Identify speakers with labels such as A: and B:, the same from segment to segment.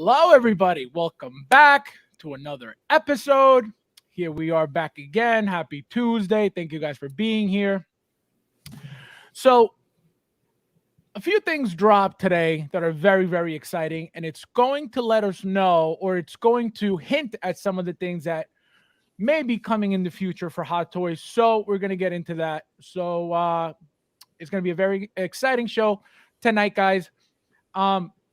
A: Hello, everybody. Welcome back to another episode. Here we are back again. Happy Tuesday. Thank you guys for being here. So, a few things dropped today that are very, very exciting, and it's going to let us know, or it's going to hint at some of the things that may be coming in the future for Hot Toys. So, we're going to get into that. So, it's going to be a very exciting show tonight, guys.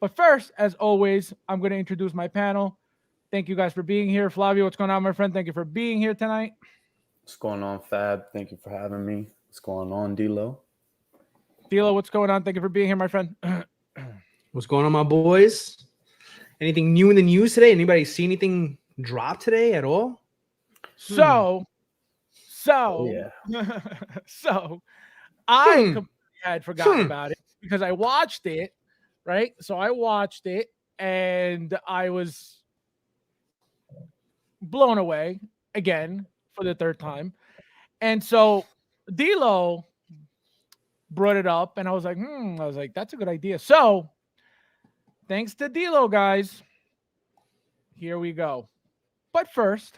A: But first, as always, I'm going to introduce my panel. Thank you guys for being here. Flavio, what's going on, my friend? Thank you for being here tonight.
B: What's going on, Fab? Thank you for having me. What's going on, D-Lo?
A: D-Lo, what's going on? Thank you for being here, my friend.
C: What's going on, my boys? Anything new in the news today? Anybody see anything drop today at all?
A: So I completely had forgotten about it because I watched it, right? So I watched it and I was blown away again for the third time. And so D-Lo brought it up and I was like, that's a good idea. So thanks to D-Lo, guys, here we go. But first,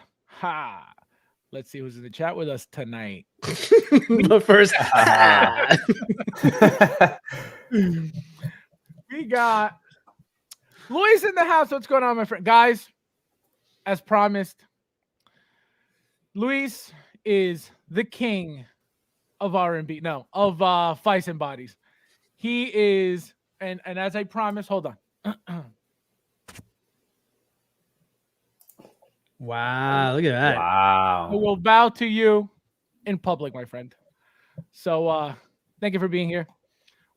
A: let's see who's in the chat with us tonight.
C: But first,
A: we got Luis in the house. What's going on, my friend? Guys, as promised, Luis is the king of R&B. No, of Fights and Bodies. He is, and as I promised, hold on.
C: wow, look at that.
B: Wow.
A: I will bow to you in public, my friend. So thank you for being here.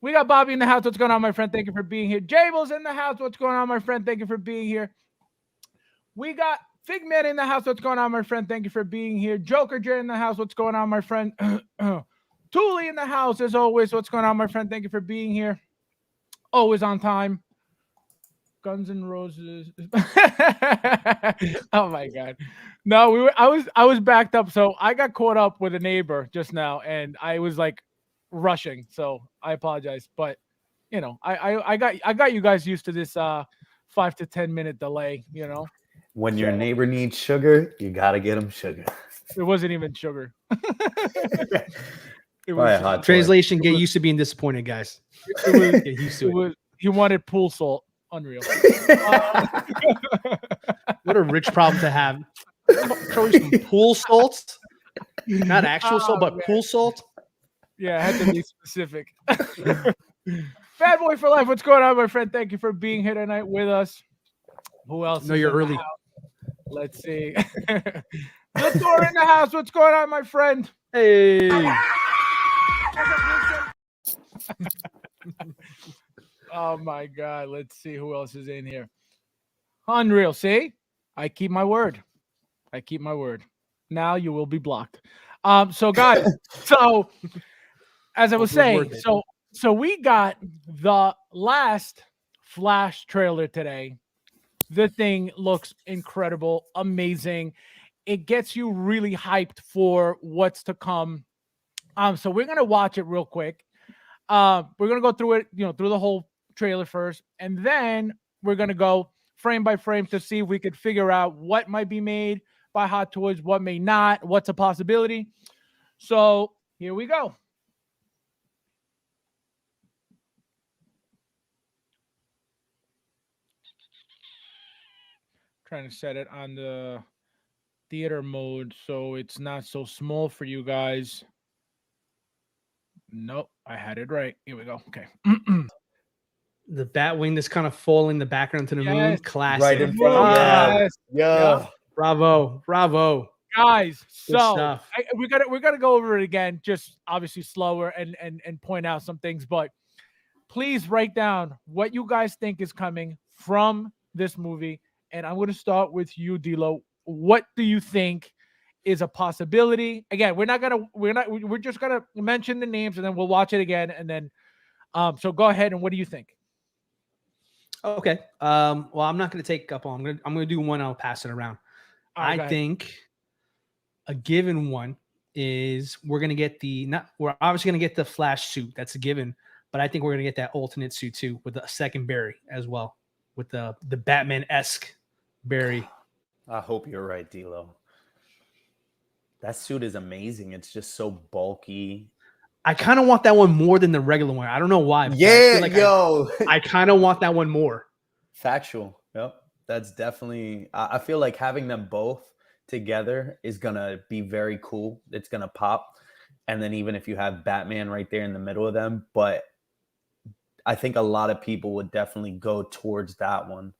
A: We got Bobby in the house. What's going on, my friend? Thank you for being here. Jable's in the house. What's going on, my friend? Thank you for being here. We got Figman in the house. What's going on, my friend? Thank you for being here. Joker J in the house. What's going on, my friend? Thule in the house, as always. What's going on, my friend? Thank you for being here. Always on time. Guns N' Roses. Oh my God. No, I was backed up. So I got caught up with a neighbor just now and I was like rushing. So I apologize. But you know, I got you guys used to this 5 to 10 minute delay, you know.
B: When your neighbor needs sugar, you gotta get him sugar.
A: It wasn't even sugar. It
B: was
A: was
C: Translation: get used to being disappointed, guys. Get used to it.
A: He wanted pool salt. Unreal.
C: What a rich problem to have. Throw you some pool salt, not actual salt, but pool salt.
A: Yeah, I had to be specific. Bad Boy for Life, what's going on, my friend? Thank you for being here tonight with us. Who else?
C: No, you're early.
A: Let's see. The door in the house. What's going on, my friend?
C: Hey.
A: Oh my God. Let's see who else is in here. Unreal. See? I keep my word. I keep my word. Now you will be blocked. So guys, so as I was saying, so we got the last Flash trailer today. The thing looks incredible, amazing. It gets you really hyped for what's to come. So we're gonna watch it real quick. We're gonna go through it, through the whole trailer first, and then we're gonna go frame by frame to see if we could figure out what might be made by Hot Toys, what may not, what's a possibility. So here we go. Trying to set it on the theater mode so it's not so small for you guys. Nope, I had it right. Here we go. Okay.
C: The bat wing that's kind of falling the background to the moon. Classic.
B: Right in front of
A: Yes.
B: Yeah.
C: Bravo.
A: Guys,
C: Good
A: so
C: stuff.
A: we gotta go over it again, just obviously slower and point out some things, but please write down what you guys think is coming from this movie. And I'm gonna start with you, D-Lo. What do you think is a possibility? Again, we're just gonna mention the names and then we'll watch it again. And then so go ahead and what do you think?
C: Okay. Well, I'm not gonna take up all. I'm gonna do one, I'll pass it around. I think a given one is we're obviously gonna get the Flash suit. That's a given, but I think we're gonna get that alternate suit too with a second Barry as well with the Batman-esque Barry.
B: I hope you're right, D'Lo. That suit is amazing. It's just so bulky.
C: I kind of want that one more than the regular one. I don't know why. But
B: Yeah,
C: I feel like
B: yo.
C: I kind of want that one more.
B: Factual. Yep. That's definitely. I feel like having them both together is gonna be very cool. It's gonna pop. And then even if you have Batman right there in the middle of them, but I think a lot of people would definitely go towards that one.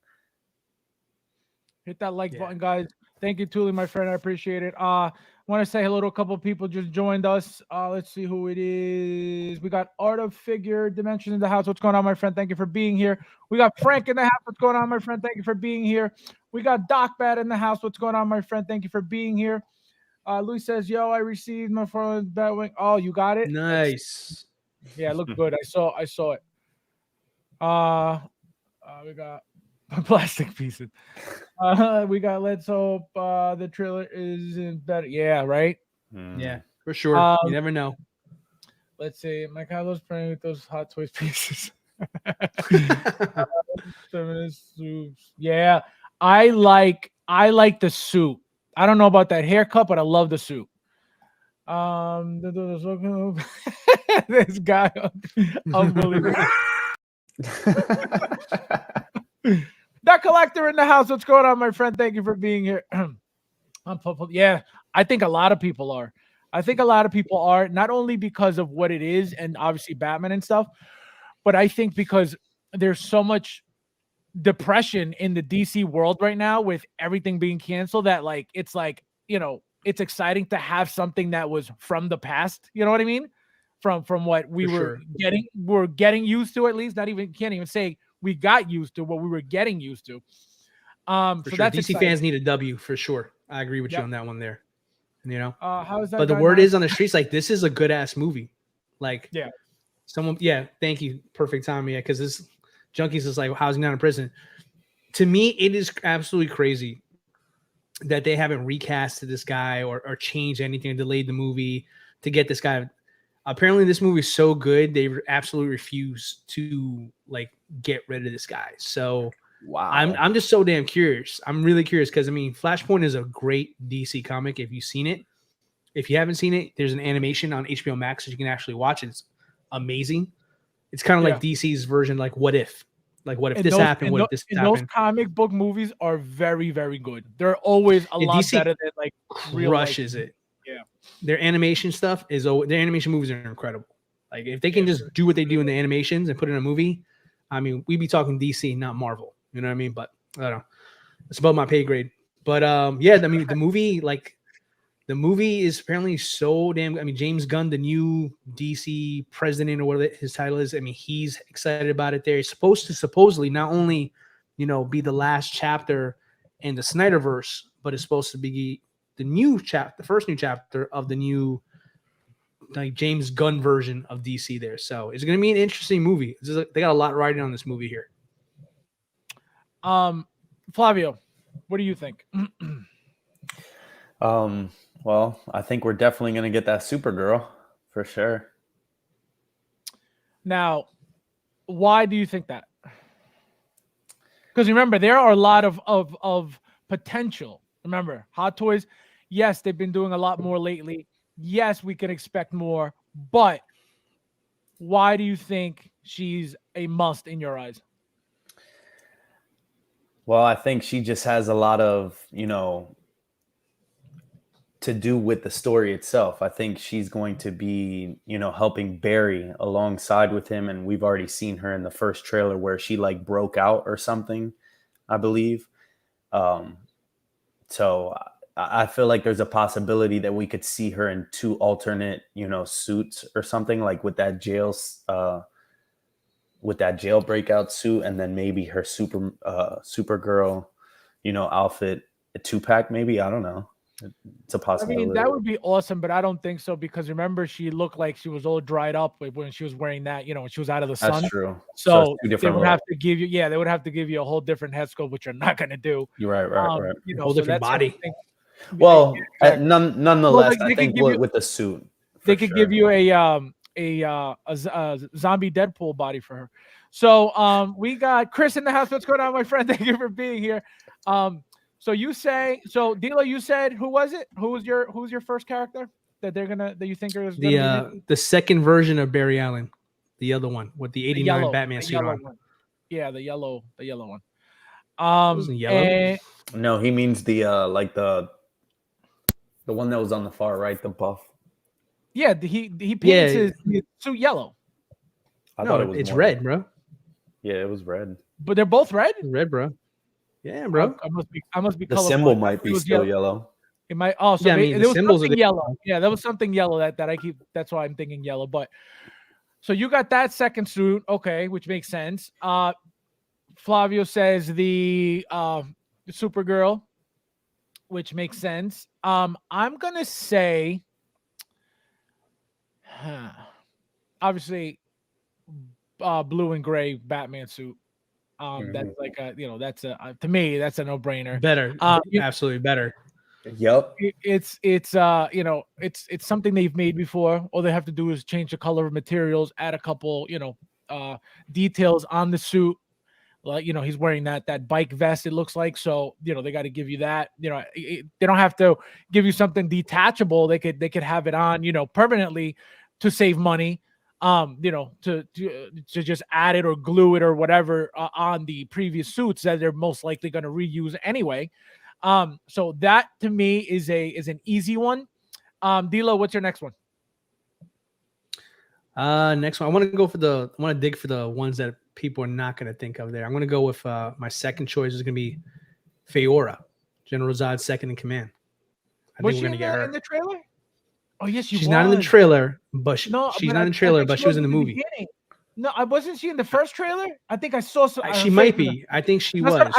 A: Hit that like button, guys. Thank you, Tuli, my friend. I appreciate it. Want to say hello to a couple of people just joined us. Let's see who it is. We got Art of Figure Dimension in the house. What's going on, my friend? Thank you for being here. We got Frank in the house. What's going on, my friend? Thank you for being here. We got Doc Bad in the house. What's going on, my friend? Thank you for being here. Luis says, "Yo, I received my phone Batwing." Oh, you got it.
C: Nice.
A: Yeah, it looked good. I saw it. We got plastic pieces. We got Let's Hope. The trailer isn't better. Yeah, right.
C: Yeah, for sure. You never know.
A: Let's see. My Kylo's playing with those Hot Toys pieces. Yeah, I like the suit. I don't know about that haircut, but I love the suit. This guy, unbelievable. That collector in the house. What's going on, my friend? Thank you for being here. Yeah, I think a lot of people are. Not only because of what it is and obviously Batman and stuff, but I think because there's so much depression in the DC world right now with everything being canceled that it's it's exciting to have something that was from the past. You know what I mean? From what we we're getting used to, at least. Can't even say we got used to what we were getting used to.
C: For
A: so
C: sure.
A: that's
C: DC
A: exciting.
C: Fans need a W for sure. I agree with you on that one there. You know,
A: how is that?
C: But the word is on the streets, like, this is a good ass movie. Like, thank you. Perfect timing. Yeah, because this Junkies is like, how's he not in prison? To me, it is absolutely crazy that they haven't recasted this guy or changed anything, or delayed the movie to get this guy. Apparently, this movie is so good they absolutely refuse to get rid of this guy. So
B: wow,
C: I'm just so damn curious. I'm really curious because Flashpoint is a great DC comic. If you've seen it, if you haven't seen it, there's an animation on HBO Max that you can actually watch. It's amazing. It's kind of like DC's version, like What If? Like, what if this happened? What if this happened?
A: Those comic book movies are very, very good. They're always a lot
C: DC
A: better than
C: crushes it.
A: Yeah,
C: their animation stuff is their animation movies are incredible. Like, if they can just do what they do in the animations and put it in a movie, we'd be talking DC, not Marvel. You know what I mean? But I don't know. It's above my pay grade. But the movie is apparently so damn. James Gunn, the new DC president or whatever his title is, he's excited about it. He's supposed to supposedly not only, be the last chapter in the Snyderverse, but it's supposed to be the first new chapter of the new James Gunn version of DC there. So it's going to be an interesting movie. They got a lot riding on this movie here.
A: Flavio, what do you think?
B: Well, I think we're definitely going to get that Supergirl for sure.
A: Now, why do you think that? Because remember, there are a lot of potential. Remember, Hot Toys, yes, they've been doing a lot more lately. Yes, we can expect more. But why do you think she's a must in your eyes?
B: Well, I think she just has a lot of, to do with the story itself. I think she's going to be, helping Barry alongside with him. And we've already seen her in the first trailer where she broke out or something, I believe. So I feel like there's a possibility that we could see her in two alternate, suits or something, like with that jail breakout suit, and then maybe her Supergirl, outfit, a 2-pack, maybe. I don't know. It's a possibility.
A: That would be awesome, but I don't think so, because remember, she looked like she was all dried up when she was wearing that, when she was out of the sun.
B: That's true.
A: So they would have to give you a whole different head sculpt, which you're not going to do.
B: You're right.
C: Whole different body.
B: Well, nonetheless, I think with the suit,
A: they could give you a zombie Deadpool body for her. So we got Chris in the house. What's going on, my friend? Thank you for being here. So Dilo, you said who was it? Who's your first character that you think is gonna be
C: the second version of Barry Allen, the other one with the '89 Batman
A: the
C: suit
A: yellow
C: on.
A: one. Yeah, the yellow one.
C: It wasn't yellow.
A: And,
B: No, he means the like the one that was on the far right, the buff.
A: yeah, he paints his suit yellow.
B: I thought it was
C: it's
B: more
C: red, bro.
B: Yeah, it was red.
A: But they're both red.
C: Red, bro. Yeah, bro.
A: I must be.
B: The
A: colorblind.
B: symbol might be still yellow.
A: It might. Oh, so
C: Yeah, I mean,
A: there
C: the
A: was
C: symbols
A: something
C: are
A: yellow. Yeah, there was something yellow that I keep. That's why I'm thinking yellow. But so you got that second suit, okay, which makes sense. Flavio says the Supergirl, which makes sense. I'm gonna say, obviously, blue and gray Batman suit. That's like that's to me that's a no-brainer.
C: Better, absolutely better.
B: Yep.
A: It's something they've made before. All they have to do is change the color of materials, add a couple details on the suit. Like he's wearing that bike vest, it looks like. So they got to give you that. They don't have to give you something detachable. They could have it on permanently to save money. To just add it or glue it or whatever on the previous suits that they're most likely going to reuse anyway. So that to me is an easy one. Dilo, what's your next one?
C: Next one, I want to dig for the ones that people are not going to think of there. I'm going to go with my second choice is going to be Faora, General Zod's second in command. I think we're going to get her
A: in the trailer. Oh yes,
C: she's not in the trailer, but she's not in the trailer, but she was in the movie.
A: Beginning. No, wasn't she in the first trailer? I think I saw some.
C: She might be. I think she was.
A: I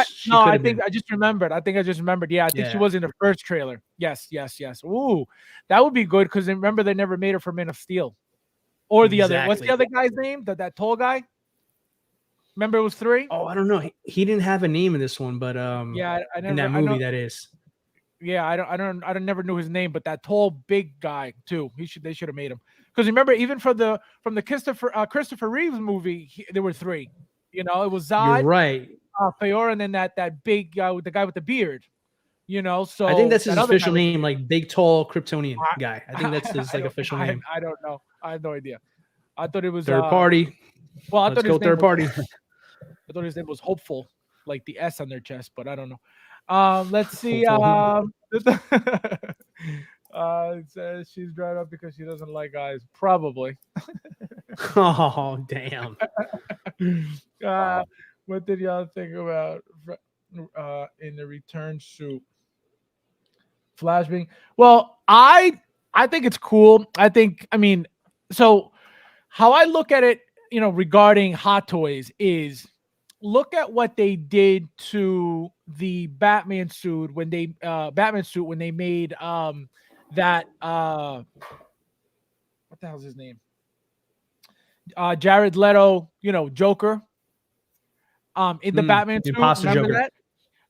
A: just remembered. Yeah, I think she was in the first trailer. Yes. Ooh, that would be good because remember they never made her for Man of Steel, or the other. What's the other guy's name? That tall guy. Remember it was 3.
C: Oh, I don't know. He didn't have a name in this one, but
A: yeah,
C: in that movie that is.
A: Yeah, I never knew his name, but that tall, big guy too. They should have made him because remember, even from the Christopher Reeves movie, there were 3. It was Zod,
C: you're right,
A: Faora, and then that big guy with the beard. So
C: I think that's his official name, like big, tall Kryptonian guy. I think that's his official name.
A: I don't know. I have no idea. I thought it was
C: third party.
A: Well,
C: let's go third party.
A: I thought his name was Hopeful, like the S on their chest, but I don't know. Let's see. It says she's dried up because she doesn't like guys. Probably.
C: Oh, damn.
A: What did y'all think about in the return suit? Flash being well, I think it's cool. So how I look at it, regarding Hot Toys is look at what they did to the Batman suit when they made that what the hell's his name? Jared Leto, Joker. In the Batman suit.
C: Imposter
A: Remember
C: Joker.
A: that?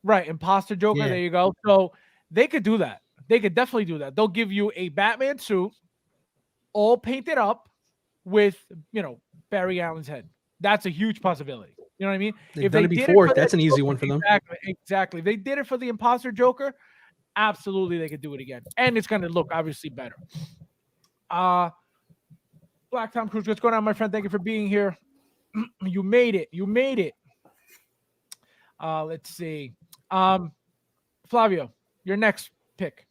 A: Right, Imposter Joker.
C: Yeah.
A: There you go. So they could do that. They could definitely do that. They'll give you a Batman suit all painted up with, Barry Allen's head. That's a huge possibility. You know what I mean?
C: If they did it before, that's an easy one for them.
A: Exactly. If they did it for the Imposter Joker, absolutely they could do it again. And it's going to look obviously better. Black Tom Cruise, what's going on, my friend? Thank you for being here. You made it. Let's see. Flavio, your next pick.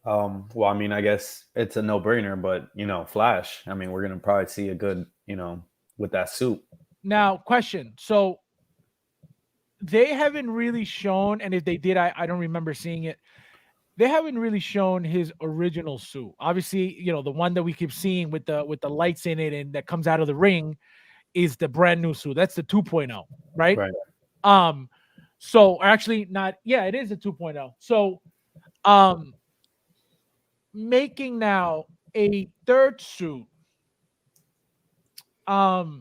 B: Well, I guess it's a no-brainer, but Flash. We're gonna probably see a good, with that suit.
A: Now, question. So they haven't really shown, and if they did, I don't remember seeing it. They haven't really shown his original suit. Obviously, the one that we keep seeing with the lights in it and that comes out of the ring is the brand new suit. That's the 2.0, right?
B: Right.
A: So actually not, yeah, it is a 2.0. So making now a third suit. What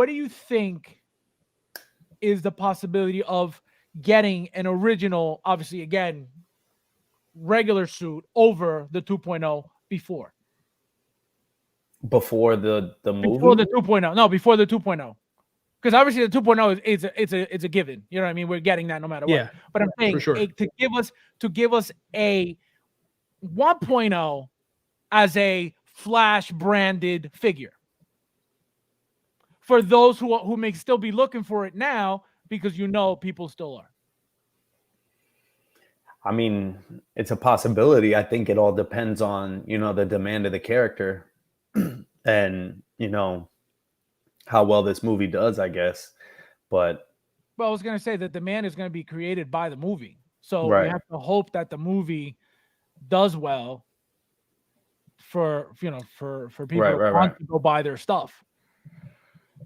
A: do you think is the possibility of getting an original, obviously again, regular suit over the 2.0 before?
B: before the movie.
A: Before the 2.0. No, before the 2.0. Because obviously the 2.0 it's a given. You know what I mean? We're getting that no matter what. But I'm saying
C: sure.
A: to give us a 1.0 as a Flash branded figure. For those who may still be looking for it now, because people still are.
B: I mean, it's a possibility. I think it all depends on, the demand of the character and, how well this movie does, I guess. But
A: I was going to say that the demand is going to be created by the movie. So
B: right.
A: we have to hope that the movie does well for people who want to go buy their stuff.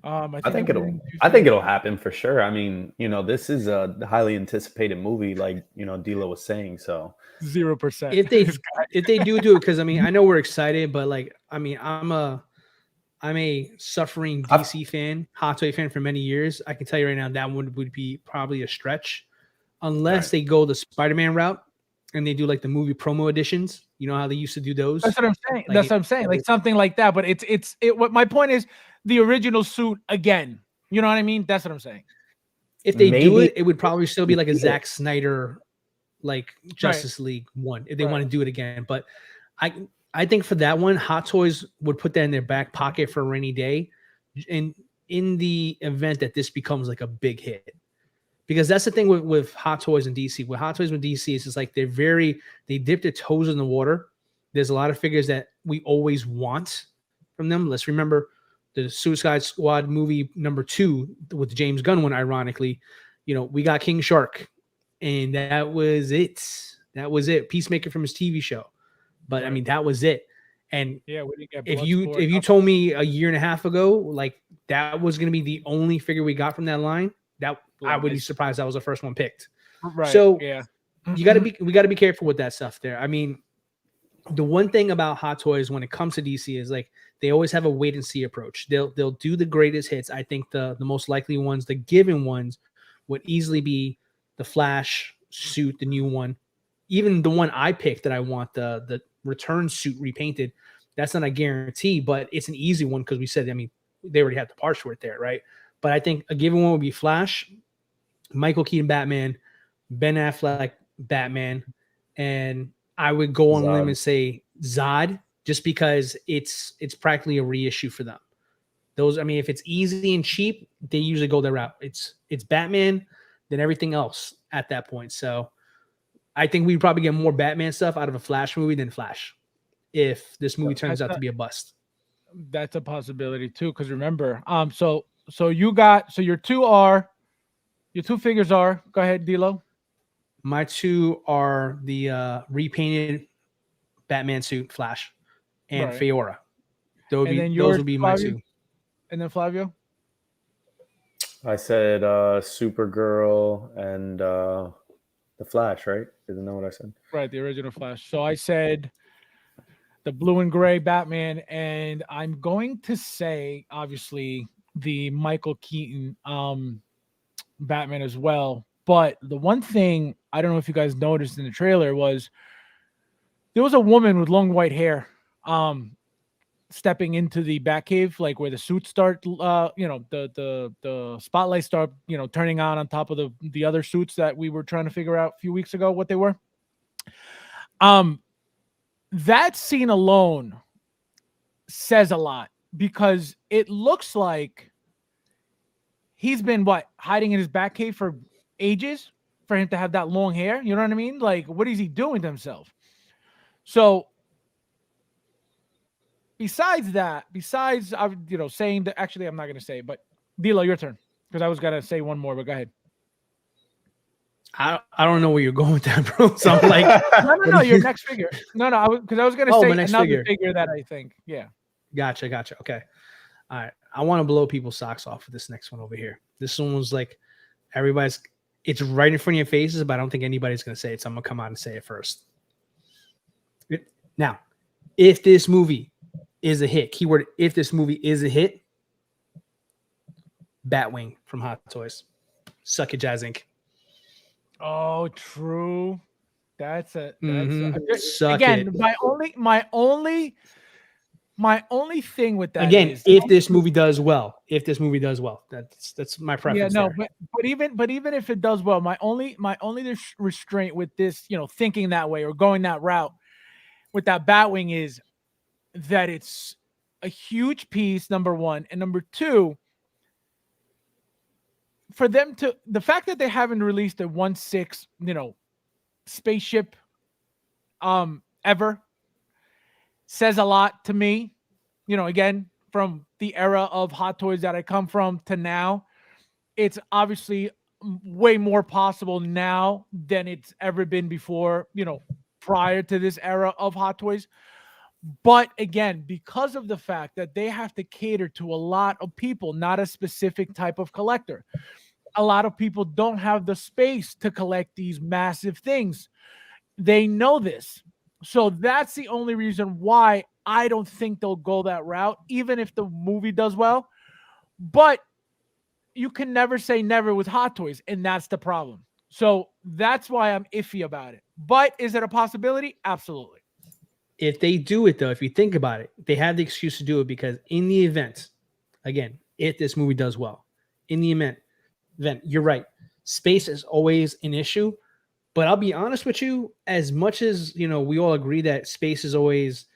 B: I think it'll happen for sure. I mean, this is a highly anticipated movie, like Dila was saying. So
A: 0%.
C: If they do it, because I mean, I know we're excited, but like, I mean, I'm a suffering DC fan, Hot Toy fan for many years. I can tell you right now that one would be probably a stretch, unless they go the Spider-Man route and they do like the movie promo editions. You know how they used to do those.
A: That's what I'm saying. That's what I'm saying. Like something like that. But what my point is, the original suit again. You know what I mean? That's what I'm saying.
C: If they do it, it would probably still be like a Zack Snyder, like Justice League one, if they want to do it again. But I think for that one, Hot Toys would put that in their back pocket for a rainy day, and in the event that this becomes like a big hit. Because that's the thing with Hot Toys and DC. With Hot Toys with DC, it's just like they dip their toes in the water. There's a lot of figures that we always want from them. Let's remember the Suicide Squad movie number 2 with the James Gunn one, ironically. We got King Shark, and that was it. That was it. Peacemaker from his TV show. But I mean, that was it. And
A: we didn't get
C: if you told me a year and a half ago, like that was going to be the only figure we got from that line, I would be surprised that was the first one picked.
A: Right.
C: So
A: yeah,
C: we got to be careful with that stuff there. I mean, the one thing about Hot Toys when it comes to DC is like they always have a wait and see approach. They'll do the greatest hits. I think the most likely ones, the given ones, would easily be the Flash suit, the new one. Even the one I picked that I want, the return suit repainted, that's not a guarantee, but it's an easy one because we said, I mean, they already have the parts for it there, right? But I think a given one would be Flash, Michael Keaton Batman, Ben Affleck Batman, and I would go on a limb and say Zod, just because it's practically a reissue for them. Those, I mean, if it's easy and cheap, they usually go their route. It's Batman than everything else at that point. So I think we'd probably get more Batman stuff out of a Flash movie than Flash if this movie turns out to be a bust.
A: That's a possibility too. Because remember, so your two figures are. Go ahead, D'Lo.
C: My two are the repainted Batman suit, Flash, and Fiora. Those would be my two.
A: And then Flavio?
B: I said Supergirl and the Flash, right? Isn't that what I said?
A: Right, the original Flash. So I said the blue and gray Batman, and I'm going to say, obviously, the Michael Keaton Batman as well. But the one thing, I don't know if you guys noticed in the trailer, was there was a woman with long white hair stepping into the Batcave, like where the suits start, the spotlights start, turning on top of the other suits that we were trying to figure out a few weeks ago what they were. That scene alone says a lot because it looks like he's been hiding in his Batcave for ages for him to have that long hair. You know what I mean? Like, what is he doing to himself? So besides saying that, actually, I'm not going to say it, but D'Lo, your turn, because I was going to say one more, but go ahead.
C: I don't know where you're going with that, bro. So I'm like,
A: no, your next figure. No, because I was going to say another figure that I think, yeah.
C: Gotcha. Okay. All right. I want to blow people's socks off with this next one over here. This one was like, it's right in front of your faces, but I don't think anybody's going to say it. So I'm going to come out and say it first. Now, if this movie is a hit, keyword, if this movie is a hit, Batwing from Hot Toys. Suck it, Jazz Inc.
A: Oh, true. That's
C: Suck
A: again,
C: it.
A: my only My only thing with that
C: Again,
A: is
C: if this movie does well, that's my preference.
A: no,
C: there.
A: but even if it does well, my only restraint with this, thinking that way or going that route with that Batwing is that it's a huge piece, number one, and number two, for them to the fact that they haven't released a 1/6, spaceship ever says a lot to me. Again, from the era of Hot Toys that I come from to now, it's obviously way more possible now than it's ever been before, prior to this era of Hot Toys. But again, because of the fact that they have to cater to a lot of people, not a specific type of collector, a lot of people don't have the space to collect these massive things. They know this. So that's the only reason why I don't think they'll go that route, even if the movie does well. But you can never say never with Hot Toys, and that's the problem. So that's why I'm iffy about it. But is it a possibility? Absolutely.
C: If they do it, though, if you think about it, they have the excuse to do it because in the event, again, if this movie does well, in the event, you're right. Space is always an issue. But I'll be honest with you, as much as, we all agree that space is always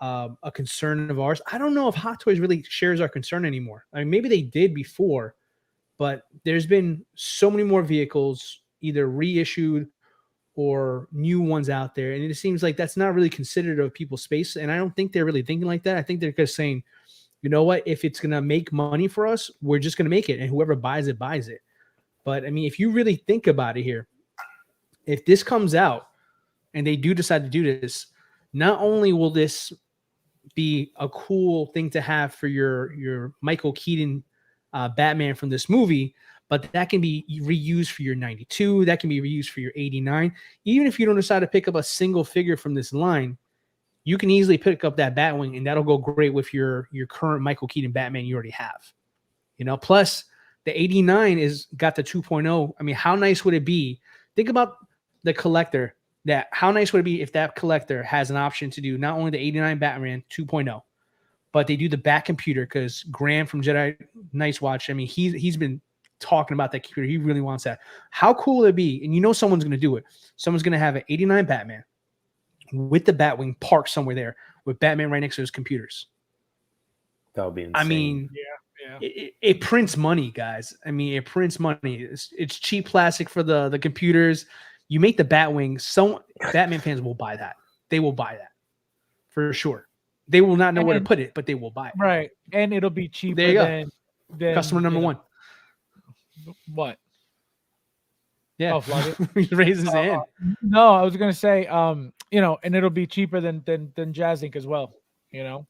C: a concern of ours, I don't know if Hot Toys really shares our concern anymore. I mean, maybe they did before, but there's been so many more vehicles either reissued or new ones out there. And it seems like that's not really considered of people's space. And I don't think they're really thinking like that. I think they're just saying, you know what, if it's going to make money for us, we're just going to make it. And whoever buys it, buys it. But I mean, if you really think about it here, if this comes out and they do decide to do this, not only will this be a cool thing to have for your Michael Keaton Batman from this movie, but that can be reused for your 92. That can be reused for your 89. Even if you don't decide to pick up a single figure from this line, you can easily pick up that Batwing, and that'll go great with your current Michael Keaton Batman you already have. Plus the 89 is got the 2.0. I mean, how nice would it be? Think about the collector. How nice would it be if that collector has an option to do not only the 89 Batman 2.0, but they do the Bat computer, because Graeme from Jedi Night's Watch, I mean, he's been talking about that computer. He really wants that. How cool would it be? And someone's going to do it. Someone's going to have an 89 Batman with the Batwing parked somewhere there with Batman right next to his computers.
B: That would be insane.
C: I mean,
A: yeah.
C: It prints money, guys. I mean, it prints money. It's cheap plastic for the computers. You make the Batwing, Batman fans will buy that. They will buy that for sure. They will not know where to put it, but they will buy it.
A: Right. And it'll be cheaper
C: there you
A: than
C: customer number one.
A: What?
C: Yeah.
A: Oh, Flavio?
C: He raises his hand.
A: No, I was gonna say, and it'll be cheaper than Jazz Ink as well.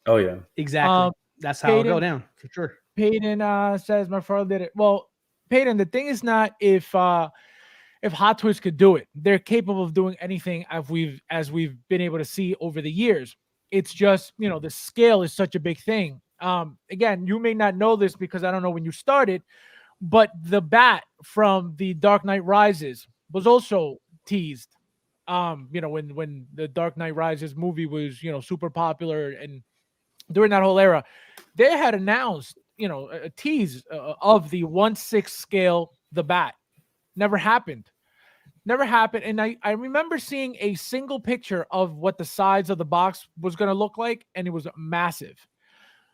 B: Oh yeah.
C: Exactly. That's how it'll go down for sure.
A: Peyton says my father did it. Well, Peyton, the thing is not if Hot Toys could do it. They're capable of doing anything as we've been able to see over the years. It's just, the scale is such a big thing. Again, you may not know this because I don't know when you started, but the Bat from the Dark Knight Rises was also teased. When the Dark Knight Rises movie was, super popular, and during that whole era, they had announced, a tease of the 1/6 scale, the Bat. Never happened. And I remember seeing a single picture of what the sides of the box was going to look like, and it was massive.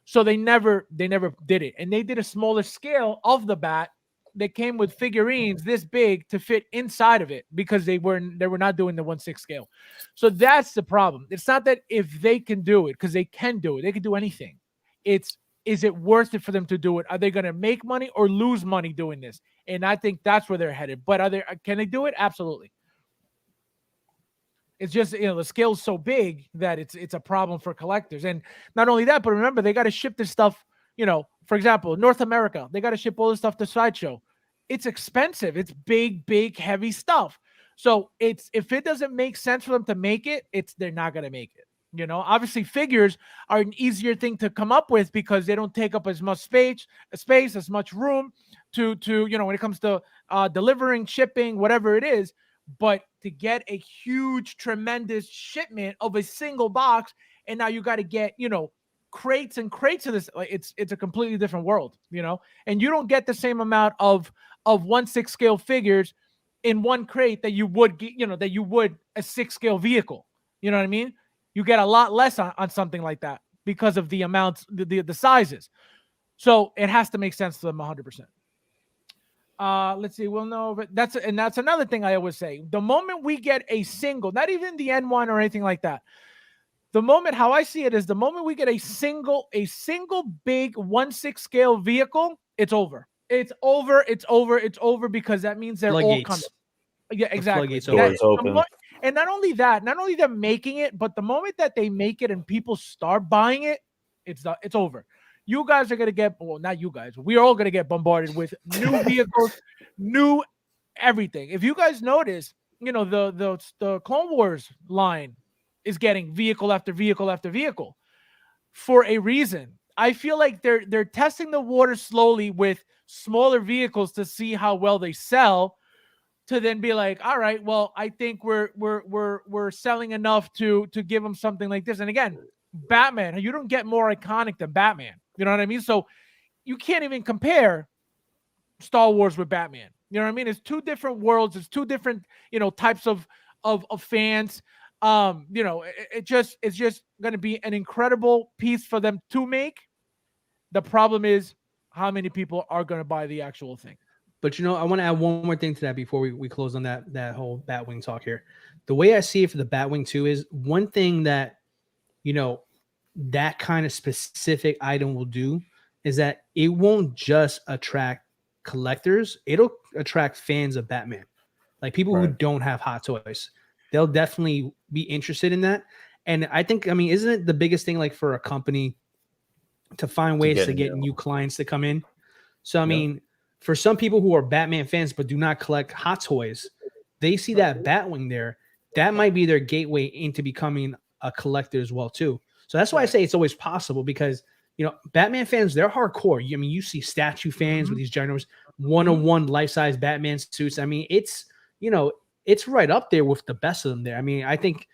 A: So they never did it. And they did a smaller scale of the Bat that came with figurines this big to fit inside of it, because they were not doing the 1/6 scale. So that's the problem. It's not that if they can do it, because they can do it. They can do anything. Is it worth it for them to do it? Are they going to make money or lose money doing this? And I think that's where they're headed. But can they do it? Absolutely. It's just, the scale is so big that it's a problem for collectors. And not only that, but remember, they got to ship this stuff, for example, North America, they got to ship all this stuff to Sideshow. It's expensive. It's big, heavy stuff. So if it doesn't make sense for them to make it, they're not going to make it. Obviously figures are an easier thing to come up with because they don't take up as much space, as much room to when it comes to delivering, shipping, whatever it is. But to get a huge, tremendous shipment of a single box, and now you got to get, crates and crates of this. Like it's a completely different world, you know. And you don't get the same amount of 1/6 scale figures in one crate that you would get, you know, that you would a 6 scale vehicle. You know what I mean? You get a lot less on something like that because of the amounts, the sizes. So it has to make sense to them 100%. Let's see. We'll know, but that's another thing I always say. The moment we get a single, not even the N1 or anything like that, the moment, how I see it is, the moment we get a single big 1/6 scale vehicle, it's over. It's over because that means they're all coming. Yeah, exactly.
B: Doors open.
A: And not only them making it, but the moment that they make it and people start buying it, it's over. You guys are going to get, well, not you guys, we're all going to get bombarded with new vehicles, new everything. If you guys notice, you know, the Clone Wars line is getting vehicle after vehicle after vehicle for a reason. I feel like they're testing the water slowly with smaller vehicles to see how well they sell, to then be like, all right, well, I think we're selling enough to give them something like this. And again, Batman, you don't get more iconic than Batman. You know what I mean? So you can't even compare Star Wars with Batman. You know what I mean? It's two different worlds. It's two different, you know, types of fans. You know, it's just going to be an incredible piece for them to make. The problem is how many people are going to buy the actual thing.
C: But, you know, I want to add one more thing to that before we close on that whole Batwing talk here. The way I see it for the Batwing 2 is one thing that, you know, that kind of specific item will do is that it won't just attract collectors. It'll attract fans of Batman, like people who don't have hot toys. They'll definitely be interested in that. And I think, I mean, isn't it the biggest thing, like, for a company to find ways to get new clients to come in? So, I mean, for some people who are Batman fans but do not collect hot toys, they see that Batwing there. That might be their gateway into becoming a collector as well, too. So that's why I say it's always possible, because, you know, Batman fans, they're hardcore. I mean, you see statue fans with these ginormous 101 life-size Batman suits. I mean, it's, you know, it's right up there with the best of them there. I mean, I think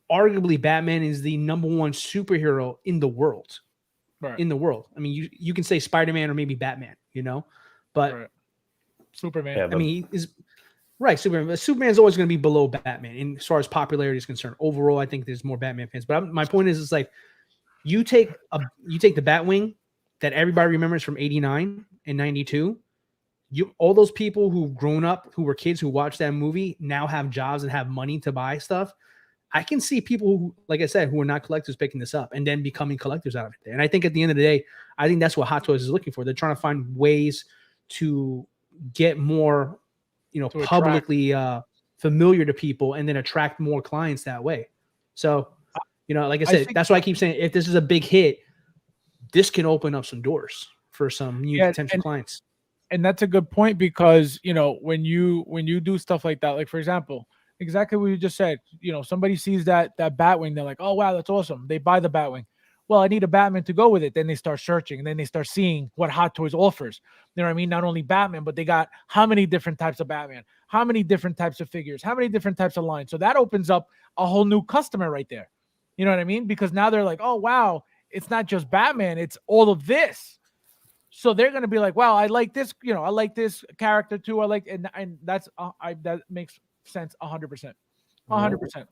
C: arguably Batman is the #1 superhero in the world. Right. In the world. I mean, you can say Spider-Man or maybe Batman, you know, but
A: Superman.
C: Yeah, I mean, he is right. Superman. Superman's always going to be below Batman in as far as popularity is concerned. Overall, I think there's more Batman fans. But my point is, it's like you take the Batwing that everybody remembers from '89 and '92. All those people who've grown up, who were kids who watched that movie, now have jobs and have money to buy stuff. I can see people who, like I said, who are not collectors picking this up and then becoming collectors out of it. And I think at the end of the day, I think that's what Hot Toys is looking for. They're trying to find ways to get more, you know, publicly familiar to people and then attract more clients that way. So, you know, like I said, that's why I keep saying, if this is a big hit, this can open up some doors for some new potential clients.
A: And that's a good point, because, you know, when you do stuff like that, like, for example, exactly what you just said, you know, somebody sees that Batwing, they're like, oh, wow, that's awesome. They buy the Batwing. Well, I need a Batman to go with it. Then they start searching, and then they start seeing what Hot Toys offers. You know what I mean? Not only Batman, but they got how many different types of Batman, how many different types of figures, how many different types of lines. So that opens up a whole new customer right there. You know what I mean? Because now they're like, oh, wow, it's not just Batman, it's all of this. So they're going to be like, wow, I like this, you know, I like this character too. I like, and that's, that makes sense 100%. 100%.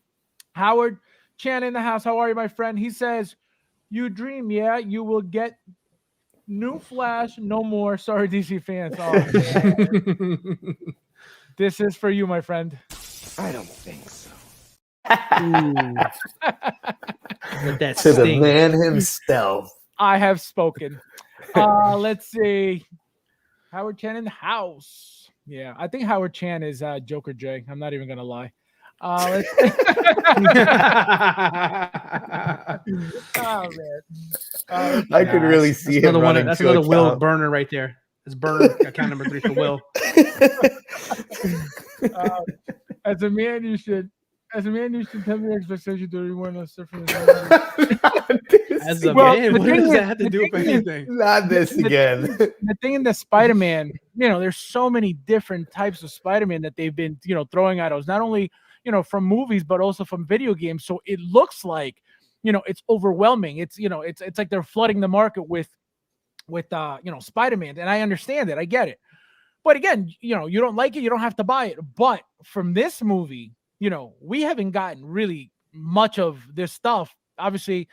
A: Howard Chan in the house. How are you, my friend? He says, you dream, yeah, you will get new Flash, no more. Sorry, DC fans. Oh, this is for you, my friend.
D: I don't think so.
C: That
B: to the man himself.
A: I have spoken. Let's see. Howard Chan in the house. Yeah, I think Howard Chan is Joker J. I'm not even gonna lie. Let's oh man.
B: I could really see him running.
C: That's another Will burner right there. It's burner account number 3 for Will.
A: As a man, you should have your expectation to everyone else from
C: As a man, what does that have to do with anything?
B: Not this again.
A: The thing in the Spider-Man, you know, there's so many different types of Spider-Man that they've been, you know, throwing at us, not only, you know, from movies, but also from video games. So it looks like, it's overwhelming. It's it's like they're flooding the market with Spider-Man, and I understand it. I get it. But again, you don't like it, you don't have to buy it. But from this movie, we haven't gotten really much of this stuff. Obviously,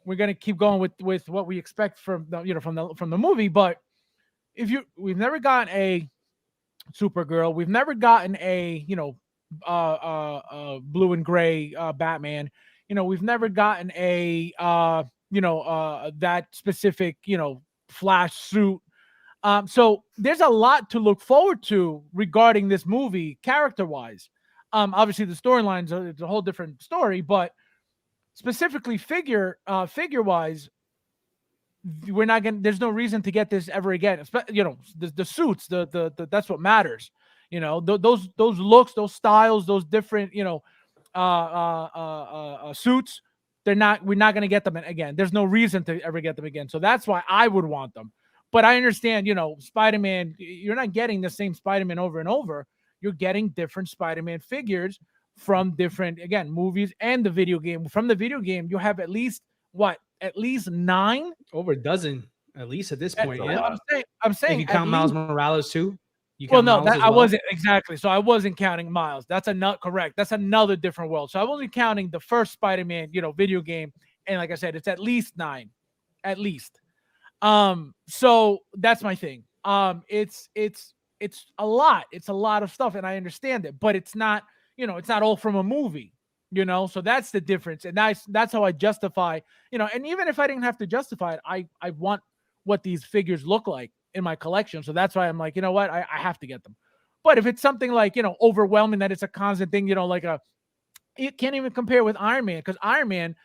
A: we're gonna keep going with what we expect from the movie. But we've never gotten a Supergirl, we've never gotten a blue and gray Batman. We've never gotten a that specific Flash suit. So there's a lot to look forward to regarding this movie, character-wise. Obviously the storylines are it's a whole different story, but specifically figure-wise, we're not gonna. There's no reason to get this ever again. The suits, the that's what matters. Those looks, those styles, those different suits. We're not gonna get them again. There's no reason to ever get them again. So that's why I would want them. But I understand, Spider-Man, you're not getting the same Spider-Man over and over. You're getting different Spider-Man figures from different, again, movies and the video game. From the video game, you have at least 9?
C: Over a dozen, at least at this point. Yeah.
A: I'm saying
C: if you count Miles Morales too.
A: I wasn't exactly. So I wasn't counting Miles. That's correct. That's another different world. So I wasn't counting the first Spider-Man, video game. And like I said, it's at least 9, at least. So that's my thing. It's a lot. It's a lot of stuff, and I understand it, but it's not, it's not all from a movie, so that's the difference. And that's how I justify, and even if I didn't have to justify it, I want what these figures look like in my collection. So that's why I'm like, what, I have to get them. But if it's something like, overwhelming, that it's a constant thing, it can't even compare with Iron Man, because Iron Man,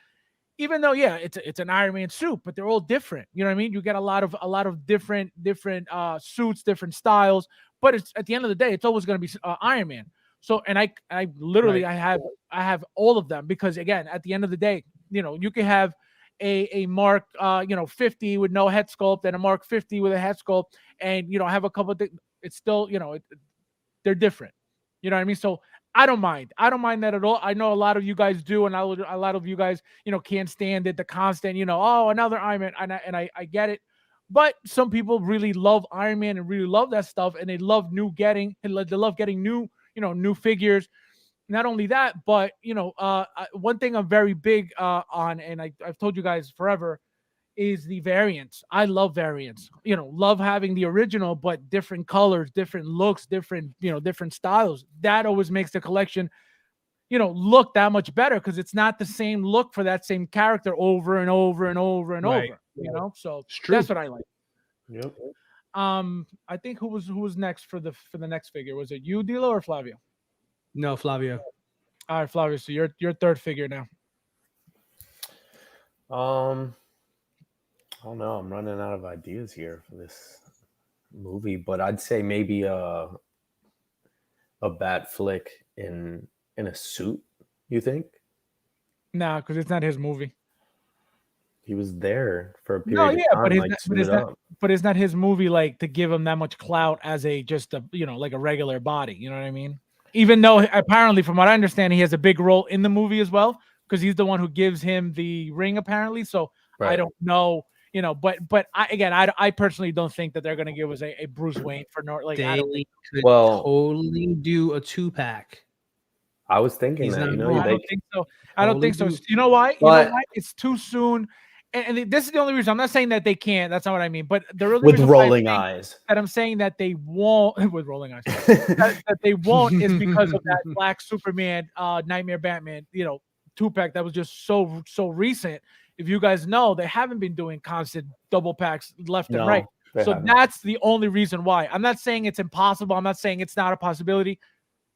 A: even though, yeah, it's an Iron Man suit, but they're all different. You know what I mean? You get a lot of different suits, different styles. But it's at the end of the day, it's always going to be Iron Man. So, and I literally, right. I have all of them, because again, at the end of the day, you can have a Mark 50 with no head sculpt and a Mark 50 with a head sculpt, and have a couple of things. It's still they're different. You know what I mean? So I don't mind that at all. I know a lot of you guys do, and a lot of you guys, can't stand it. The constant, oh, another Iron Man, and I get it. But some people really love Iron Man and really love that stuff, and they love getting new, new figures. Not only that, but one thing I'm very big on, and I've told you guys forever, is the variants. I love variants. Love having the original, but different colors, different looks, different styles. That always makes the collection, look that much better, because it's not the same look for that same character over and over and over and
C: right.
A: over. So that's what I like.
B: Yep.
A: I think who was next for the next figure? Was it you, Dilo, or Flavio?
C: No, Flavio.
A: All right, Flavio. So your third figure now.
B: I don't know. I'm running out of ideas here for this movie, but I'd say maybe a Bat Flick in a suit. You think?
A: Nah, because it's not his movie.
B: He was there for a period of time.
A: But it's not his movie, like, to give him that much clout as like a regular body. You know what I mean? Even though apparently, from what I understand, he has a big role in the movie as well, because he's the one who gives him the ring, apparently. So right. I don't know. But I personally don't think that they're going to give us a Bruce Wayne for
C: they could totally do a 2-pack.
B: I was thinking that.
A: I don't think so. I don't think so. You know why? It's too soon. And this is the only reason. I'm not saying that they can't. That's not what I mean. But the really
B: with rolling eyes.
A: That I'm saying that they won't with rolling eyes. that they won't is because of that Black Superman, Nightmare Batman, 2-pack that was just so recent. If you guys know, they haven't been doing constant double packs left and right. So that's the only reason why. I'm not saying it's impossible. I'm not saying it's not a possibility.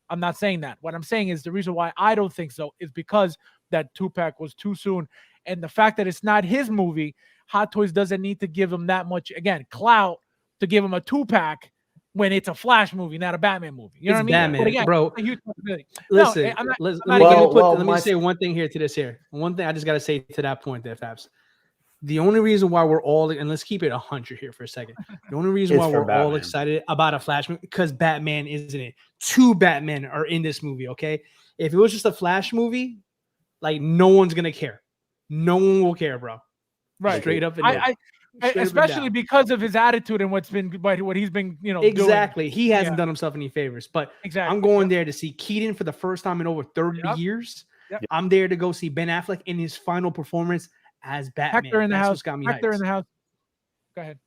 A: I'm not saying that. What I'm saying is the reason why I don't think so is because that 2-pack was too soon. And the fact that it's not his movie, Hot Toys doesn't need to give him that much, again, clout to give him a 2-pack when it's a Flash movie, not a Batman movie. You know what I mean?
C: Batman,
A: again,
C: bro.
A: Listen,
C: let me say one thing here to this here. One thing I just got to say to that point there, Fabs. The only reason why we're all, and let's keep it 100 here for a second. The only reason why we're all excited about a Flash movie, because Batman is in it. 2 Batmen are in this movie, okay? If it was just a Flash movie, like, no one's going to care. no one will care, bro.
A: Right.
C: Straight up and down. Straight up and
A: Especially
C: down.
A: because of his attitude and what he's been,
C: Exactly.
A: doing.
C: He hasn't done himself any favors, but
A: Exactly.
C: I'm going there to see Keaton for the first time in over 30 years.
A: Yep.
C: I'm there to go see Ben Affleck in his final performance as Batman.
A: Hector in the
C: That's
A: house.
C: what's got me
A: Hector
C: hyped.
A: in the house. Go ahead.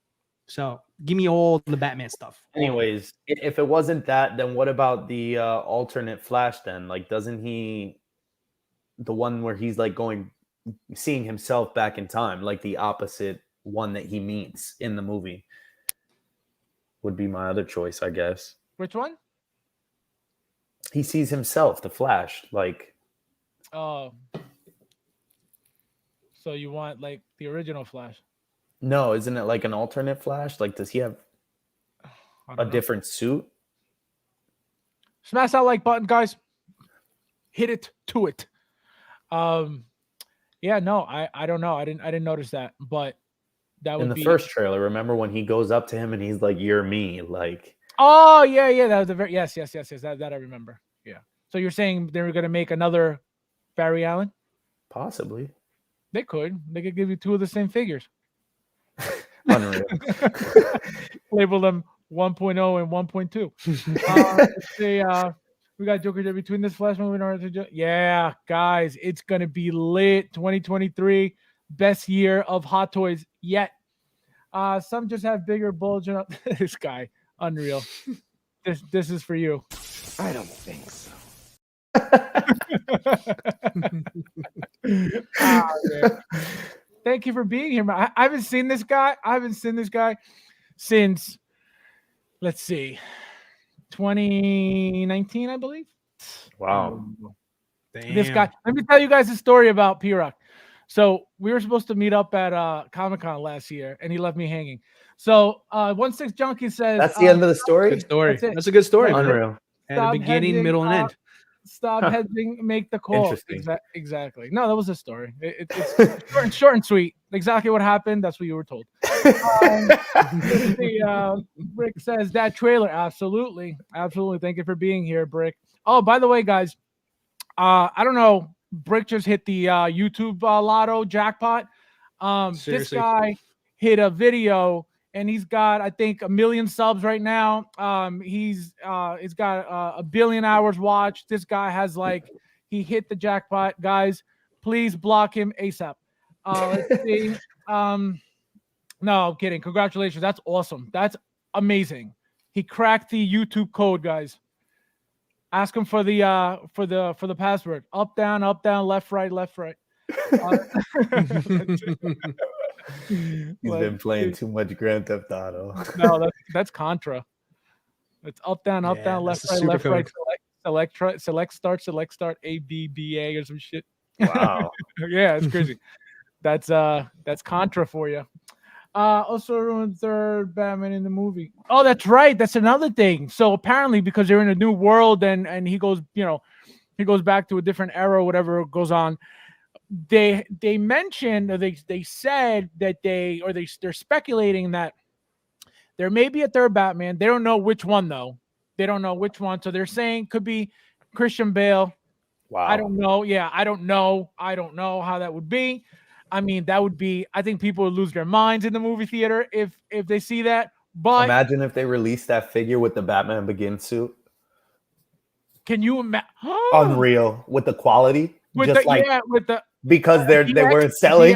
C: So give me all the Batman stuff.
B: Anyways, if it wasn't that, then what about the alternate Flash then? Like, doesn't he, the one where he's like seeing himself back in time, like the opposite one that he meets in the movie would be my other choice, I guess.
A: Which one?
B: He sees himself, the Flash, like.
A: Oh. So you want like the original Flash?
B: No, isn't it like an alternate Flash? Like, does he have a different suit?
A: Smash that like button, guys. Hit it to it. Yeah, no, I don't know. I didn't notice that, but that would
B: in the
A: be
B: first trailer. Remember when he goes up to him and he's like, "You're me," like.
A: Oh yeah, that was the very yes. That I remember. Yeah. So you're saying they were gonna make another Barry Allen?
B: Possibly.
A: They could. They could give you two of the same figures.
B: Unreal.
A: Label them 1.0 and 1.2. Let's see, we got Joker between this Flash movie and Arthur. Yeah, guys, it's gonna be lit. 2023, best year of Hot Toys yet. Some just have bigger bulging up. This guy, unreal. This is for you.
D: I don't think so.
A: Thank you for being here, man. I haven't seen this guy. Since, let's see, 2019, I believe.
B: Wow.
C: Damn.
A: This guy. Let me tell you guys a story about P-Rock. So we were supposed to meet up at Comic-Con last year, and he left me hanging. So 16 Junkie says
B: that's the end of the story.
C: Good story.
A: That's
C: a good story.
B: Unreal.
C: At the beginning,
A: hedging,
C: middle, and end.
A: Stop hedging, make the call.
B: Interesting.
A: Exactly. No, that was a story. It's short and sweet. Exactly what happened. That's what you were told. Brick says that trailer. Absolutely. Thank you for being here, Brick. Oh, by the way, guys, I don't know. Brick just hit the YouTube lotto jackpot. This guy hit a video. And he's got, I think, 1 million subs right now. He's got 1 billion hours watched. This guy has he hit the jackpot. Guys, please block him ASAP. Let's see. No, I'm kidding. Congratulations. That's awesome. That's amazing. He cracked the YouTube code, guys. Ask him for the password. Up, down, left, right.
B: He's been playing too much Grand Theft Auto.
A: No, that's Contra. It's up, down, left, right, select, start, ABBA or some shit.
B: Wow.
A: Yeah, it's crazy. That's Contra for you. Also ruined third Batman in the movie. Oh, that's right. That's another thing. So apparently, because they're in a new world and he goes back to a different era, whatever goes on. They mentioned, or they said that they're speculating that there may be a third Batman. They don't know which one though. They don't know which one. So they're saying could be Christian Bale.
B: Wow.
A: I don't know. Yeah, I don't know how that would be. I mean, that would be. I think people would lose their minds in the movie theater if they see that. But
B: imagine if they released that figure with the Batman Begins suit.
A: Can you imagine?
B: Unreal with the quality. Because they
A: DX,
B: weren't selling.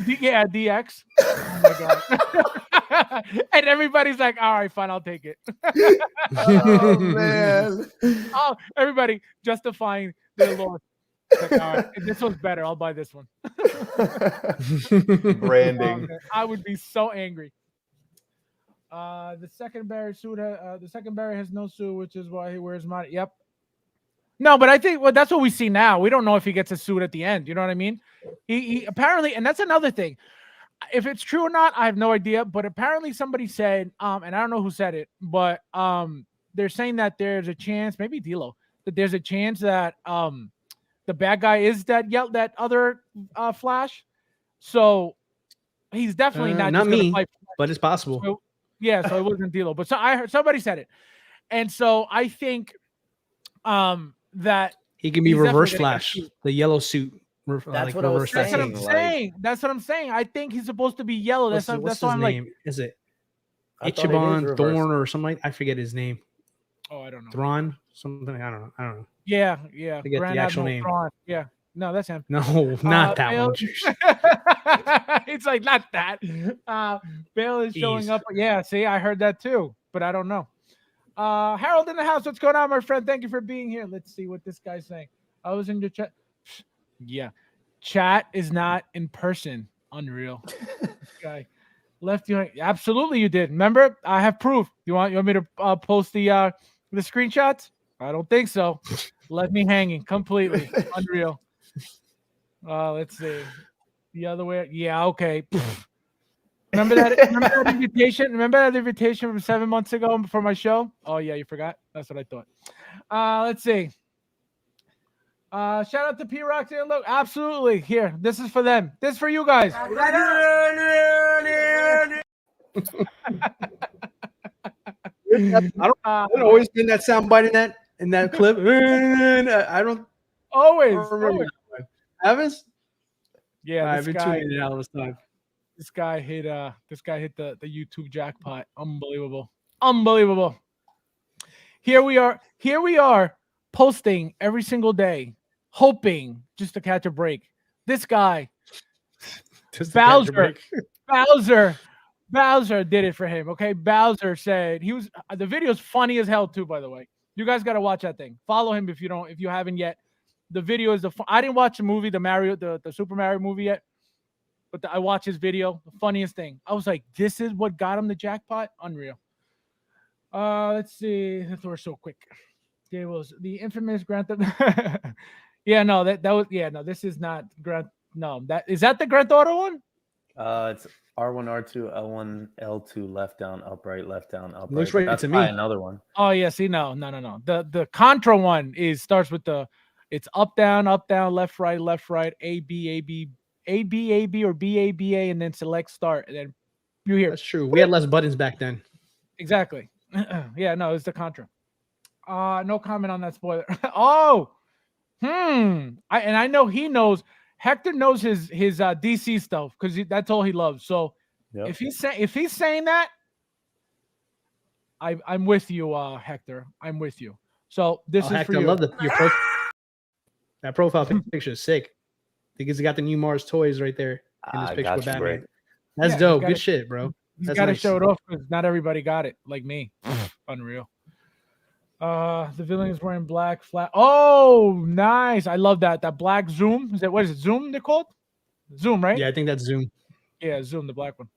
A: DX. Oh my god! And everybody's like, "All right, fine, I'll take it."
B: Oh man!
A: Oh, everybody justifying their loss. Like, all right, this one's better. I'll buy this one.
B: Branding.
A: Oh, I would be so angry. The second Barry has no suit, which is why he wears my. Yep. No, but I think that's what we see now. We don't know if he gets a suit at the end. You know what I mean? He apparently, and that's another thing. If it's true or not, I have no idea. But apparently, somebody said, and I don't know who said it, but they're saying that there's a chance, maybe D'Lo, that there's a chance that the bad guy is that other Flash. So he's definitely not just
C: me,
A: fight.
C: But it's possible.
A: So, yeah, so it wasn't D'Lo, but I heard somebody said it, and so I think that
C: he can be Reverse Flash, the yellow suit.
B: That's what I was
A: That's what I'm
B: saying,
A: saying. That's what I'm saying. I think he's supposed to be yellow.
C: What's
A: That's
C: his
A: why I'm
C: name?
A: like,
C: Is it
B: I thought it is
C: Ichiban
B: reverse.
C: Thorn or something like? I forget his name.
A: oh, I don't know.
C: Thrawn, something. I don't know.
A: Yeah.
C: Forget
A: Grand
C: the actual
A: Admiral
C: name.
A: Thrawn. Yeah. No, that's him.
C: No, not that
A: Bale-
C: one.
A: It's like not that. Bale is showing
C: Jeez.
A: up. Yeah, see, I heard that too, but I don't know. Harold in the house. What's going on, my friend? Thank you for being here. Let's see what this guy's saying. I was in your chat. Yeah. Chat is not in person. Unreal. This guy left you. Absolutely, you did. Remember, I have proof. You want me to post the screenshots? I don't think so. Left me hanging completely. Unreal. Let's see. The other way. Yeah, okay. Remember that invitation? Remember that invitation from 7 months ago for my show? Oh yeah, you forgot? That's what I thought. Let's see. Shout out to P Rocks here. Look, absolutely. Here, this is for them. This is for you guys.
C: I don't always been that soundbite in that clip. I don't
A: Always.
C: remember
A: Always.
C: that one. Evans?
A: Yeah,
C: I've been tuning in all this time.
A: This guy hit the YouTube jackpot. Unbelievable. Here we are posting every single day, hoping just to catch a break. This guy, Bowser did it for him. Okay, Bowser said he was. The video's funny as hell too. By the way, you guys got to watch that thing. Follow him if you haven't yet. The video is I didn't watch the movie, the Super Mario movie yet, but I watched his video. The funniest thing. I was like, this is what got him the jackpot. Unreal. Let's see. We're so quick. There was the infamous Grand Theft. Yeah, no, that was no. This is not Grand. No, is that the Grand Theft Auto one?
B: It's R1, R2, L1, L2, left down, upright, left down, upright.
C: Looks right
B: That's
C: to
B: probably
C: me.
B: another one.
A: Oh yeah, see, no. The Contra one starts with it's up down, left right, A B or B A B A, and then select start, and then you hear.
C: That's true. We had less buttons back then.
A: Exactly. Yeah, no, it's the Contra. No comment on that spoiler. Oh, I know he knows. Hector knows his DC stuff because that's all he loves. So
B: Yep.
A: if he's saying that, I'm with you, Hector. I'm with you. So this is
C: Hector,
A: for you.
C: I love that profile picture is sick. Because he got the new Mars toys right there in this picture with Batman.
B: Greg.
C: That's
A: Yeah,
C: dope. Good shit, bro.
A: He's
C: That's
A: got to
C: nice.
A: show it off because not everybody got it, like me. Unreal. The villain is wearing black flat. Oh, nice. I love that. That black Zoom. What is it? Zoom they're called? Zoom, right?
C: Yeah, I think that's Zoom.
A: Yeah, Zoom, the black one.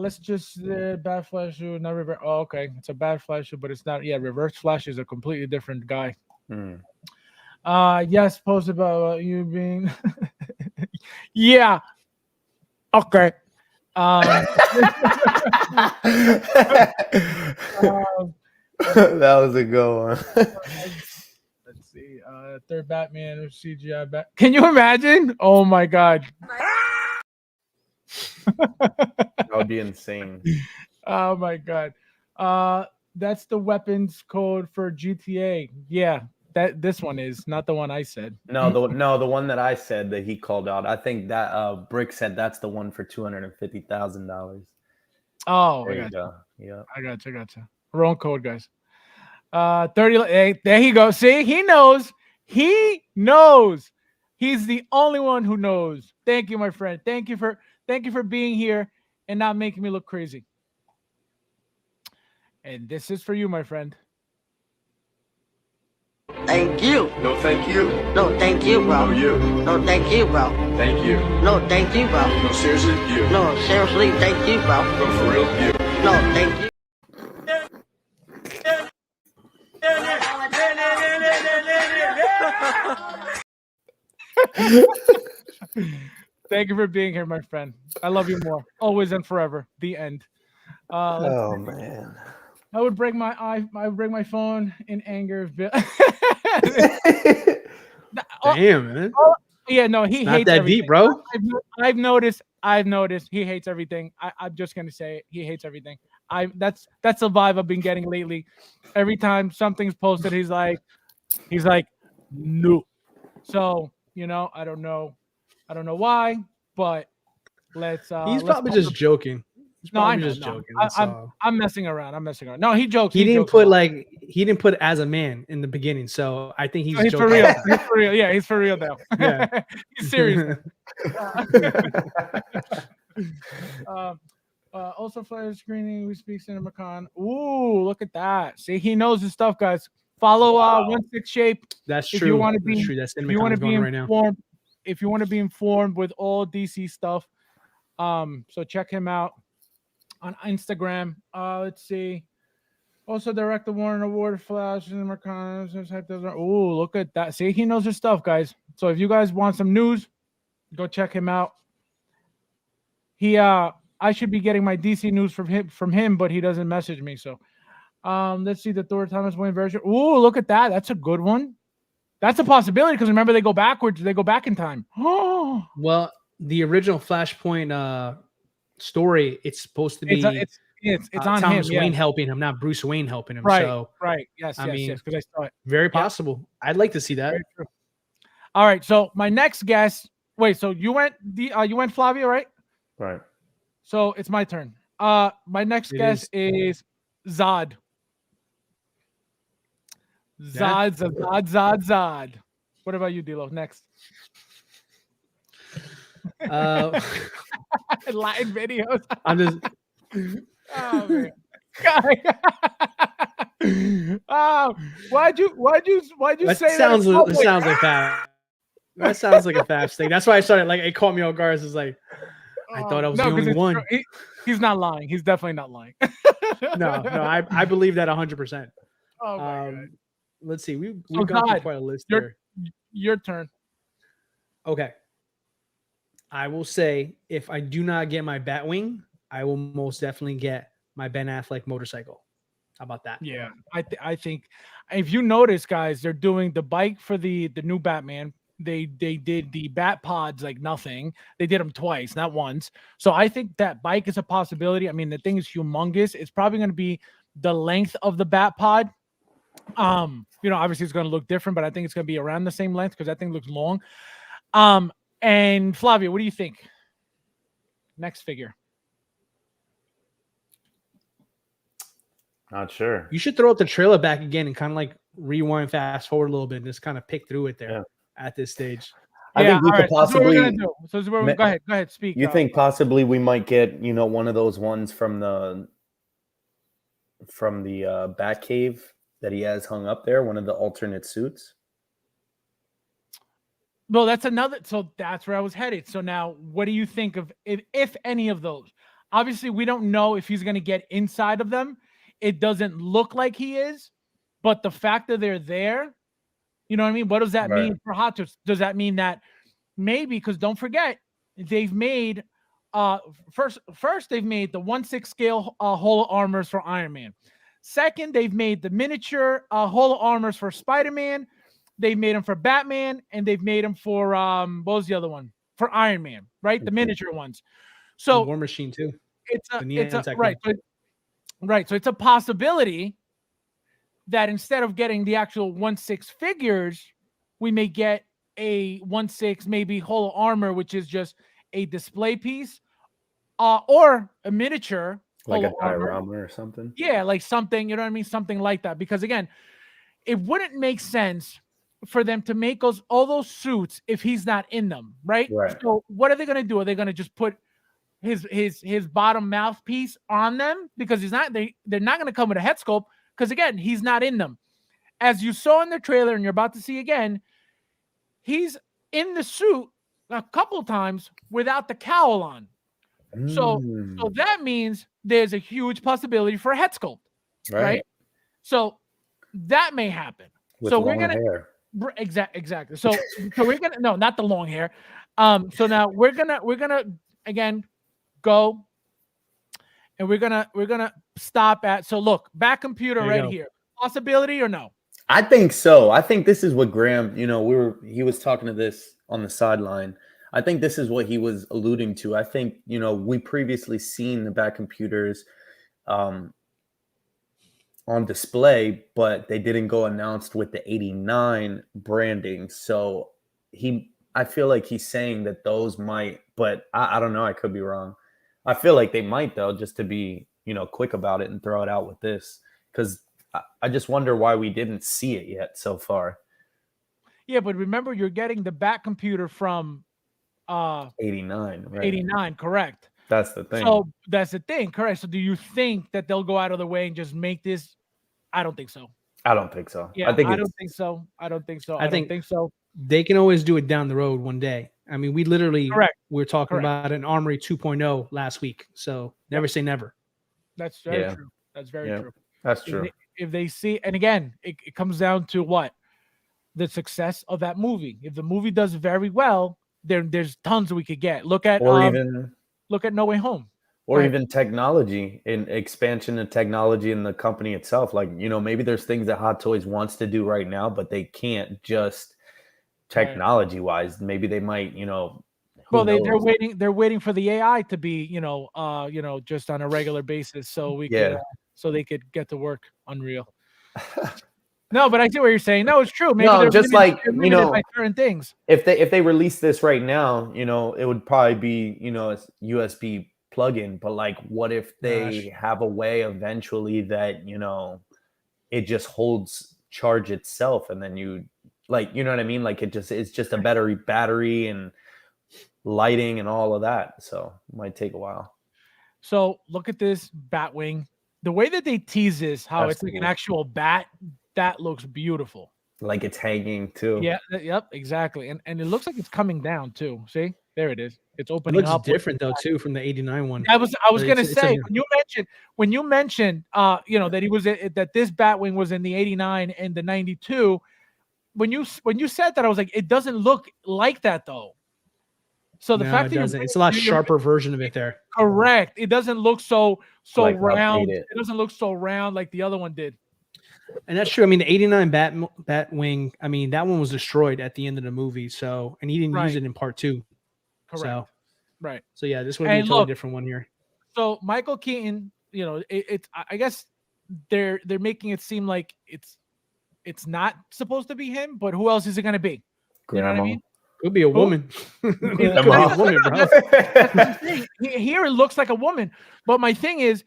A: Let's just bad flash shoe, not reverse. Oh, okay. It's a bad flash shoe, but it's not. Yeah, reverse flash is a completely different guy. Yes, post about you being. Yeah. Okay.
B: That was a good one.
A: Let's see. Third Batman or CGI Can you imagine? Oh my god.
B: That would be insane.
A: Oh my god. That's the weapons code for GTA. Yeah, this one is not the one I said.
B: No, the one that I said that he called out. I think that Brick said that's the one for $250,000.
A: Oh,
B: There you go. Yeah,
A: I gotcha. Wrong code, guys. 30. Hey, there he goes. See, he knows. He knows. He's the only one who knows. Thank you, my friend. Thank you for being here and not making me look crazy. And this is for you, my friend.
E: Thank you.
D: No, thank you.
E: No, thank you, bro.
D: No, you.
E: No, thank you, bro.
D: Thank you.
E: No, thank you, bro.
D: No, seriously, you.
E: No, seriously, thank you, bro.
D: No, for real, you.
E: No, thank you.
A: Thank you for being here, my friend. I love you more, always and forever. The end.
B: Oh man.
A: I would break my phone in anger.
C: Damn, man.
A: Yeah, no, he
C: Not
A: hates
C: that
A: everything.
C: deep, bro.
A: I've noticed he hates everything. I'm just gonna say it. He hates everything. That's the vibe I've been getting lately. Every time something's posted, he's like, no. So I don't know why, but let's
C: He's
A: let's
C: probably
A: pump
C: just
A: the-
C: joking. He's
A: No, I
C: probably
A: know.
C: just
A: No,
C: joking. That's all.
A: I'm messing around. No, he jokes.
C: He didn't
A: jokes a lot.
C: he didn't put as a man in the beginning, so I think
A: So he's
C: joking.
A: for real. He's for real. Yeah, he's for real now.
C: Yeah.
A: He's serious now. Also, flyer screening. We speak CinemaCon. Ooh, look at that. See, he knows his stuff, guys. Follow 1/6 shape.
C: That's
A: If
C: true.
A: you want to
C: That's
A: be,
C: true. That's
A: if you want to be
C: going right now.
A: informed, if you want to be informed with all DC stuff, so check him out on Instagram. Let's see. Also, direct the Warren Award Flash CinemaCon. Oh, look at that. See, he knows his stuff, guys. So if you guys want some news, go check him out. I should be getting my DC news from him, but he doesn't message me. So let's see the Thor Thomas Wayne version. Oh, look at that. That's a good one. That's a possibility because remember they go backwards, they go back in time. Oh,
C: well, the original Flashpoint story, it's supposed to be
A: it's on
C: Thomas
A: him.
C: Wayne
A: Yeah.
C: helping him, not Bruce Wayne helping him.
A: Right.
C: So
A: Right. Yes.
C: I mean,
A: yes. Because I saw it.
C: very possible. I'd like to see that.
A: Very true. All right. So my next guess. Wait. So you went Flavio, right?
B: Right.
A: So it's my turn. My next guess is Zod. Zod. What about you, Dilo? Next. Latin videos.
C: I'm just.
A: Oh man. Oh, why'd you
C: That
A: say
C: sounds
A: that?
C: that sounds like that. That sounds like a Fabs thing. That's why I started like it caught me off guard. It's like I thought I was the only one.
A: He's not lying. He's definitely not lying.
C: No, I believe that 100%.
A: Oh my God.
C: Let's see. We've
A: So
C: gone
A: God,
C: through quite a list here.
A: Your turn.
C: Okay. I will say if I do not get my Batwing, I will most definitely get my Ben Affleck motorcycle. How about that?
A: Yeah, I think if you notice, guys, they're doing the bike for the new Batman. They did the Bat Pods like nothing. They did them twice, not once. So I think that bike is a possibility. I mean, the thing is humongous. It's probably going to be the length of the Bat Pod. Obviously it's going to look different, but I think it's going to be around the same length because that thing looks long. And Flavio, what do you think? Next figure.
B: Not sure.
C: You should throw up the trailer back again and kind of like rewind, fast forward a little bit, and just kind of pick through it there at this stage.
B: I think we could possibly.
A: So go ahead, speak.
B: You think possibly we might get one of those ones from the Batcave that he has hung up there, one of the alternate suits?
A: Well, that's another. So that's where I was headed. So now, what do you think of if any of those? Obviously, we don't know if he's going to get inside of them. It doesn't look like he is, but the fact that they're there, you know what I mean? What does that mean for Hot Toys? Does that mean that maybe, because don't forget, they've made first they've made the 1/6 scale holo armors for Iron Man. Second, they've made the miniature holo armors for Spider-Man. They've made them for Batman, and they've made them for what was the other one? For Iron Man, right? The miniature ones. So
C: War Machine too.
A: It's right. Right. So it's a possibility that instead of getting the actual 1/6 figures, we may get a 1/6 maybe holo armor, which is just a display piece, or a miniature
B: like a
A: holo
B: diorama or something.
A: Yeah, like something, you know what I mean? Something like that. Because again, it wouldn't make sense for them to make all those suits if he's not in them, right? So what are they going to do? Are they going to just put his bottom mouthpiece on them because they're not going to come with a head sculpt because again he's not in them. As you saw in the trailer and you're about to see again, he's in the suit a couple times without the cowl on. So that means there's a huge possibility for a head sculpt, right? So that may happen.
B: With
A: so
B: long
A: we're gonna
B: hair.
A: Exactly. So we're gonna no, not the long hair. So now we're gonna again go and we're gonna stop at. So look, back computer right here. Possibility or no?
B: I think so. I think this is what Graeme, he was talking to this on the sideline. I think this is what he was alluding to. I think, we previously seen the back computers on display, but they didn't go announced with the 89 branding. So he I feel like he's saying that those might, but I don't know. I could be wrong. I feel like they might though, just to be quick about it and throw it out with this, because I just wonder why we didn't see it yet so far.
A: Yeah, but remember, you're getting the back computer from
B: 89, right?
A: 89, correct?
B: That's the thing.
A: So that's the thing, correct? So do you think that they'll go out of the way and just make this? I don't think so.
B: I don't think so.
A: Yeah, I don't think so. I don't think so. I don't think so.
C: They can always do it down the road one day. I mean, we literally we're talking
A: Correct.
C: about an Armory 2.0 last week. So never say never.
A: That's very true. That's very true.
B: That's true.
A: If they see, and again, it comes down to what? The success of that movie. If the movie does very well, there's tons we could get. Look at No Way Home.
B: Or even technology and expansion of technology in the company itself. Like, maybe there's things that Hot Toys wants to do right now, but they can't just technology wise. Maybe they might,
A: well, they're waiting for the AI to be, just on a regular basis. So we could, so they could get to work. Unreal. No, but I see what you're saying. No, it's true. Maybe
B: no, just like,
A: by certain things.
B: If they release this right now, it would probably be, a USB plug-in, but like what if they have a way eventually that it just holds charge itself, and then you what I mean, like it's just a better battery and lighting and all of that, so it might take a while.
A: So look at this Batwing, the way that they tease this, how it's like an actual bat, that looks beautiful,
B: like it's hanging too.
A: Yep, exactly. And it looks like it's coming down too. See, there it is. It's opening up.
C: It looks different though too from the 89 one.
A: I was gonna say, when you mentioned that he was that this Batwing was in the 89 and the 92, when you said that, I was like, it doesn't look like that though. So the fact that
C: it's a lot sharper version of it there.
A: Correct. It doesn't look so
B: like
A: round. It doesn't look so round like the other one did.
C: And that's true. I mean, the 89 Batwing, I mean, that one was destroyed at the end of the movie. So, and he didn't use it in part 2.
A: Correct.
C: So,
A: right.
C: So yeah, this would be a totally different one here.
A: So Michael Keaton, it's I guess they're making it seem like it's not supposed to be him, but who else is it going to be? You know what I mean?
C: Could be a woman.
A: Here it looks like a woman, but my thing is,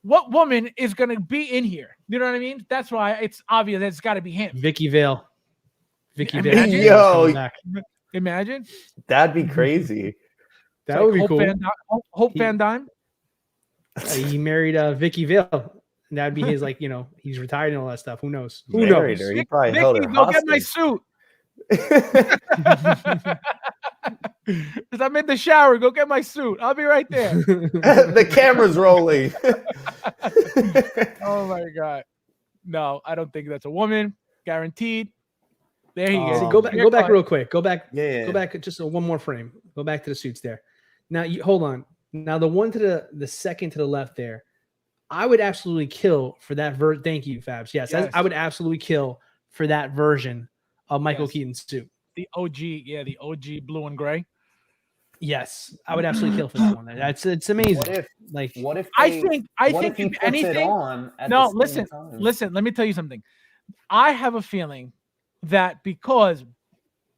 A: what woman is going to be in here? You know what I mean? That's why it's obvious that it's got to be him.
C: Vicky Vale.
A: Imagine.
B: That'd be crazy.
C: That would be cool.
A: Hope Van Dyne.
C: He married Vicky Vale. And that'd be his, he's retired and all that stuff. Who knows?
B: Who knows? He probably held her
A: go get my suit. Because I'm in the shower. Go get my suit. I'll be right there.
B: The camera's rolling.
A: Oh my god. No, I don't think that's a woman. Guaranteed. There he is.
C: Go back real quick. Go back.
B: Yeah.
C: Go back just one more frame. Go back to the suits there. Now hold on. Now the one to the second to the left there, I would absolutely kill for that version. Thank you, Fabs. Yes. I would absolutely kill for that version of Michael Keaton's suit.
A: The OG, the OG blue and gray.
C: Yes, I would absolutely kill for that one. It's amazing.
B: What if
A: I think if anything, listen, let me tell you something. I have a feeling that because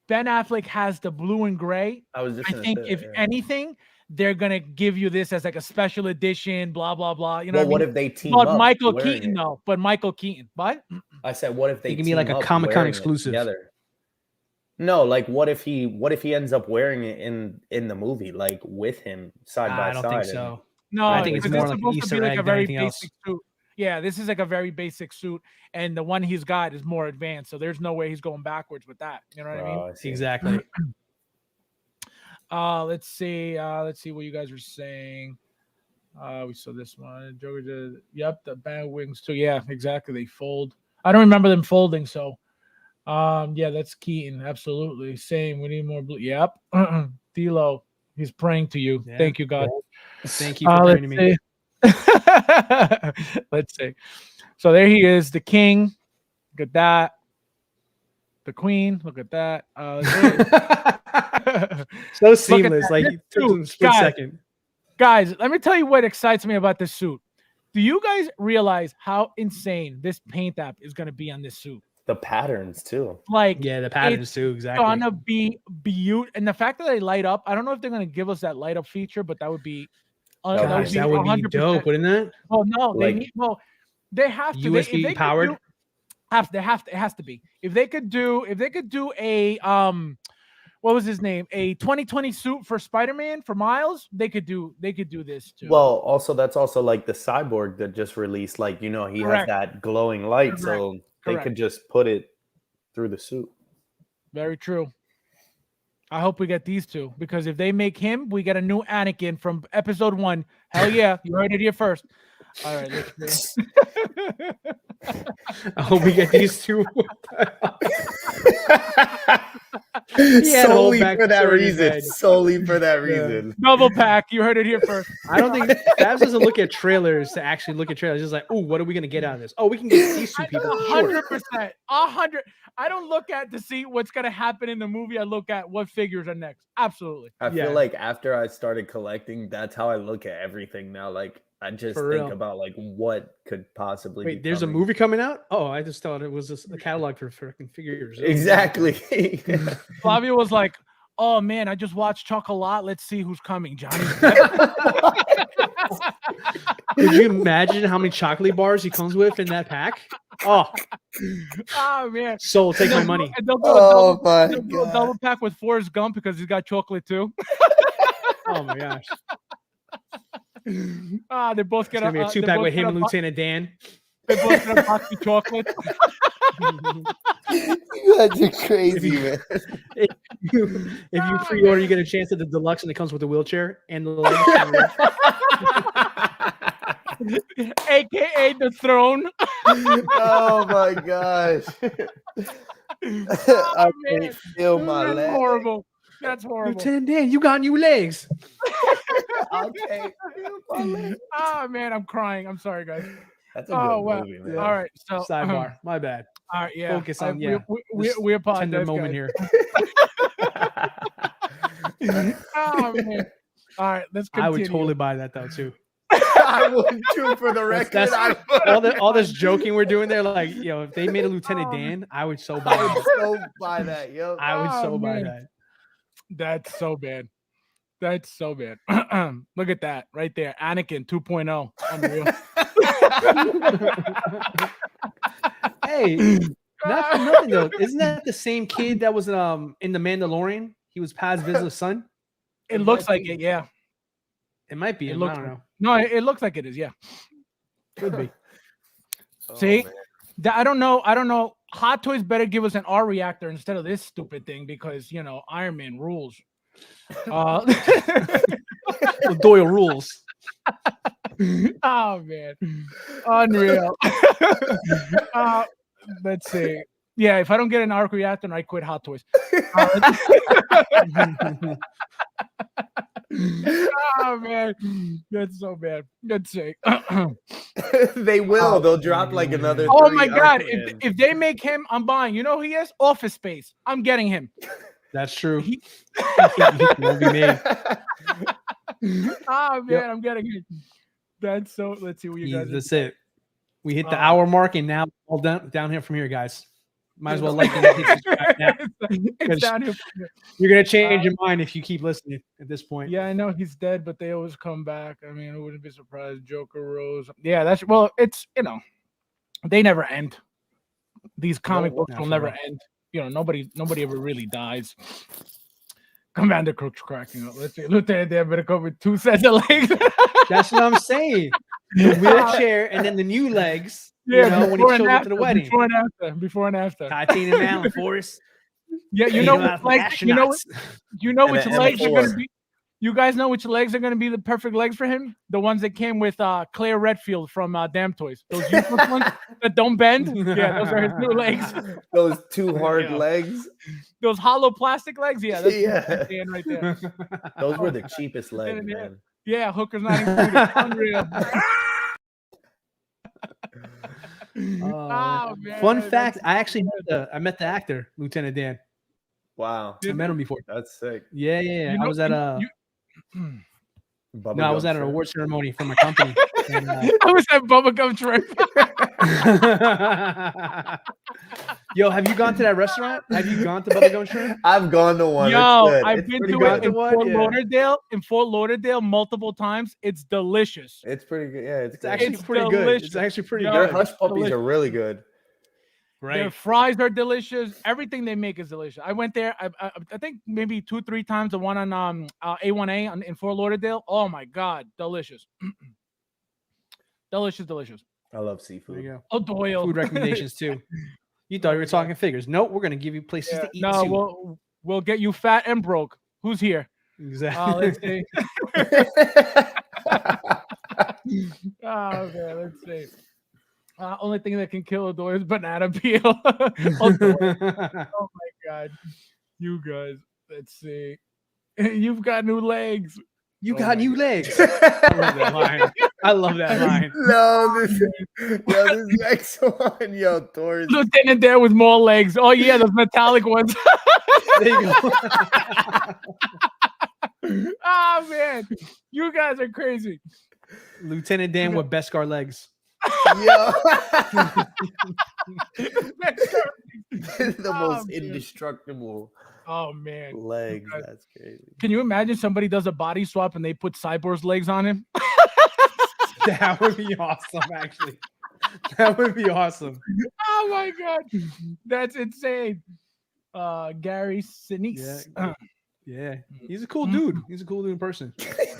A: Ben Affleck has the blue and gray, I think if anything, they're gonna give you this as like a special edition, blah blah blah. You know,
B: what if they team up?
A: Michael Keaton, though. But Michael Keaton, what?
B: I said, what if they
C: give me like a Comic-Con exclusive
B: together? No, like what if he ends up wearing it in the movie, like with him side by side?
C: I don't think so.
A: No,
C: I think it's more like an Easter egg than anything else.
A: Suit. Yeah, this is like a very basic suit, and the one he's got is more advanced. So there's no way he's going backwards with that. You know what I mean?
C: Exactly.
A: Let's see what you guys are saying. We saw this one. Joker. Yep, the band wings too. Yeah, exactly. They fold. I don't remember them folding. So, yeah, that's Keaton. Absolutely. Same. We need more blue. Yep. D'Lo, he's praying to you. Yeah. Thank you, God.
C: Thank you for praying to me.
A: Let's see. So there he is, the king. Look at that. The queen. Look at that.
C: So seamless. Like it took a split second.
A: Guys, let me tell you what excites me about this suit. Do you guys realize how insane this paint app is going to be on this suit?
B: The patterns too.
A: Like,
C: Yeah, the patterns too. Exactly.
A: gonna be beautiful, and the fact that they light up. I don't know if they're gonna give us that light up feature, but that would be.
C: Gosh, that would be
A: 100%.
C: dope, wouldn't it?
A: Oh no,
B: Like-
A: they have to.
C: USB
A: If they
C: powered.
A: it has to be. If they could do a what was his name? A 2020 suit for Spider-Man for Miles, they could do this too.
B: Well, also that's also like the Cyborg that just released. Like, he
A: Correct.
B: has that glowing light, so they
A: Correct.
B: could just put it through the suit.
A: Very true. I hope we get these two, because if they make him, we get a new Anakin from episode 1. Hell yeah, you heard it here first. All right, let's see.
C: I hope we get these two. had a whole
B: Solely for that
C: backstory in his
B: reason.
C: head.
B: Solely for that reason.
A: Double pack. You heard it here first.
C: I don't think Fabs doesn't look at trailers to actually look at trailers. Just like, oh, what are we gonna get out of this? Oh, we can get these two people. Sure.
A: 100%. 100. I don't look at to see what's gonna happen in the movie. I look at what figures are next. Absolutely.
B: I
C: Yeah.
B: feel like after I started collecting, that's how I look at everything now. Like, I just
C: For
B: think
C: real.
B: about like what could possibly
C: Wait,
B: be
C: there's a
B: coming.
C: movie coming out? Oh, I just thought it was a catalog for freaking figures.
B: Exactly.
A: Flavio was like, "Oh man, I just watched Chocolat. Let's see who's coming, Johnny."
C: Could you imagine how many chocolate bars he comes with in that pack? Oh,
A: Oh man.
C: Soul, take my money.
A: And they'll do
B: Oh my
A: they'll do a
B: God.
A: double pack with Forrest Gump because he's got chocolate too.
C: Oh my gosh.
A: They both
C: It's
A: get
C: gonna be a
A: they
C: 2-pack
A: both
C: with
A: get
C: him
A: a
C: and
A: bo-
C: Lieutenant Dan.
A: They both get a box of chocolate.
B: You guys are crazy, man.
C: If you pre-order, you get a chance at the deluxe, and it comes with a wheelchair and the legs.
A: AKA the throne.
B: Oh my gosh. I
A: man.
B: can't feel my
A: That's
B: leg.
A: horrible. That's horrible.
C: Lieutenant Dan, you got new legs.
B: I can't feel my leg.
A: Oh man, I'm crying. I'm sorry, guys.
B: That's a
A: Oh
B: good
A: wow.
B: movie, man.
A: All right. So
C: Sidebar. My bad.
A: all right. Yeah.
C: Focus on
A: we
C: this
A: apologize.
C: Tender moment
A: guys.
C: here.
A: Oh man. All right. Let's continue.
C: I would totally buy that though too.
B: I would too, for the record.
C: That's
B: I would.
C: all this joking we're doing there. Like, if they made a Lieutenant Dan, I would so buy
B: I would
C: that.
B: so buy that, yo.
C: I would so
A: Oh,
C: buy
A: man.
C: that.
A: That's so bad. That's so bad. Look at that right there. Anakin 2.0. Unreal.
C: Hey, not for nothing though. Isn't that the same kid that was in the Mandalorian? He was Paz Vizsla's son.
A: It looks like it. Yeah.
C: It might be.
A: It
C: Him,
A: looks
C: I don't
A: like-
C: know.
A: No, it looks like it is. Yeah.
C: Could be.
A: See? I don't know. Hot Toys better give us an R reactor instead of this stupid thing because Iron Man rules.
C: Well, Doyle rules.
A: Oh man, unreal. Let's see. Yeah, if I don't get an arc reactor, I quit Hot Toys. Oh man, that's so bad. Let's see.
B: They will. They'll drop like another.
A: Oh
B: 3
A: my god,
B: Aquaman.
A: if they make him, I'm buying. You know who he is? Office Space. I'm getting him.
C: That's true.
A: He-
C: Won't be me.
A: Oh man,
C: Yep.
A: I'm getting him. That's so. Let's see what you guys.
C: That's it. We hit the
A: Oh.
C: hour mark, and now all down here from here, guys. Might as well like and hit subscribe now.
A: It's down here.
C: You're gonna change your mind if you keep listening at this point.
A: Yeah, I know he's dead, but they always come back. I mean, I wouldn't be surprised. Joker Rose. Yeah, that's it's they never end. These comic books
C: not
A: will
C: for
A: never
C: real.
A: end. Nobody ever really dies. Commander Crooks cracking up. Let's see. Lieutenant Dan better come with 2 sets of legs.
C: That's what I'm saying. The wheelchair and then the new legs.
A: Yeah,
C: when he
A: before and
C: showed up to
A: after,
C: the wedding.
A: Before and after.
C: Titanium Allen Force.
A: Yeah, you know which legs, you know
B: And
A: which
B: an
A: legs are
B: M4.
A: gonna be. You guys know which legs are gonna be the perfect legs for him? The ones that came with Claire Redfield from Damn Toys. Those useless ones that don't bend. Yeah, those are his new legs.
B: Those 2 hard
C: Yeah.
B: legs.
A: Those hollow plastic legs. Yeah, that's
B: Yeah.
A: Dan right there.
B: Those were the cheapest legs,
A: Yeah.
B: man.
A: Yeah, hooker's not included. Unreal. Oh, man,
C: Fun
A: that's
C: fact: I actually met the actor, Lieutenant Dan.
B: Wow.
C: I met him before.
B: That's sick.
C: Yeah. I was at
A: you-
C: No, I was at an award ceremony for my company. And,
A: I was at bubblegum shrimp.
C: yo, have you gone to that restaurant? Have you gone to Bubblegum Shrimp?
B: I've gone to one.
A: Yo,
B: It's good.
A: I've
B: It's
A: been
B: pretty
A: to
B: good.
A: it in Fort Lauderdale multiple times. It's delicious.
B: It's pretty good. Yeah,
C: It's actually
A: It's
C: pretty good. It's
A: delicious.
C: actually pretty
A: Yo,
B: Their
C: good.
B: hush puppies
A: delicious.
B: are really good.
A: Their fries are delicious. Everything they make is delicious. I went there. I think maybe 2-3 times. The one on A1A in Fort Lauderdale. Oh my god, delicious, delicious.
B: I love
C: There
B: seafood.
C: you go.
A: Oh, Doyle.
C: Food recommendations too. You thought we were talking figures. Nope, we're gonna give you places to eat
A: No,
C: too.
A: we'll get you fat and broke. Who's here?
C: Exactly.
A: Let's see. Oh man, let's see. Only thing that can kill a door is banana peel. Oh my god, you guys. Let's see. You've got new legs.
C: You
A: Oh
C: got
A: my
C: new
A: God.
C: legs. I love that line. I love that line.
B: No, this next one, yo, Thor's.
A: Lieutenant there with more legs. Oh yeah, those metallic ones.
C: There you go.
A: Oh man, you guys are crazy.
C: Lieutenant Dan with Beskar legs.
B: Yo, the most
A: man.
B: indestructible
A: Oh man,
B: legs.
A: guys-
B: That's crazy.
A: can you imagine somebody does a body swap and they put Cyborg's legs on him?
C: That would be awesome, actually. That would be awesome.
A: Oh my god, that's insane. Gary Sinise.
C: Yeah. Yeah. He's a cool dude. He's a cool dude in person.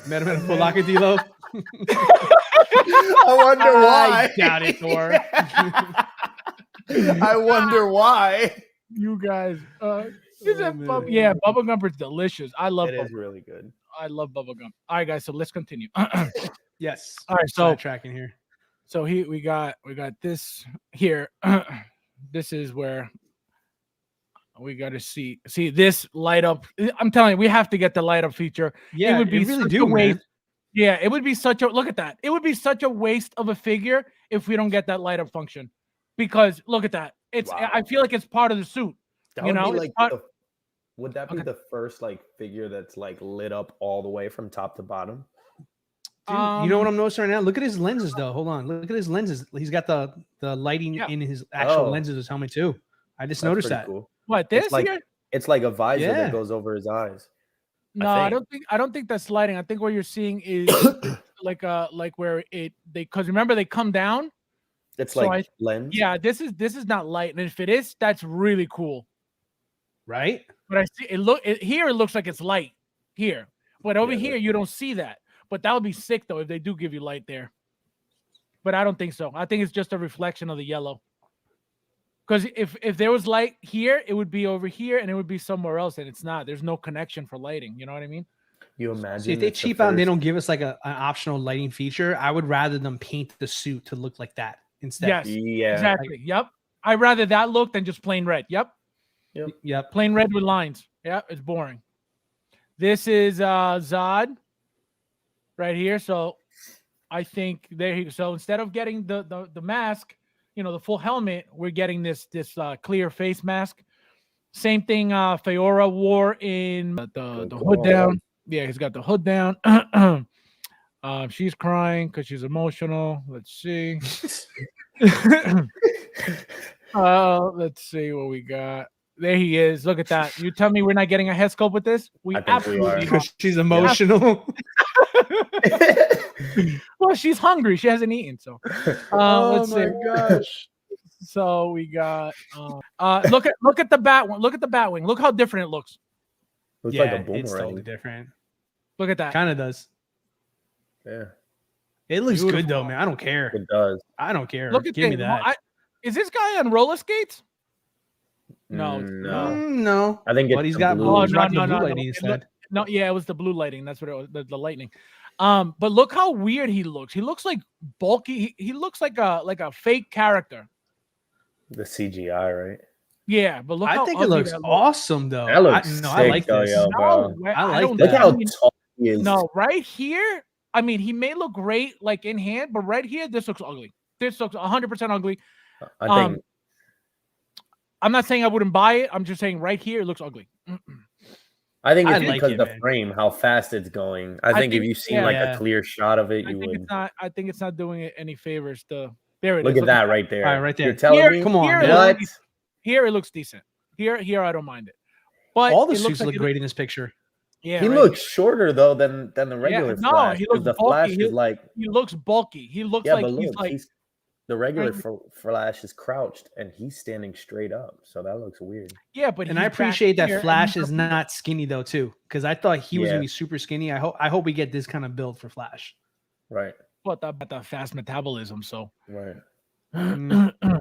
C: Met him at a Foot Locker D-Lo.
B: I wonder why.
C: I doubt it, Thor.
B: I wonder why.
A: You guys,
C: man.
A: yeah, bubblegum is delicious. I love
B: It is
A: bubblegum.
B: really good.
A: I love bubblegum. All right, guys, so let's continue.
C: Yes.
A: All right, so
C: tracking here.
A: so we got this here. This is where we got to see this light up. I'm telling you, we have to get the light up feature.
C: Yeah,
A: it would be
C: really
A: such
C: do,
A: a waste.
C: man.
A: Yeah, it would be such a look at that. It would be such a waste of a figure if we don't get that light up function. Because look at that. It's
B: Wow.
A: I feel like it's part of the suit.
B: That
A: You
B: would
A: know,
B: be
A: it's
B: like
A: not-
B: would that be
A: Okay.
B: the first like figure that's like lit up all the way from top to bottom?
C: Dude, you know what I'm noticing right now? Look at his lenses, though. Hold on. Look at his lenses. He's got the lighting
A: Yeah.
C: in his actual
B: Oh.
C: lenses of his helmet too. I just
B: That's
C: noticed
B: pretty
C: that.
B: cool.
A: What this
B: It's like
A: here?
B: it's like a visor
C: Yeah.
B: that goes over his eyes.
A: No, I
B: think.
A: don't think that's lighting. I think what you're seeing is like where they because remember they come down.
B: It's
A: So
B: like lens.
A: Yeah, this is not light, and if it is, that's really cool.
C: Right?
A: But I see here. It looks like it's light here, but over
B: Yeah,
A: here you don't see that. But that would be sick though if they do give you light there. But I don't think so. I think it's just a reflection of the yellow. Because if there was light here, it would be over here, and it would be somewhere else, and it's not. There's no connection for lighting. You know what I mean?
B: You imagine
C: See, if they
B: it's the
C: cheap out and they
B: first-
C: don't give us like an optional lighting feature, I would rather them paint the suit to look like that instead.
A: Yes,
B: Yeah.
A: exactly. Yep. I'd rather that look than just plain red. Yep.
C: Yep.
A: Plain red with lines. Yeah, it's boring. This is Zod right here. So I think there he so instead of getting the mask, the full helmet, we're getting this clear face mask. Same thing Feora wore in the hood down. Yeah, he's got the hood down. She's crying because she's emotional. Let's see. Let's see what we got. There he is. Look at that. You tell me we're not getting a head sculpt with this? We
B: I think we
A: absolutely
B: are.
A: are.
C: Because she's emotional.
A: Well, she's hungry. She hasn't eaten. So let's see.
C: gosh.
A: So we got look at the bat one. Look at the bat wing. Look how different it looks.
B: Looks
C: Yeah,
B: like a
C: it's totally
B: boomerang.
C: different.
A: Look at that.
C: Kind of does.
B: Yeah,
C: It looks
A: Beautiful.
C: good though, man. I don't care.
B: it does.
C: I don't care.
A: Look at
C: Give me
A: this.
C: that.
A: Is this guy on roller skates? No,
B: No.
C: No.
B: I think it's
C: But he's
B: the
C: got
B: blue.
C: blue.
A: Oh,
C: He's
A: no,
C: rocking
A: no,
C: the blue
A: no,
C: lighting
A: no.
C: instead.
A: No, yeah, it was the blue lighting. That's what it was. The lightning. But look how weird he looks. He looks like bulky. He looks like a fake character.
B: The CGI, right?
A: Yeah, but look
C: I
A: how
C: think it
A: ugly
C: looks
A: that
C: awesome though.
B: That looks
C: I
B: sick,
C: like
B: though,
C: this.
B: yo. bro.
A: No,
C: I like
A: don't
C: that.
B: Look how
A: think-
B: tall he is.
A: No, right here. I mean, he may look great like in hand, but right here, this looks ugly. This looks 100% ugly.
B: I think
A: I'm not saying I wouldn't buy it. I'm just saying right here, it looks ugly.
B: I think
C: I
B: it's
C: like
B: because
C: it,
B: the
C: man.
B: frame, how fast it's going. I think if you see
A: yeah.
B: like
C: Yeah.
B: a clear shot of it,
A: I
B: you
A: think
B: would
A: it's not. I think it's not doing it any favors. There it
B: look
A: is.
B: at that right
C: All right,
B: there.
C: right
B: You're
C: there.
B: telling
A: Here,
B: me?
C: Come on,
A: here,
C: man.
A: it looks
B: What?
A: decent. Here it looks decent. Here I don't mind it. But
C: All the
A: it looks
C: suits
A: like
C: look great in this picture.
A: Yeah,
B: He
A: right
B: looks
A: here.
B: shorter though than the
A: Yeah,
B: regular
A: no,
B: Flash,
A: he
B: because
A: looks
B: the
A: bulky.
B: Flash is like,
A: He looks bulky. He looks
B: yeah,
A: like
B: but
A: he's
B: look,
A: like
B: he's the regular
A: trying
B: Flash is crouched and he's standing straight up, so that looks weird.
A: yeah, but
C: And I
A: he's back
C: appreciate that
A: here and
C: Flash
A: he's
C: is
A: up
C: not skinny though, too, because I thought he was
B: Yeah.
C: gonna be super skinny. I hope we get this kind of build for Flash.
B: Right,
A: what the fast metabolism. So
B: right.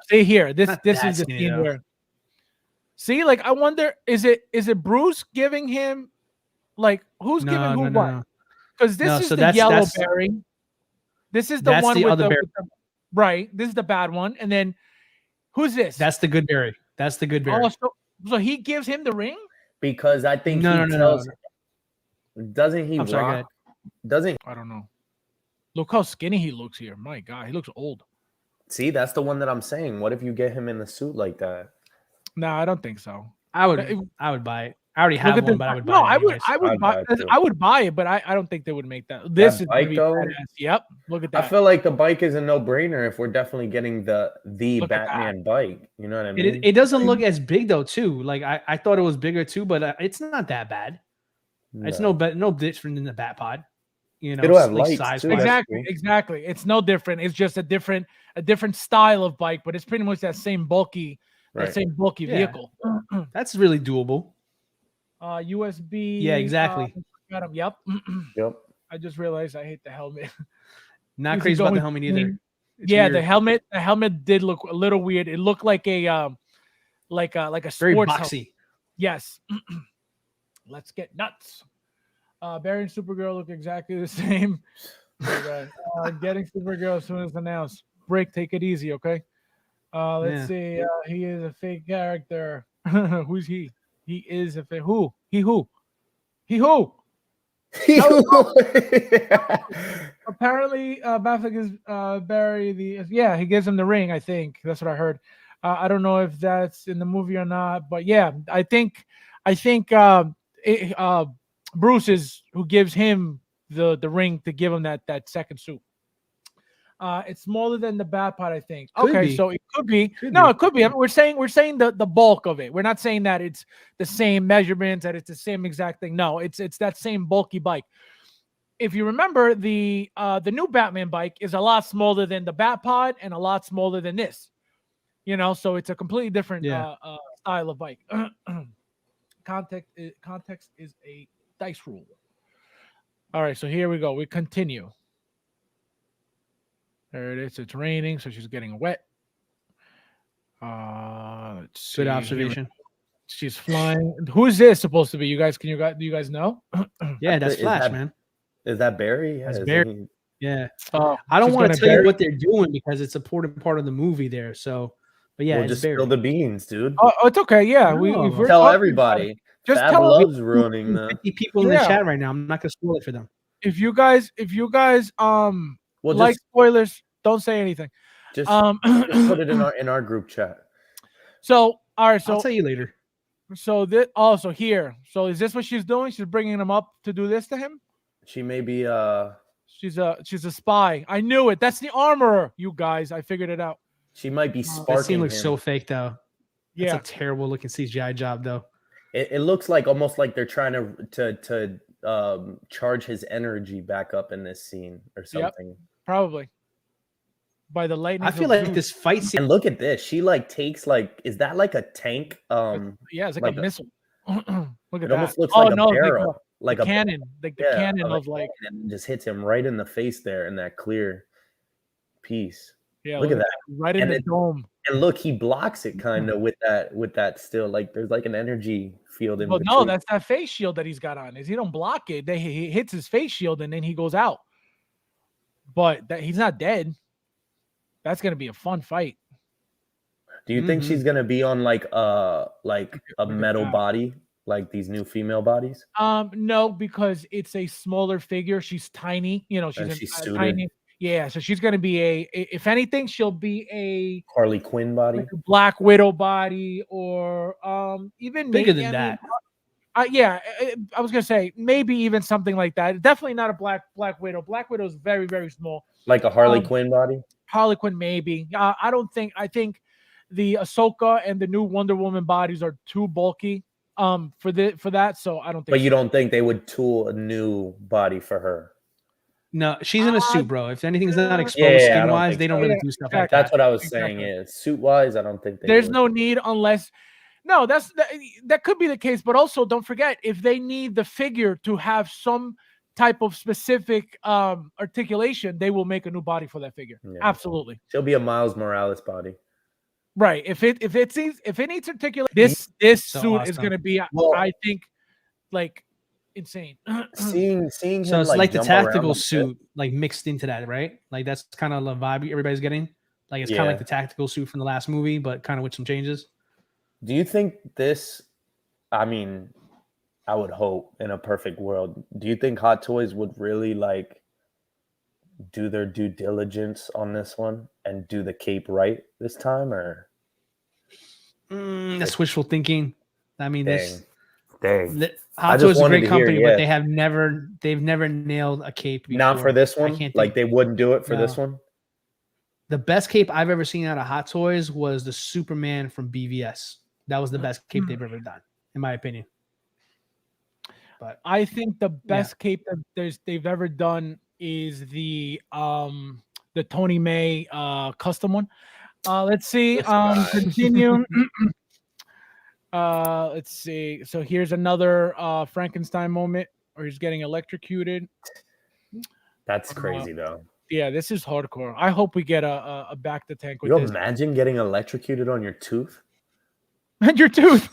A: see here, this
C: Not
A: is
C: that
A: the
C: skinny,
A: scene
C: though.
A: where see, like I wonder, is it Bruce giving him like who's giving who what?
C: No.
A: Because this
C: No,
A: is
C: so
A: the
C: that's-
A: yellow
C: that's-
A: berry. This is the
C: That's
A: one
C: the
A: with
C: other
A: the,
C: berry.
A: with the right. This is the bad one, and then who's this?
C: That's the good berry. That's the good berry.
A: oh, so he gives him the ring.
B: Because I think
C: No,
B: he
C: no, no,
B: tells
C: no.
B: doesn't he
C: I'm sorry, go ahead.
B: rock? Doesn't
A: I don't know. Look how skinny he looks here. My God, he looks old.
B: see, that's the one that I'm saying. What if you get him in the suit like that?
A: No, I don't think so.
C: I would
A: It-
C: buy it. I already
A: Look
C: have
A: at
C: one,
A: the
C: but I would buy
A: no.
C: it.
A: I would.
C: anyways.
A: I would
B: I'd
A: buy.
B: buy it too.
A: I would buy it, but I don't think they would make that. This is gonna
B: bike,
A: be
B: though?
A: badass. Yep. Look at
B: I
A: that.
B: feel like the bike is a no-brainer if we're definitely getting the
A: Look at
B: Batman bike. You know what I mean?
C: It doesn't look as big though, too. Like I thought it was bigger too, but it's not that bad. It's no different than the Batpod. You know,
B: It'll have
C: like
B: lights,
C: size
B: too.
C: wise.
B: That's
A: Exactly.
B: cool.
A: Exactly. It's no different. It's just a different style of bike, but it's pretty much that same bulky
B: Right.
C: Yeah.
A: vehicle.
C: That's really doable.
A: USB.
C: Yeah, exactly.
A: Got him. Yep.
B: Yep.
A: I just realized I hate the helmet.
C: Not
A: Is he
C: crazy about the
A: going
C: helmet
A: clean?
C: either. It's
A: Yeah,
C: weird.
A: the helmet did look a little weird. It looked like a like a
C: Very
A: sports helmet.
C: boxy.
A: Yes. Let's get nuts. Barry and Supergirl look exactly the same. Getting Supergirl as soon as announced. Break, take it easy, okay? Let's see. He is a fake character. Who's he? He is a fake. Who? He who? He who? Apparently, Batfleck is Barry. He gives him the ring. I think that's what I heard. I don't know if that's in the movie or not, but yeah, I think Bruce is who gives him the ring to give him that second suit. It's smaller than the Batpod, I think.
C: Could
A: Okay,
C: be.
A: so it could be.
C: Could
A: No,
C: be.
A: it could be. I mean, we're saying the bulk of it. We're not saying that it's the same measurements, that it's the same exact thing. No, it's that same bulky bike. If you remember, the new Batman bike is a lot smaller than the Batpod and a lot smaller than this. You know, so it's a completely different style of bike. Context is a dice rule. All right, so here we go. We continue. There it is. It's raining, so she's getting wet. Let's see.
C: Good observation.
A: She's flying. Who is this supposed to be? Do you guys know?
C: Yeah, that's
B: Is
C: Flash,
B: that-
C: man.
B: Is that Barry? Yeah,
C: That's
B: isn't
C: Barry.
B: he-
C: Yeah.
A: Oh,
C: I don't
A: she's
C: want
A: gonna
C: to tell you
A: bury-
C: what they're doing because it's a important part of the movie there. So, but yeah,
B: We'll
C: it's
B: just
C: Barry.
B: spill the beans, dude.
A: Oh, it's okay. Yeah,
C: No.
A: if we're
B: Tell
A: talking
B: everybody.
A: Just
B: Fab
A: tell
B: loves ruining the.
C: 50 people in the
A: Yeah.
C: chat right now. I'm not gonna spoil it for them.
A: if you guys
B: Well,
A: like
B: just
A: spoilers, don't say anything.
B: just put it in our group chat.
A: So all right,
C: I'll
A: so
C: tell you later.
A: so this also here. So is this what she's doing? She's bringing him up to do this to him.
B: She may be
A: She's a spy. I knew it. That's the armorer, you guys. I figured it out.
B: she might be
C: That
B: sparking
C: scene looks
B: him.
C: so fake though.
A: Yeah.
C: It's a terrible looking CGI job though.
B: It looks like almost like they're trying to charge his energy back up in this scene or something.
A: Probably. By the lightning.
C: I feel like this fight scene.
B: And look at this. She like takes like, is that like a tank?
A: Yeah, it's like a missile. Look at
B: It
A: that.
B: almost looks like a barrel,
A: like
B: like
A: a cannon, like the cannon of like.
B: and just hits him right in the face there in that clear piece.
A: Yeah,
B: Look at that.
A: right in
B: And
A: the
B: it-
A: dome.
B: And look, he blocks it kind of with that still. Like there's like an energy field in
A: Well,
B: between.
A: no, that's that face shield that he's got on. Is he don't block it? He hits his face shield and then he goes out. But he's not dead. That's gonna be a fun fight.
B: Do you think she's gonna be on like a metal
A: that.
B: body, like these new female bodies?
A: No, because it's a smaller figure. She's tiny. You know,
B: And
A: she's
B: she's
A: a
B: suited.
A: tiny. Yeah, so she's gonna be if anything, she'll be a
B: Harley Quinn body?
A: like a Black Widow body, or even
C: Bigger
A: maybe-
C: than that.
A: Yeah, I was gonna say maybe even something like that. Definitely not a Black Widow. Black Widow is very, very small.
B: Like a Harley Quinn body.
A: Harley Quinn, maybe. I don't think. I think the Ahsoka and the new Wonder Woman bodies are too bulky. For that. So I don't think.
B: But you don't think they would tool a new body for her?
C: No, she's in a suit, bro. If anything's not exposed
B: Yeah, I
C: skin
B: don't
C: wise,
B: think
C: they don't
B: so.
C: really
A: Yeah,
C: do stuff
A: exactly.
C: like that.
B: That's what I was saying.
A: Exactly.
B: Yeah, suit wise, I don't think
A: There's
B: would.
A: no need unless. No, that could be the case. But also, don't forget if they need the figure to have some type of specific articulation, they will make a new body for that figure.
B: Yeah.
A: Absolutely.
B: She'll be a Miles Morales body.
A: Right. If it needs articulation, this
C: So
A: suit is
C: awesome.
A: going to be,
B: Well-
A: I think, like insane.
B: Seeing him
C: So it's like the
B: jump around
C: tactical
B: like that.
C: suit, like mixed into that, right? Like that's kind of the vibe everybody's getting. Like it's kind of
B: Yeah.
C: like the tactical suit from the last movie, but kind of with some changes.
B: Do you think this? I mean, I would hope in a perfect world. Do you think Hot Toys would really like do their due diligence on this one and do the cape right this time, or
C: That's wishful thinking. I mean,
B: dang?
C: Hot
B: just
C: Toys is a
B: wanted
C: great
B: to hear,
C: company,
B: yeah.
C: but they've never nailed a cape before.
B: Not for this
C: I
B: one.
C: can't
B: Like
C: think.
B: they wouldn't do it for
C: No.
B: this one.
C: The best cape I've ever seen out of Hot Toys was the Superman from BVS. That was the best cape they've ever done, in my opinion. But
A: I think the best cape that they've ever done is the Tony May custom one. Let's see. Continue. Let's see. So here's another Frankenstein moment where he's getting electrocuted.
B: That's crazy though.
A: Yeah, this is hardcore. I hope we get a back to tank with
B: You
A: this.
B: imagine getting electrocuted on your tooth?
A: And your tooth.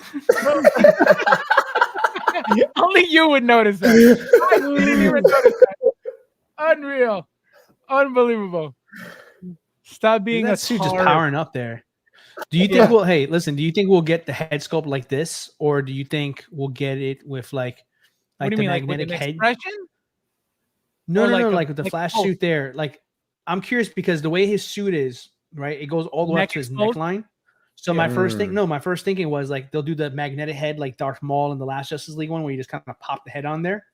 A: Only you would notice that. I didn't even notice that. Unreal. Unbelievable. Stop being
C: that
A: a
C: suit just
A: tard.
C: powering up there. Do you think we'll? Hey, listen. Do you think we'll get the head sculpt like this, or do you think we'll get it with like
A: What do you
C: the
A: mean, like with
C: magnetic
A: an
C: head?
A: expression?
C: No,
A: Or
C: no,
A: like
C: no.
A: a-
C: Like with the
A: like
C: Flash
A: both?
C: suit there. Like, I'm curious because the way his suit is, right? It goes all the way up
A: Neck
C: to his
A: exposed?
C: neckline. So my first thinking was like they'll do the magnetic head like Darth Maul in the last Justice League one, where you just kind of pop the head on there.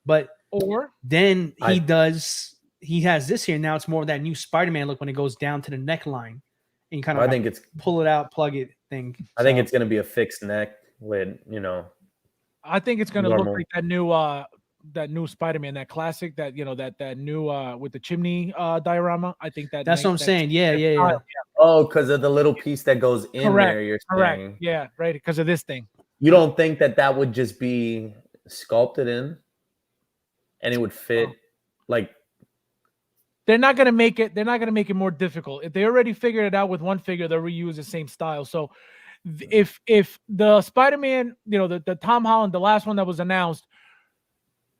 C: But
A: Or
C: then he has this here. Now it's more of that new Spider-Man look when it goes down to the neckline. And you kind of
B: I think it's
C: pull it out, plug it thing.
B: I think
C: So-
B: it's gonna be a fixed neck with, you know.
A: I think it's gonna look
B: Normal.
A: like that new Spider-Man, that classic, that that new with the chimney diorama. I think
C: that's what I'm saying. Yeah.
A: style.
B: Oh, because of the little piece that goes in
A: Correct,
B: there. You're
A: Correct.
B: saying
A: Yeah, right. Because of this thing.
B: you don't think that would just be sculpted in, and it would fit like
A: They're not gonna make it. They're not gonna make it more difficult. If they already figured it out with one figure, they'll reuse the same style. So, if the Spider-Man, the Tom Holland, the last one that was announced,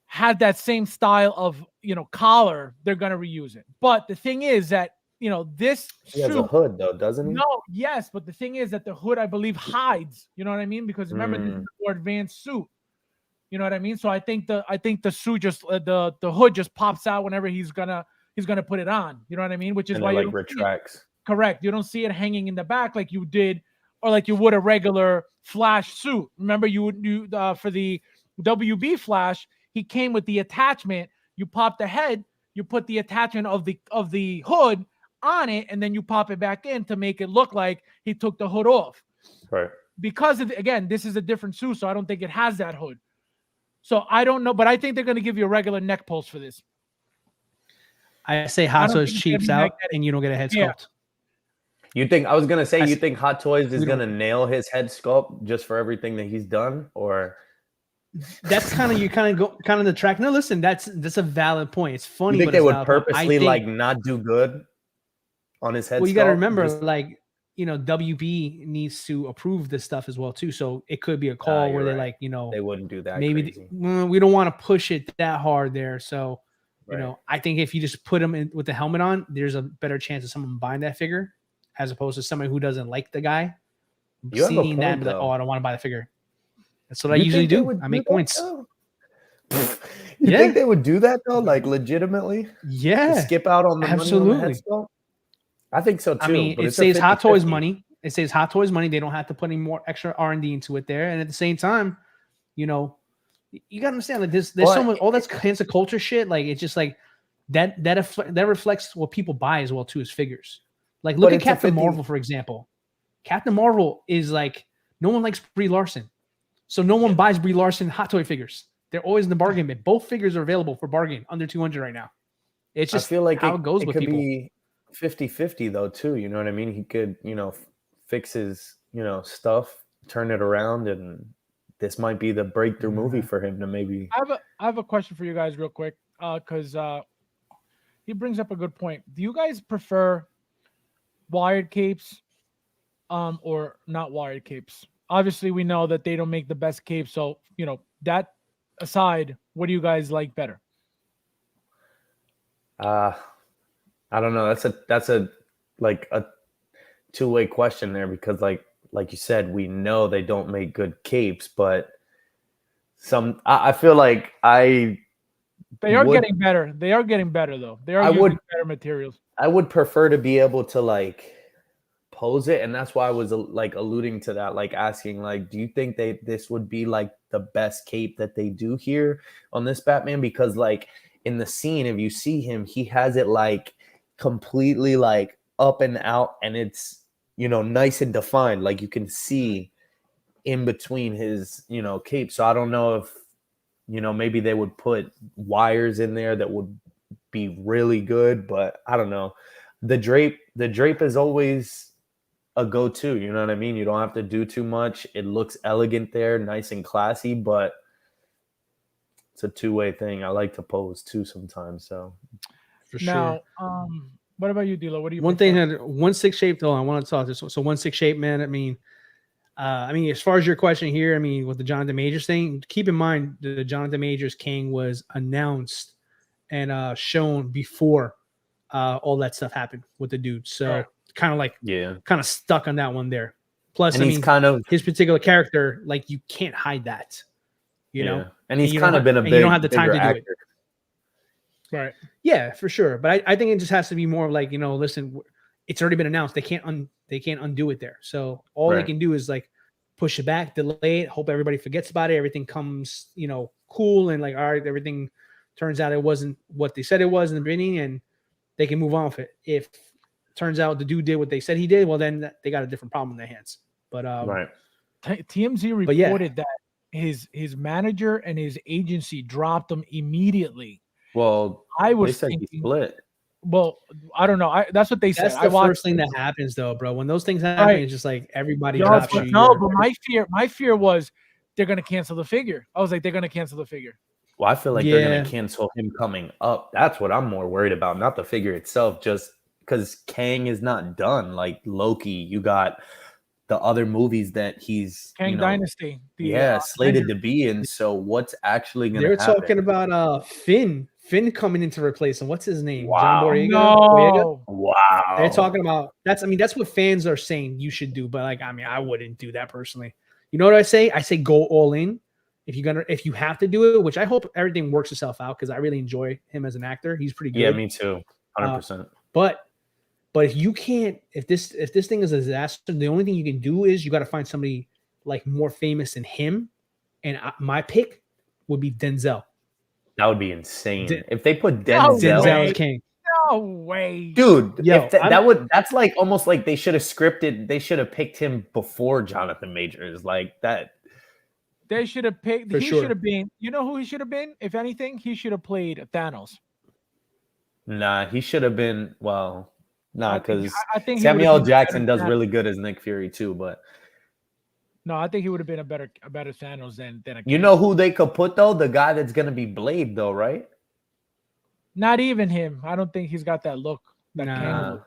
A: had that same style of collar, they're gonna reuse it. But the thing is that this
B: he has a
A: suit.
B: hood though, doesn't he?
A: No, yes, but the thing is that the hood, I believe, hides. You know what I mean? Because remember, this is a more advanced suit. You know what I mean? So I think the suit just the hood just pops out whenever he's gonna put it on. You know what I mean? Which is
B: And
A: why
B: it
A: you
B: like
A: don't see it.
B: retracts.
A: Correct. You don't see it hanging in the back like you did, or like you would a regular Flash suit. Remember, for the WB Flash, he came with the attachment. You pop the head, you put the attachment of the hood on it, and then you pop it back in to make it look like he took the hood off.
B: Right.
A: Because again, this is a different suit, so I don't think it has that hood. So I don't know, but I think they're going to give you a regular neck pulse for this.
C: I say
A: I
C: Hot
A: don't
C: Toys
A: think it's
C: cheaps
A: gonna be
C: out, and you don't get a head
A: Yeah.
C: sculpt.
B: You think I was gonna say
C: I
B: you
C: s-
B: think Hot Toys is
C: we don't-
B: gonna nail his head sculpt just for everything that he's done, or
C: That's kind of the track. No, listen, that's a valid point. It's funny.
B: you think
C: but
B: they
C: it's a
B: would
C: valid point. I
B: purposely
C: think-
B: like not do good on his head?
C: Well, you got to
B: sculpt?
C: remember,
B: Just-
C: like WB needs to approve this stuff as well too. So it could be a call
B: you're
C: where
B: right.
C: they
B: they wouldn't do that.
C: maybe
B: crazy.
C: we don't want to push it that hard there. So
B: Right.
C: I think if you just put them in with the helmet on, there's a better chance of someone buying that figure as opposed to somebody who doesn't like the guy.
B: You have a
C: Seeing that,
B: point,
C: and be like,
B: though.
C: oh, I don't want to buy the figure. That's what I
B: You
C: usually
B: think they
C: do.
B: would
C: I make
B: that,
C: points.
B: though? You
C: Yeah.
B: think they would do that though? Like legitimately?
C: Yeah,
B: Skip out on the money on the
C: absolutely.
B: head sculpt? I think so too.
C: I mean,
B: but
C: it
B: it's a
C: saves Hot Toys
B: 50-50.
C: money. It saves Hot Toys money. They don't have to put any more extra R&D into it there. And at the same time, You know, you gotta understand like there's so much all that's cancel culture shit. Like it's just like that reflects what people buy as well too as figures. Like look at Captain Marvel for example. Captain Marvel is like no one likes Brie Larson, so no one buys Brie Larson Hot Toy figures. They're always in the bargain bin. Both figures are available for bargain under 200 right now. It's just
B: I feel like
C: how it goes with
B: could
C: people.
B: Be 50-50 though too. You know what I mean? He could fix his stuff, turn it around, and this might be the breakthrough movie for him to maybe.
A: I have a question for you guys real quick because he brings up a good point. Do you guys prefer wired capes or not wired capes? Obviously, we know that they don't make the best capes. So, that aside, what do you guys like better?
B: I don't know. That's a like a two-way question there because like you said, we know they don't make good capes, but I feel like they are
A: getting better. They are getting better though. They are using better materials.
B: I would prefer to be able to like pose it, and that's why I was like alluding to that, like asking like, do you think this would be like the best cape that they do here on this Batman? Because like in the scene, if you see him, he has it like completely like up and out, and it's nice and defined, like you can see in between his cape. So I don't know if maybe they would put wires in there that would be really good, but I don't know. The drape is always a go-to, you know what I mean? You don't have to do too much. It looks elegant there, nice and classy, but it's a two-way thing. I like to pose too sometimes. So
C: for
A: sure. What about you, Dilo? What do you
C: one thing that 1/6 shape though? I want to talk this. So 1/6 shape, man. I mean, as far as your question here, I mean, with the Jonathan Majors thing, keep in mind the Jonathan Majors King was announced and shown before all that stuff happened with the dude. So kind of stuck on that one there. Plus,
B: and he's kind of
C: his particular character, like you can't hide that, you know.
B: And he's kind of been a big,
C: you don't have the time to
B: actor.
C: do it.
A: Right.
C: Yeah, for sure. But I think it just has to be more of like, listen, it's already been announced. They can't undo it there. So all they can do is like push it back, delay it, hope everybody forgets about it. Everything comes, cool. And like, all right, everything turns out it wasn't what they said it was in the beginning and they can move on with it. If it turns out the dude did what they said he did, well, then they got a different problem in their hands. But
A: TMZ reported that his manager and his agency dropped him immediately.
B: Well,
A: I was
B: thinking
A: he
B: split.
A: Well, I don't know. That's what they said.
C: That's the first thing that happens, though, bro. When those things happen, it's just like everybody drops you.
A: No, but my fear was they're gonna cancel the figure. I was like, they're gonna cancel the figure.
B: Well, I feel like they're gonna cancel him coming up. That's what I'm more worried about, not the figure itself. Just because Kang is not done. Like Loki, you got the other movies that he's
A: Kang Dynasty.
B: Slated to be in. So what's actually gonna
C: happen? They're talking about Finn coming in to replace him. What's his name?
B: Wow.
C: John Boyega?
A: No.
B: Wow.
C: They're talking about that's what fans are saying you should do, but like I wouldn't do that personally. You know what I say? I say go all in. If you have to do it, which I hope everything works itself out because I really enjoy him as an actor. He's pretty good.
B: Yeah, me too. 100%.
C: But if you can't, if this thing is a disaster, the only thing you can do is you got to find somebody like more famous than him. And my pick would be Denzel.
B: That would be insane. If they put Denzel
C: King.
A: No way.
B: Dude, that's like almost like they should have scripted, they should have picked him before Jonathan Majors. Like that.
A: They should have picked should have been, you know who he should have been? If anything, he should have played Thanos.
B: Nah, he should have been because
A: I think
B: Samuel L. Jackson does really good as Nick Fury too, but
A: no, I think he would have been a better Thanos than a
B: You know who they could put though? The guy that's gonna be Blade though, right?
A: Not even him. I don't think he's got that look.
C: Nah.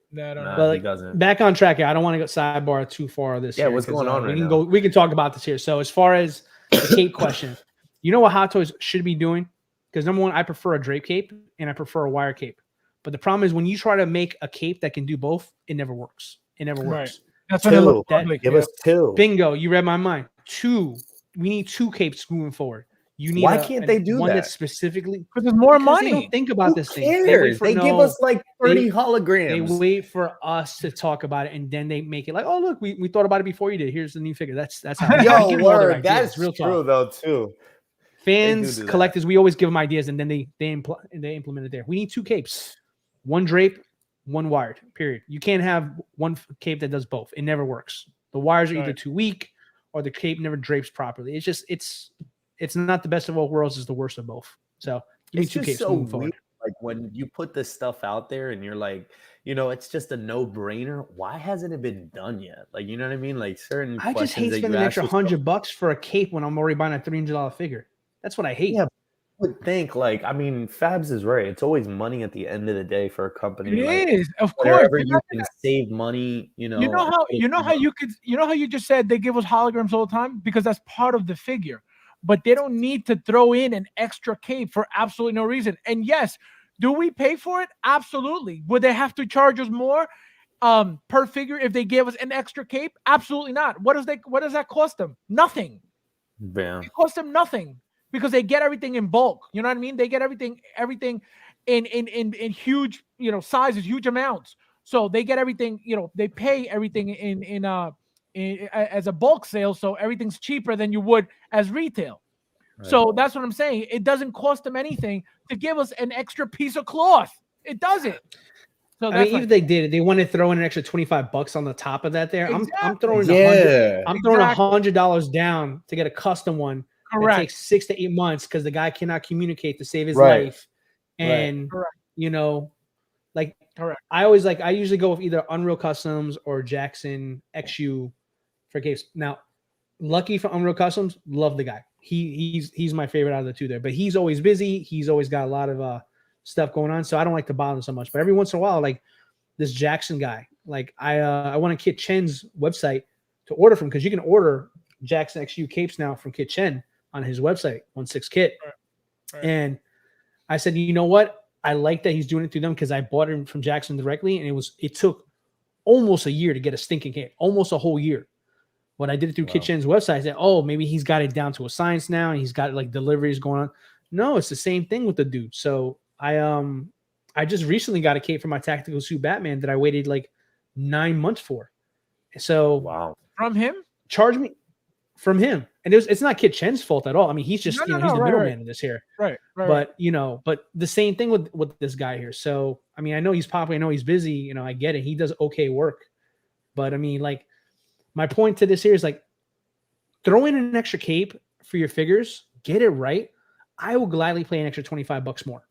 B: No, he doesn't.
C: Back on track here. I don't want to go sidebar too far this year.
B: What's going on right now?
C: We can talk about this here. So as far as the cape question, you know what Hot Toys should be doing? Because number one, I prefer a drape cape and I prefer a wire cape. But the problem is when you try to make a cape that can do both, it never works. It never works.
A: Right. That's when it looks public.
B: Give us two.
C: Bingo. You read my mind. We need two capes moving forward. You need
B: Why can't they do
C: one
B: that?
C: that's specifically
A: Because there's more
C: because
A: money.
C: They don't think about
B: Who
C: this
B: cares?
C: thing.
B: They give us like 30
C: They
B: holograms.
C: wait for us to talk about it, and then they make it like, oh look, we thought about it before you did. Here's the new figure. That's how. They
B: Yo,
C: give you all their
B: word.
C: ideas.
B: That's
C: Real
B: true
C: talk.
B: though too.
C: Fans,
B: do that.
C: collectors, we always give them ideas, and then they implement it there. We need 2 capes, 1 drape, 1 wired. Period. You can't have 1 cape that does both. It never works. The wires are either too weak, or the cape never drapes properly. It's just it's not the best of both worlds. It's the worst of both. So give me
B: It's
C: 2
B: just
C: capes
B: so
C: moving forward.
B: weird. Like when you put this stuff out there and you're like, it's just a no-brainer. Why hasn't it been done yet? Like, you know what I mean? Like certain
C: I just
B: questions
C: hate
B: that
C: spending
B: you
C: an
B: ask
C: extra
B: yourself.
C: $100 for a cape when I'm already buying a $300 figure. That's what I hate.
B: Yeah, I would think like, I mean, Fabs is right. It's always money at the end of the day for a company.
A: It is, of course.
B: Wherever you can save money,
A: You know how you just said they give us holograms all the time because that's part of the figure, but they don't need to throw in an extra cape for absolutely no reason. And yes, do we pay for it? Absolutely. Would they have to charge us more per figure if they gave us an extra cape? Absolutely not. What does that cost them? Nothing.
B: Yeah.
A: It costs them nothing because they get everything in bulk. You know what I mean? They get everything in huge, sizes, huge amounts. So they get everything, they pay everything in as a bulk sale. So everything's cheaper than you would as retail.
B: Right.
A: So that's what I'm saying. It doesn't cost them anything to give us an extra piece of cloth. It doesn't. So
C: I mean, even if they did it, they want to throw in an extra $25 on the top of that. There,
A: Exactly.
C: I'm throwing $100 down to get a custom one.
A: Correct.
C: It takes 6 to 8 months because the guy cannot communicate to save his
B: Right.
C: life, and
A: Correct.
C: Correct. I usually go with either Unreal Customs or Jackson XU for capes. Now, lucky for Unreal Customs, love the guy. He's my favorite out of the 2 there, but he's always busy. He's always got a lot of stuff going on, so I don't like to bother him so much. But every once in a while, like this Jackson guy, like I went on Kit Chen's website to order from, because you can order Jackson XU capes now from Kit Chen on his website, 16 Kit. Right. And I said, you know what? I like that he's doing it through them because I bought it from Jackson directly, and it took almost a year to get a stinking kit, almost a whole year. When I did it through Kit Chen's website, I said, oh, maybe he's got it down to a science now, and he's got like deliveries going on. No, it's the same thing with the dude. So I just recently got a cape for my tactical suit Batman that I waited like 9 months for. So
A: from him,
C: charge me from him, and it's not Kit Chen's fault at all. I mean, he's just he's the middleman in this here,
A: right.
C: But but the same thing with this guy here. So I mean, I know he's popular, I know he's busy. I get it. He does okay work, but I mean, like, my point to this here is like, throw in an extra cape for your figures, get it right. I will gladly pay an extra $25 more.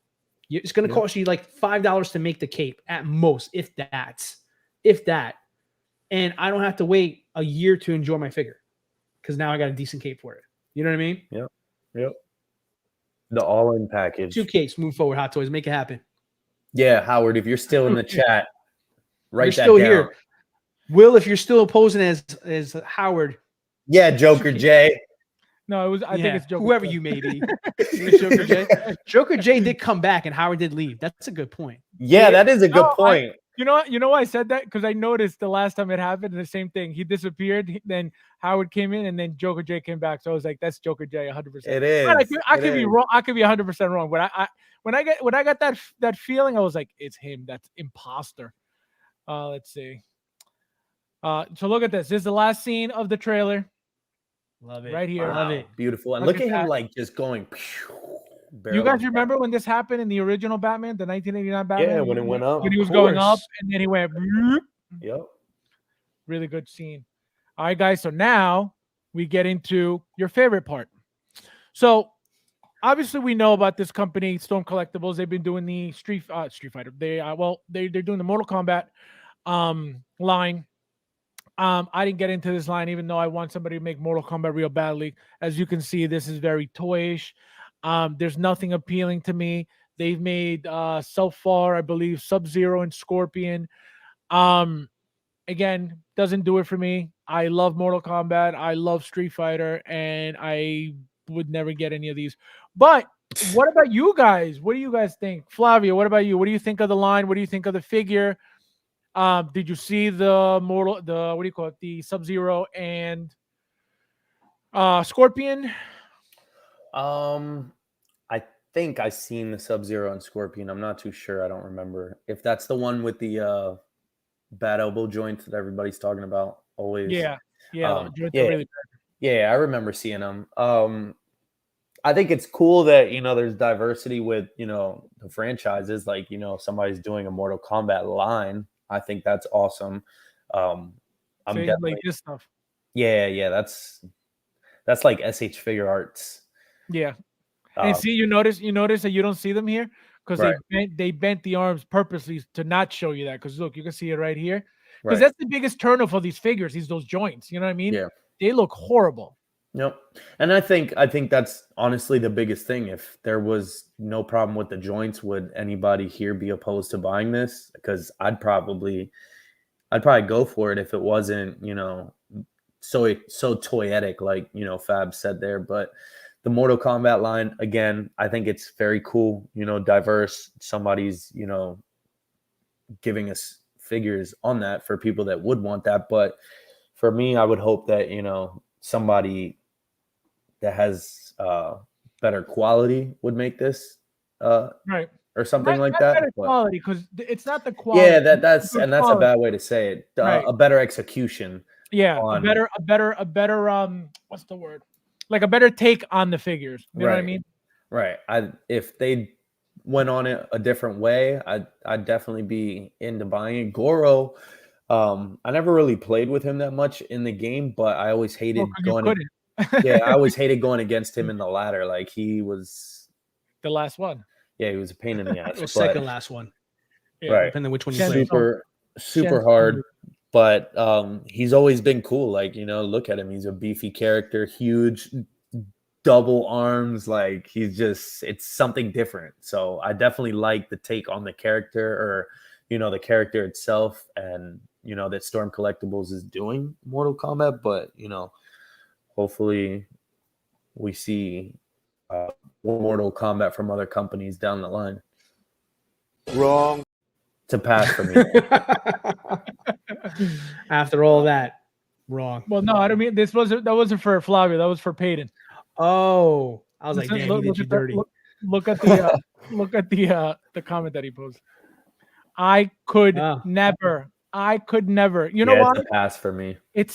C: It's going to cost you like $5 to make the cape at most, if that. And I don't have to wait a year to enjoy my figure because now I got a decent cape for it. You know what I mean?
B: Yep. The all-in package.
C: 2 capes, move forward, Hot Toys, make it happen.
B: Yeah, Howard, if you're still in the chat, write that
C: still
B: down.
C: Here. Will, if you're still posing as Howard.
B: Yeah, Joker J.
A: No, it was. I think it's Joker.
C: Whoever you may be. Joker J. Joker J did come back, and Howard did leave. That's a good point.
B: Yeah, that is a good point.
A: You know why I said that? Because I noticed the last time it happened, the same thing. He disappeared, then Howard came in, and then Joker J came back. So I was like, "That's Joker J, 100%."
B: It is.
A: I could be wrong. I could be 100% wrong. But when I got that feeling, I was like, "It's him. That's imposter." Let's see. So look at this. This is the last scene of the trailer.
C: Love it.
A: Right here.
C: Love it.
B: Beautiful. And look at him like just going.
A: You guys remember when this happened in the original Batman, the 1989 Batman?
B: Yeah, when it went up.
A: When he was going up and then he went.
B: Yep.
A: Really good scene. All right, guys. So now we get into your favorite part. So obviously we know about this company, Storm Collectibles. They've been doing the Street Fighter. They're doing the Mortal Kombat line. I didn't get into this line, even though I want somebody to make Mortal Kombat real badly. As you can see, this is very toyish. There's nothing appealing to me. They've made so far, I believe, Sub-Zero and Scorpion. Again, doesn't do it for me. I love Mortal Kombat. I love Street Fighter, and I would never get any of these. But what about you guys? What do you guys think? Flavio, what about you? What do you think of the line? What do you think of the figure? Did you see the Sub-Zero and Scorpion?
B: I think I seen the Sub-Zero and Scorpion. I'm not too sure. I don't remember if that's the one with the bad elbow joint that everybody's talking about always.
A: Yeah, the joints are
B: Yeah,
A: really bad.
B: yeah, I remember seeing them. I think it's cool that there's diversity with the franchises. Like somebody's doing a Mortal Kombat line. I think that's awesome. I'm
A: See,
B: definitely
A: like this stuff.
B: yeah. That's like SH Figure Arts.
A: Yeah. And see, you notice that you don't see them here because
B: Right.
A: they bent the arms purposely to not show you that. Because look, you can see it right here. Because
B: Right.
A: that's the biggest turnoff of these figures. Those joints. You know what I mean?
B: Yeah.
A: They look horrible.
B: Yep. And I think that's honestly the biggest thing. If there was no problem with the joints, would anybody here be opposed to buying this? Because I'd probably go for it if it wasn't so toyetic like Fab said there. But the Mortal Kombat line, again, I think it's very cool, diverse. Somebody's giving us figures on that for people that would want that. But for me, I would hope that somebody that has better quality would make this
A: right
B: or something like
A: not
B: that.
A: Better quality, because it's not the quality.
B: Yeah, that's
A: good
B: a
A: quality.
B: bad way to say it.
A: Right.
B: A better execution.
A: Yeah,
B: on,
A: a better what's the word? Like a better take on the figures. You know what I mean?
B: Right. If they went on it a different way, I'd definitely be into buying it. Goro, I never really played with him that much in the game, but I always hated going. Yeah, I always hated going against him in the ladder. Like he was
A: the last one.
B: Yeah, he was a pain in the ass.
C: The second last one.
A: Yeah,
B: right.
C: Depending on which one you play.
B: Super hard. But he's always been cool. Like, look at him. He's a beefy character, huge, double arms. Like, it's something different. So I definitely like the take on the character, or, the character itself, and, that Storm Collectibles is doing Mortal Kombat. But, hopefully we see more Mortal Kombat from other companies down the line.
D: Wrong.
B: It's a pass for me.
C: After all that, wrong.
A: Well, no, I don't mean that wasn't for Flavio. That was for Peyton.
C: Oh, I was like, damn, he did you dirty.
A: Look at the the comment that he posted. I could never. You know what?
B: It's a pass for me.
A: It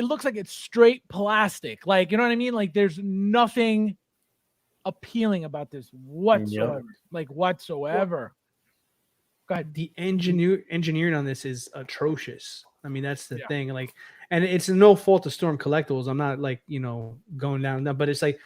A: looks like it's straight plastic. Like, you know what I mean? Like, there's nothing appealing about this whatsoever.
B: Yep.
A: Like, whatsoever. Go ahead.
C: The engineering on this is atrocious. I mean, that's the thing. Like, and it's no fault of Storm Collectibles. I'm not like, going down that, but it's like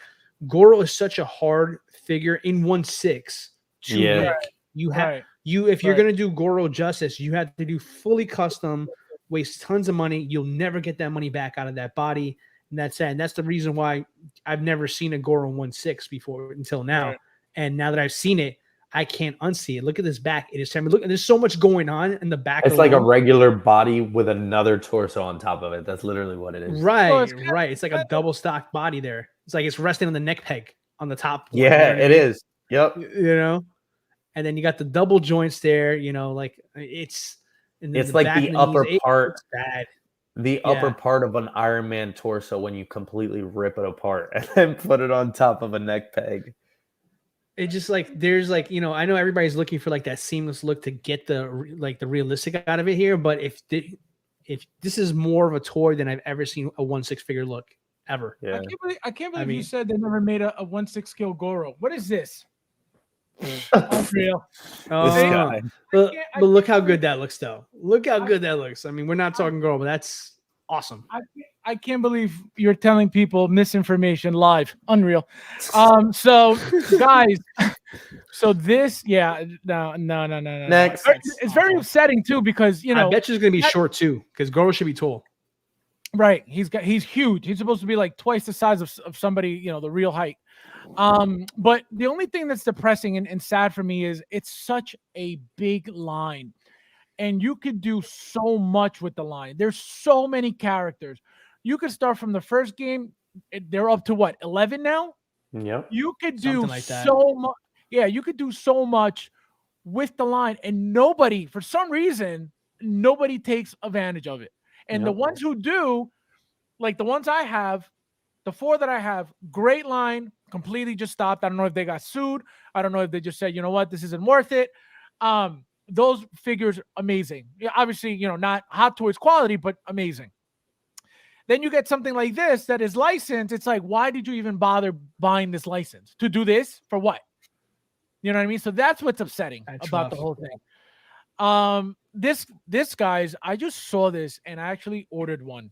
C: Goro is such a hard figure in 1/6 to make. You have if you're gonna do Goro justice, you have to do fully custom, waste tons of money. You'll never get that money back out of that body. And that's it. And that's the reason why I've never seen a Goro 1/6 before until now. Right. And now that I've seen it, I can't unsee it. Look at this back. It is time. Look, there's so much going on in the back.
B: It's like a regular body with another torso on top of it. That's literally what it is.
C: Right, right. It's like a double stock body there. It's like it's resting on the neck peg on the top.
B: Yeah, it is. Yep.
C: And then you got the double joints there. Like it's
B: like the upper part.
C: Bad.
B: The upper part of an Iron Man torso when you completely rip it apart and then put it on top of a neck peg.
C: It just like there's like I know everybody's looking for like that seamless look to get the realistic out of it here, but if this is more of a toy than I've ever seen a 1/6 figure look ever.
B: Yeah.
A: I can't believe you said they never made a 1/6 scale Goro. What is this? Unreal.
C: But look how good that looks, though. Look how good that looks. I mean, we're not talking Goro, but that's awesome.
A: I can't believe you're telling people misinformation live. Unreal. So guys, so this, no.
B: Next.
A: It's very upsetting too, because
C: I bet you it's gonna be short too, because Goro should be tall.
A: Right. He's huge. He's supposed to be like twice the size of somebody, the real height. But the only thing that's depressing and sad for me is it's such a big line. And you could do so much with the line. There's so many characters. You could start from the first game. They're up to what, 11 now?
B: Yep.
A: You could
C: Something
A: do
C: like that.
A: so much. Yeah, you could do so much with the line, and nobody, for some reason, nobody takes advantage of it. And the ones who do, like the ones I have, The 4 that I have, great line, completely just stopped. I don't know if they got sued. I don't know if they just said, you know what, this isn't worth it. Those figures, amazing. Yeah, obviously, not Hot Toys quality, but amazing. Then you get something like this that is licensed. It's like, why did you even bother buying this license? To do this? For what? You know what I mean? So that's what's upsetting about the whole thing. This guys, I just saw this and I actually ordered one.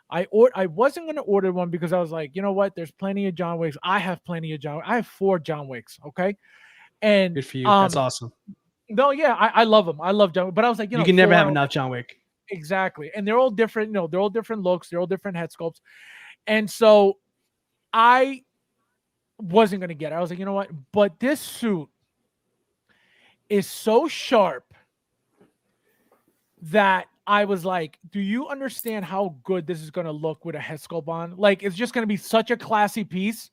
A: I wasn't going to order one because I was like, you know what? There's plenty of John Wicks. I have plenty of John. I have 4 John Wicks. Okay. And
C: good for you. That's awesome.
A: No, yeah, I love them. I love John Wick, but I was like,
C: you can never have enough John Wick.
A: Exactly. And they're all different. They're all different looks. They're all different head sculpts. And so I wasn't going to get it. I was like, you know what? But this suit is so sharp that I was like, do you understand how good this is going to look with a head sculpt on? Like, it's just going to be such a classy piece.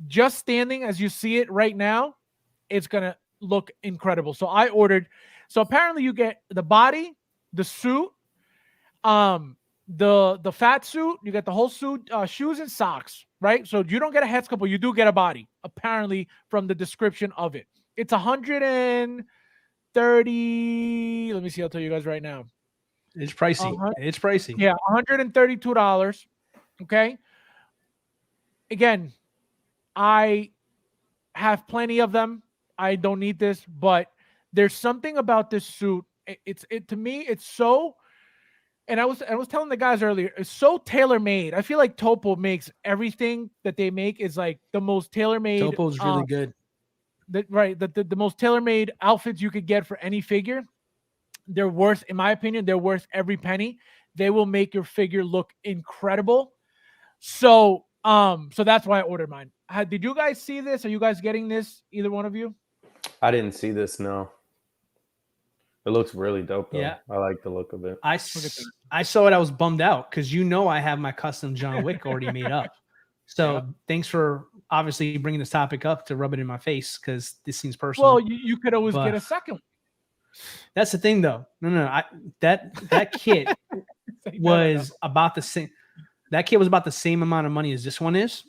A: Just standing as you see it right now, it's going to look incredible. So I ordered. So apparently you get the body, the suit, the fat suit, you get the whole suit, shoes and socks, right? So you don't get a head sculpt, but you do get a body, apparently, from the description of it. It's 130. Let me see, I'll tell you guys right now.
C: It's pricey. It's pricey.
A: Yeah, $132. Okay. Again, I have plenty of them. I don't need this, but there's something about this suit. It to me, it's so. And I was telling the guys earlier, it's so tailor-made. I feel like Topo makes everything that they make is like the most tailor-made.
C: Topo's really good.
A: The most tailor-made outfits you could get for any figure. They're worth, in my opinion, they're worth every penny. They will make your figure look incredible. So that's why I ordered mine. Did you guys see this? Are you guys getting this? Either one of you?
B: I didn't see this. No. It looks really dope, though.
C: Yeah.
B: I like the look of it.
C: I saw it. I was bummed out because I have my custom John Wick already made up. So Thanks for obviously bringing this topic up to rub it in my face because this seems personal.
A: Well, you could always get a second one.
C: That's the thing, though. No. That kit was about the same. That kit was about the same amount of money as this one is.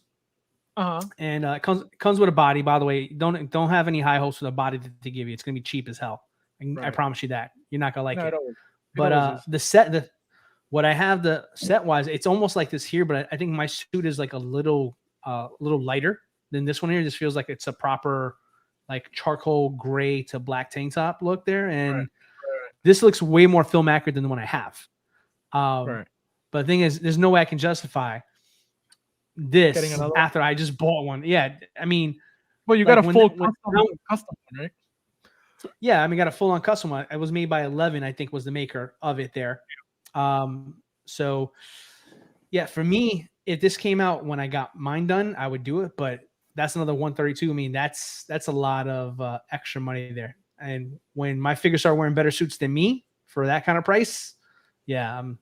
C: And it comes with a body. By the way, don't have any high hopes for the body that they give you. It's gonna be cheap as hell. I promise you that. You're not gonna like it. But what I have the set wise, it's almost like this here, but I think my suit is like a little lighter than this one here. This feels like it's a proper like charcoal gray to black tank top look there, and this looks way more film accurate than the one I have. But the thing is, there's no way I can justify this after I just bought one. Yeah, I mean,
A: well, you got a full custom one, right?
C: Yeah, I mean, got a full on custom one. It was made by 11, I think, was the maker of it there. So yeah, for me, if this came out when I got mine done, I would do it. But that's another 132. I mean, that's a lot of extra money there. And when my figures start wearing better suits than me for that kind of price, yeah, I'm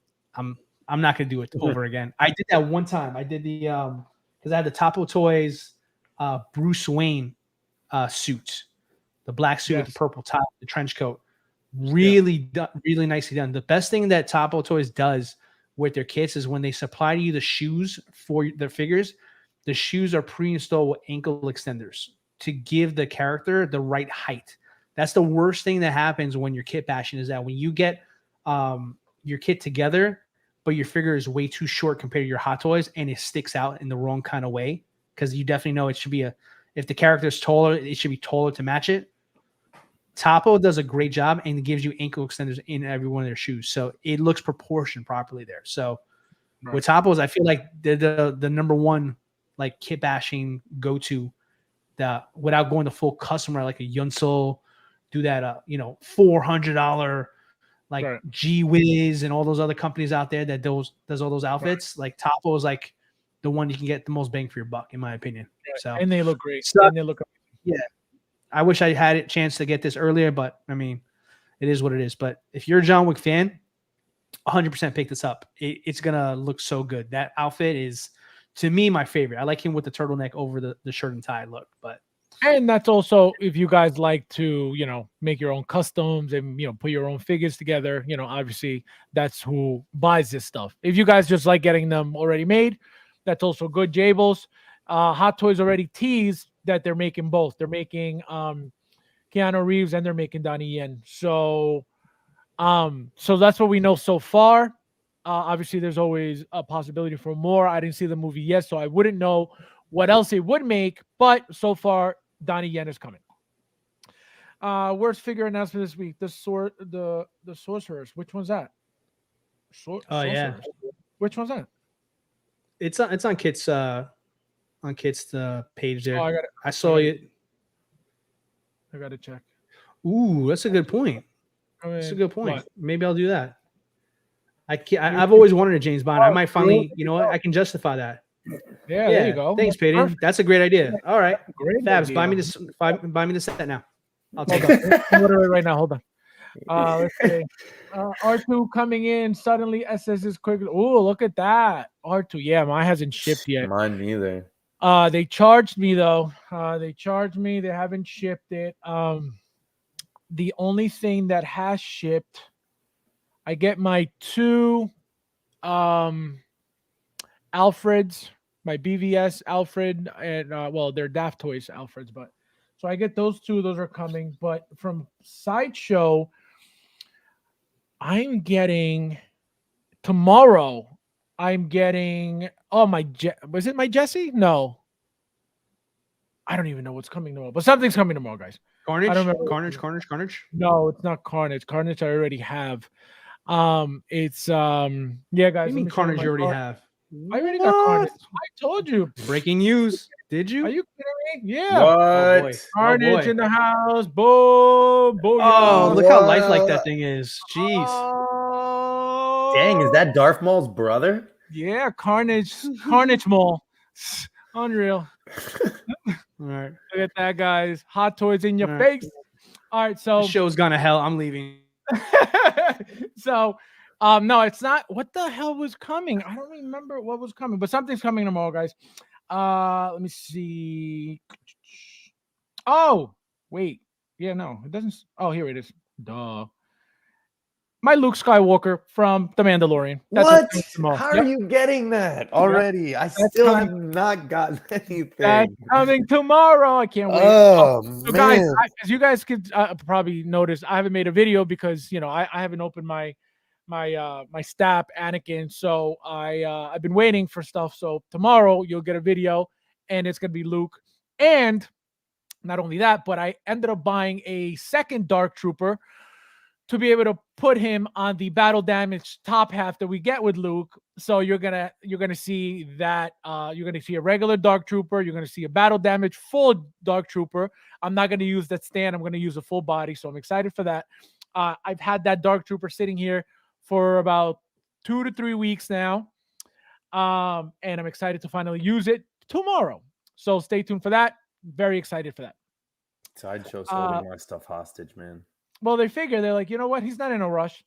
C: not gonna do it over again. I did that one time. I did the because I had the Topo Toys Bruce Wayne suit, the black suit with the purple top, the trench coat. Really nicely done. The best thing that Topo Toys does with their kits is when they supply to you the shoes for their figures, the shoes are pre-installed with ankle extenders to give the character the right height. That's the worst thing that happens when you're kit bashing, is that when you get your kit together, but your figure is way too short compared to your Hot Toys and it sticks out in the wrong kind of way, because you definitely know it should be if the character is taller, it should be taller to match it. Topo does a great job and gives you ankle extenders in every one of their shoes, so it looks proportioned properly there. So with Topos, I feel like they're the number one like kit bashing go to, without going to full customer like a Yunsel, do that $400 like G Wiz and all those other companies out there that does all those outfits. Like Topo is like the one you can get the most bang for your buck, in my opinion. So
A: and they look great.
C: And
A: they look
C: amazing. Yeah. I wish I had a chance to get this earlier, but I mean, it is what it is. But if you're a John Wick fan, 100% pick this up. It's going to look so good. That outfit is, to me, my favorite. I like him with the turtleneck over the shirt and tie look.
A: And that's also, if you guys like to, make your own customs and, put your own figures together, obviously that's who buys this stuff. If you guys just like getting them already made, That's also good. Jables, Hot Toys already teased that they're making both. They're making Keanu Reeves and they're making Donnie Yen. So that's what we know so far. Obviously, there's always a possibility for more. I didn't see the movie yet, so I wouldn't know what else it would make. But so far, Donnie Yen is coming. Worst figure announcement this week: the Sorcerers. Which one's that?
C: Yeah.
A: Which one's that?
C: It's on Kit's page there.
A: Oh,
C: I saw it.
A: I gotta check.
C: Ooh, that's a good point. That's a good point.
A: What?
C: Maybe I'll do that. I've always wanted a James Bond. I might finally, you know what? I can justify that.
A: Yeah, there you go.
C: Thanks, Peyton.
A: Perfect.
C: That's a great idea. All right,
A: Great
C: Fabs,
A: idea.
C: buy me the set now. I'll take
A: Hold
C: it.
A: on. Order it right now. Hold on. Let's see. R2 coming in suddenly. SS is quick. Oh, look at that. R2. Yeah, mine hasn't shipped yet.
B: Mine neither.
A: They charged me though. They charged me. They haven't shipped it. The only thing that has shipped, I get my 2 Alfreds, my BVS Alfred, and they're Daft Toys Alfreds, but so I get those 2. Those are coming. But from Sideshow, I'm getting tomorrow. I'm getting was it my Jesse? No, I don't even know what's coming tomorrow, but something's coming tomorrow, guys.
C: Carnage.
A: I don't remember.
C: Carnage.
A: No, it's not Carnage. Carnage I already have. It's yeah, guys.
C: What do you
A: let
C: mean
A: me show
C: Carnage you already
A: card.
C: have?
A: I already got Carnage. I told you.
C: Breaking news. Did you?
A: Are you kidding me? Yeah.
B: What?
C: Oh, boy.
A: Carnage in the house. Boom. Boom.
C: Oh, look how lifelike that thing is. Jeez.
A: Oh.
B: Dang, is that Darth Maul's brother?
A: Yeah, Carnage. Carnage Mall. Unreal.
C: All right.
A: Look at that, guys. Hot Toys in your
C: All right.
A: face. All right, so
C: The show's gone to hell. I'm leaving.
A: so no, it's not. What the hell was coming? I don't remember what was coming, but something's coming tomorrow, guys. Let me see. Oh, wait. Yeah, no, it doesn't. Oh, here it is. Duh. My Luke Skywalker from The Mandalorian. That's
B: What?
A: coming tomorrow.
B: How
A: Yep.
B: are you getting that already? I still
A: coming.
B: have not gotten anything.
A: That's coming tomorrow. I can't wait.
B: Oh,
A: So
B: man.
A: guys, as you guys could probably notice, I haven't made a video because I haven't opened my Stap Anakin. So I've been waiting for stuff. So tomorrow you'll get a video, and it's gonna be Luke. And not only that, but I ended up buying a second Dark Trooper to be able to put him on the battle damage top half that we get with Luke. So you're gonna see that you're gonna see a regular Dark Trooper, you're gonna see a battle damage full Dark Trooper. I'm not gonna use that stand, I'm gonna use a full body. So I'm excited for that. I've had that Dark Trooper sitting here for about 2 to 3 weeks now. And I'm excited to finally use it tomorrow. So stay tuned for that. Very excited for that.
B: Sideshow's holding my stuff hostage, man.
A: Well, they figure, they're like, you know what? He's not in a rush.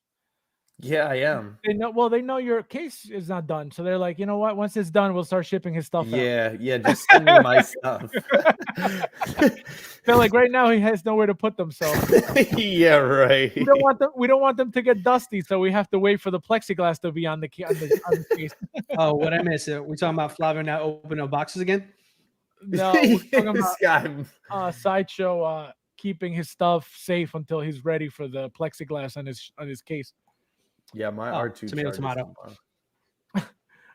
B: Yeah, I am.
A: They know your case is not done. So they're like, you know what? Once it's done, we'll start shipping his stuff out.
B: Yeah, just send me my stuff.
A: They're like, right now he has nowhere to put them. So
B: yeah, right.
A: we don't want them to get dusty. So we have to wait for the plexiglass to be on the case.
C: Oh, what I missed? We talking about Flavio now opening up boxes again?
A: No, we're talking
B: This
A: about
B: guy.
A: Sideshow keeping his stuff safe until he's ready for the plexiglass on his case.
B: Yeah, my R2
C: tomato.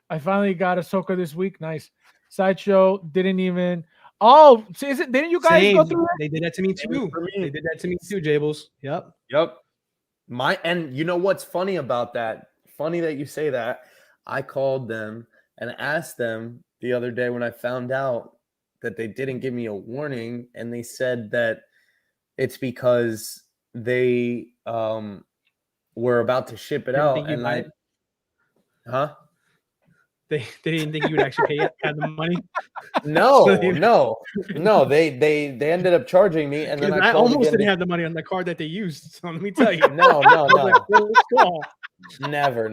A: I finally got Ahsoka this week. Nice. Sideshow didn't even. Oh, so didn't you guys go through it?
C: They did that to me too. They did that to me too, Jables. Yep.
B: And you know what's funny about that? Funny that you say that. I called them and asked them the other day when I found out that they didn't give me a warning, and they said that it's because they were about to ship it out, and
C: They didn't think you would actually have the money.
B: No. They ended up charging me, and then
C: I almost didn't have the money on the card that they used. So let me tell you.
B: No.
C: Like,
B: Never.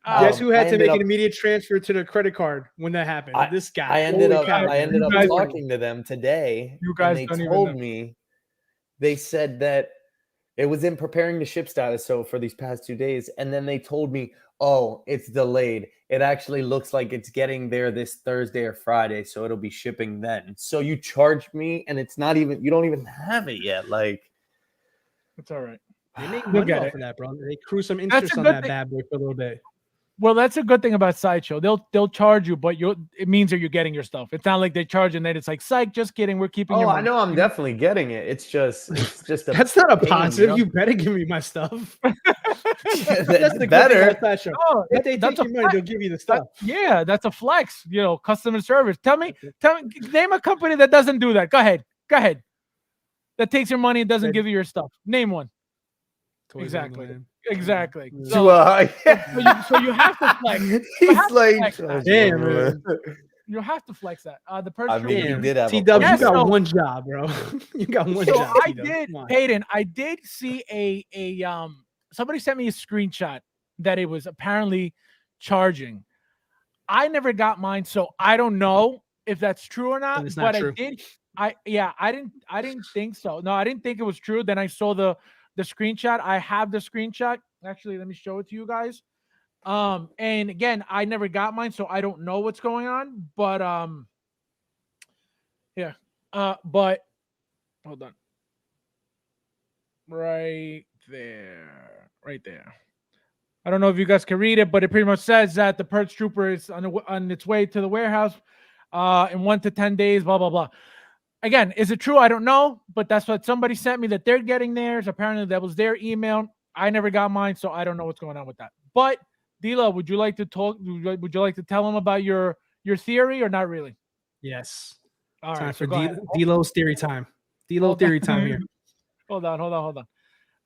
C: Guess who had to make an immediate transfer to the credit card when that happened? This guy.
B: I ended up talking to them today.
A: You guys
B: and they told me, they said that it was in preparing to ship status. So for these past 2 days, and then they told me, oh, it's delayed. it actually looks like it's getting there this Thursday or Friday, so it'll be shipping then. So you charged me, and it's not even, you don't even have it yet. Like,
A: It's all right.
C: They make
A: You'll
C: money
A: get
C: off
A: it.
C: of that, bro. They cruise some
A: That's a
C: interest on
A: good
C: that
A: thing.
C: bad boy for a little bit.
A: Well, that's a good thing about Sideshow. They'll charge you, but it means that you're getting your stuff. It's not like they charge and then it's like, psych, just kidding. We're keeping your
B: oh,
A: money.
B: I know I'm definitely getting it. It's just a
C: That's not a
B: pain,
C: positive.
B: know?
C: You better give me my stuff. That's
B: That's
C: the good thing
B: better.
C: about Sideshow.
A: Oh,
C: If they
A: that's
C: take
A: a
C: your money,
A: flex.
C: they'll give you the stuff.
A: Yeah, that's a flex. Customer service. Tell me, name a company that doesn't do that. Go ahead. That takes your money and doesn't give you your stuff. Name one.
C: Toys
A: Exactly.
C: Wonderland.
A: Exactly.
C: Yeah.
A: So you have to flex.
B: He's
A: have to
B: like,
A: flex that.
C: Damn, man.
A: You have to flex that. The purchase.
B: I mean, he
C: Damn.
B: did have a
C: T-Dubs,
B: point.
C: you
A: Yes,
C: got
A: so-
C: one job, bro. You got one
A: So
C: job.
A: I
C: T-Dubs.
A: did,
C: Come on.
A: Peyton. I did see a somebody sent me a screenshot that it was apparently charging. I never got mine, so I don't know if that's true or not.
C: Then it's not
A: But
C: true.
A: I didn't think so. No, I didn't think it was true. Then I saw the screenshot. I have the screenshot. Actually, let me show it to you guys. And again, I never got mine, so I don't know what's going on. But yeah. But hold on. Right there. I don't know if you guys can read it, but it pretty much says that the Purge Trooper is on its way to the warehouse in 1 to 10 days, blah, blah, blah. Again, is it true? I don't know, but that's what somebody sent me that they're getting theirs. Apparently, that was their email. I never got mine, so I don't know what's going on with that. But, Dila, would you like to talk? Would you like to tell them about your theory or not really?
C: Yes.
A: All
C: Time
A: right,
C: for
A: so go ahead.
C: D-Lo's theory time. D-Lo
A: Hold
C: theory
A: on.
C: time here.
A: Hold on.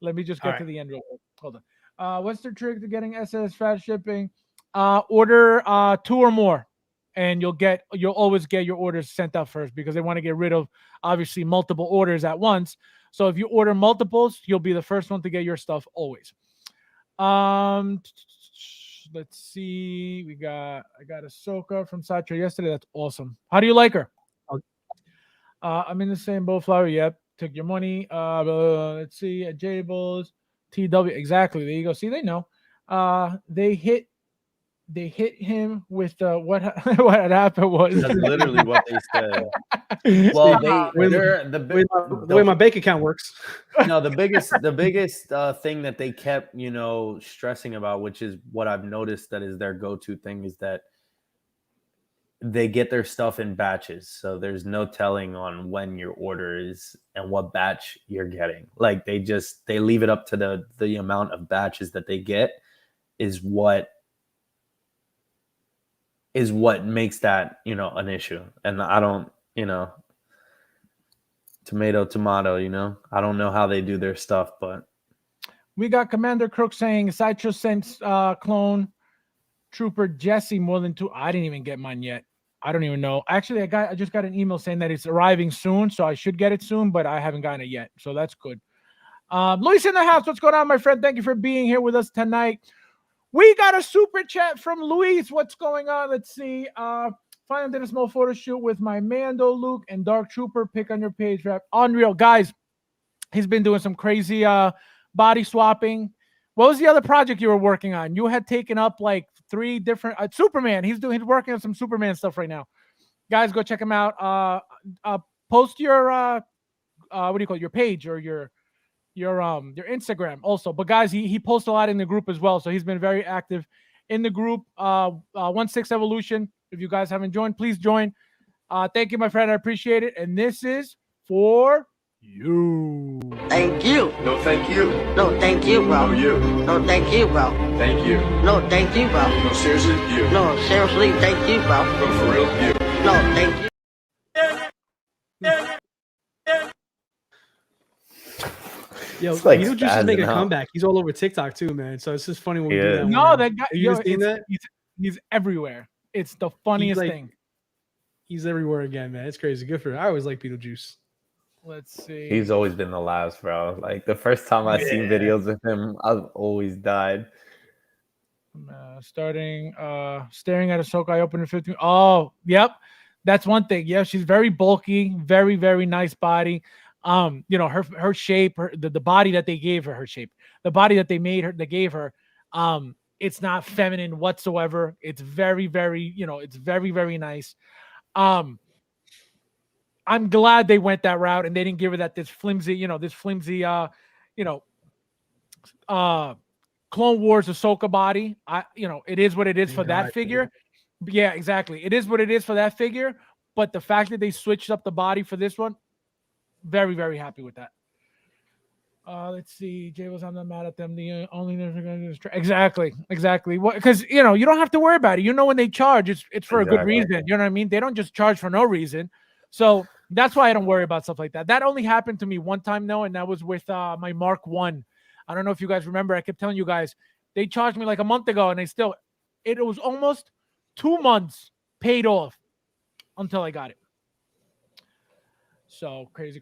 A: Let me just get
C: All
A: to
C: right.
A: the end real quick. Hold on. What's the trick to getting SS fast shipping? Order 2 or more, and you'll always get your orders sent out first because they want to get rid of obviously multiple orders at once. So if you order multiples, you'll be the first one to get your stuff always. Let's see. I got Ahsoka from Sacho yesterday. That's awesome. How do you like her? I'm in the same boat, Flower. Yep. Took your money. Let's see. At Jables, TW. Exactly. There you go. See, they know. They hit him with what had happened was
B: That's literally what they said. Well,
C: The way my bank account works.
B: no, the biggest thing that they kept, stressing about, which is what I've noticed that is their go-to thing, is that they get their stuff in batches. So there's no telling on when your order is and what batch you're getting. Like they leave it up to the amount of batches that they get is what makes that, an issue. And I don't, tomato, I don't know how they do their stuff, but
A: we got Commander Crook saying Sideshow sent clone Trooper Jesse more than 2. I didn't even get mine yet. I don't even know. Actually, I just got an email saying that it's arriving soon, so I should get it soon, but I haven't gotten it yet. So that's good. Luis in the house. What's going on, my friend? Thank you for being here with us tonight. We got a super chat from Luis. What's going on? Let's see. Finally did a small photo shoot with my Mando, Luke, and Dark Trooper. Pick on your page, rap. Unreal. Guys, he's been doing some crazy body swapping. What was the other project you were working on? You had taken up like 3 different Superman. He's working on some Superman stuff right now. Guys, go check him out. Post your what do you call it? Your page or your Instagram also. But guys, he posts a lot in the group as well, so he's been very active in the group. 1/6 Evolution. If you guys haven't joined, please join. Thank you, my friend. I appreciate it. And this is for you.
E: Thank you.
D: No, thank you.
E: No, thank you, bro.
D: No, you.
E: No, thank you, bro.
D: Thank you.
E: No, thank you, bro.
D: No, seriously, you.
E: No, seriously, thank you, bro.
D: No, for real, you.
E: No, thank you.
C: Yo,
B: It's like
C: Beetlejuice is making a
B: spazzing out.
C: comeback. He's all over TikTok too, man. So it's just funny when we do
B: Yeah.
C: that.
A: No, that guy.
C: Have you seen that?
A: He's everywhere. It's the funniest thing.
C: He's everywhere again, man. It's crazy. Good for him. I always like Beetlejuice.
A: Let's see.
B: he's always been the last, bro. Like the first time I seen videos with him, I've always died.
A: Staring at Ahsoka. I opened in 15. Oh, yep. That's one thing. Yeah, she's very bulky, very, very nice body. Her shape, the body that they gave her shape, the body that they gave her, It's not feminine whatsoever. It's very, very, it's very, very nice. I'm glad they went that route and they didn't give her this flimsy, Clone Wars Ahsoka body. It is what it is for that figure. Yeah, exactly. It is what it is for that figure. But the fact that they switched up the body for this one, very, very happy with that. Let's see. Jay was, I'm not mad at them. The only exactly. What? Because you don't have to worry about it. When they charge, it's for a good reason. You know what I mean? They don't just charge for no reason. So that's why I don't worry about stuff like that. That only happened to me one time though, and that was with my Mark 1. I don't know if you guys remember. I kept telling you guys they charged me like a month ago, and it was almost 2 months paid off until I got it. So crazy.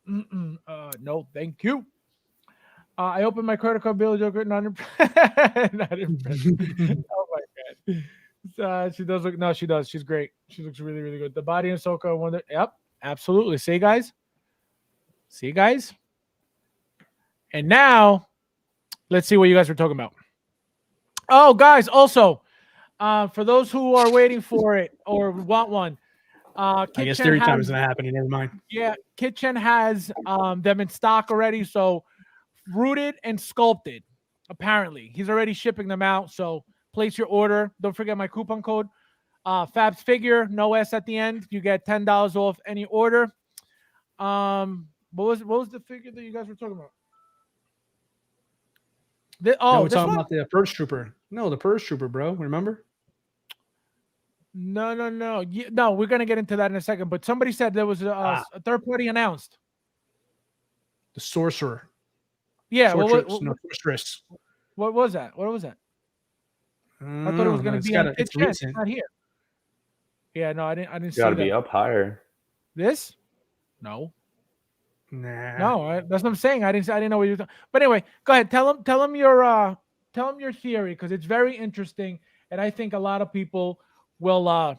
A: No, thank you. I opened my credit card bill. Joker, not impressed. Not impressed. Oh my god. She does look. No, she does. She's great. She looks really, really good. The body and Ahsoka. Wonder. Yep, absolutely. See, guys. And now, let's see what you guys were talking about. Oh, guys. Also, for those who are waiting for it or want one,
C: I guess theory time is not happening. Never mind.
A: Yeah, Kitchen has them in stock already. So rooted and sculpted. Apparently, he's already shipping them out. So place your order. Don't forget my coupon code. FabsFigure, no S at the end. You get $10 off any order. What was the figure that you guys were talking about?
C: We're talking about the Purge Trooper. No, the Purge Trooper, bro. Remember?
A: No. No, we're gonna get into that in a second. But somebody said there was a third party announced.
C: The Sorcerer.
A: Yeah.
C: Sorceress.
A: What was that? I thought it was gonna be on Kitchen. It's not here. Yeah, no, I didn't see that.
F: Gotta be up higher.
A: This? No.
C: Nah.
A: No, that's what I'm saying. I didn't know what you were talking. But anyway, go ahead. Tell them your theory, because it's very interesting, and I think a lot of people will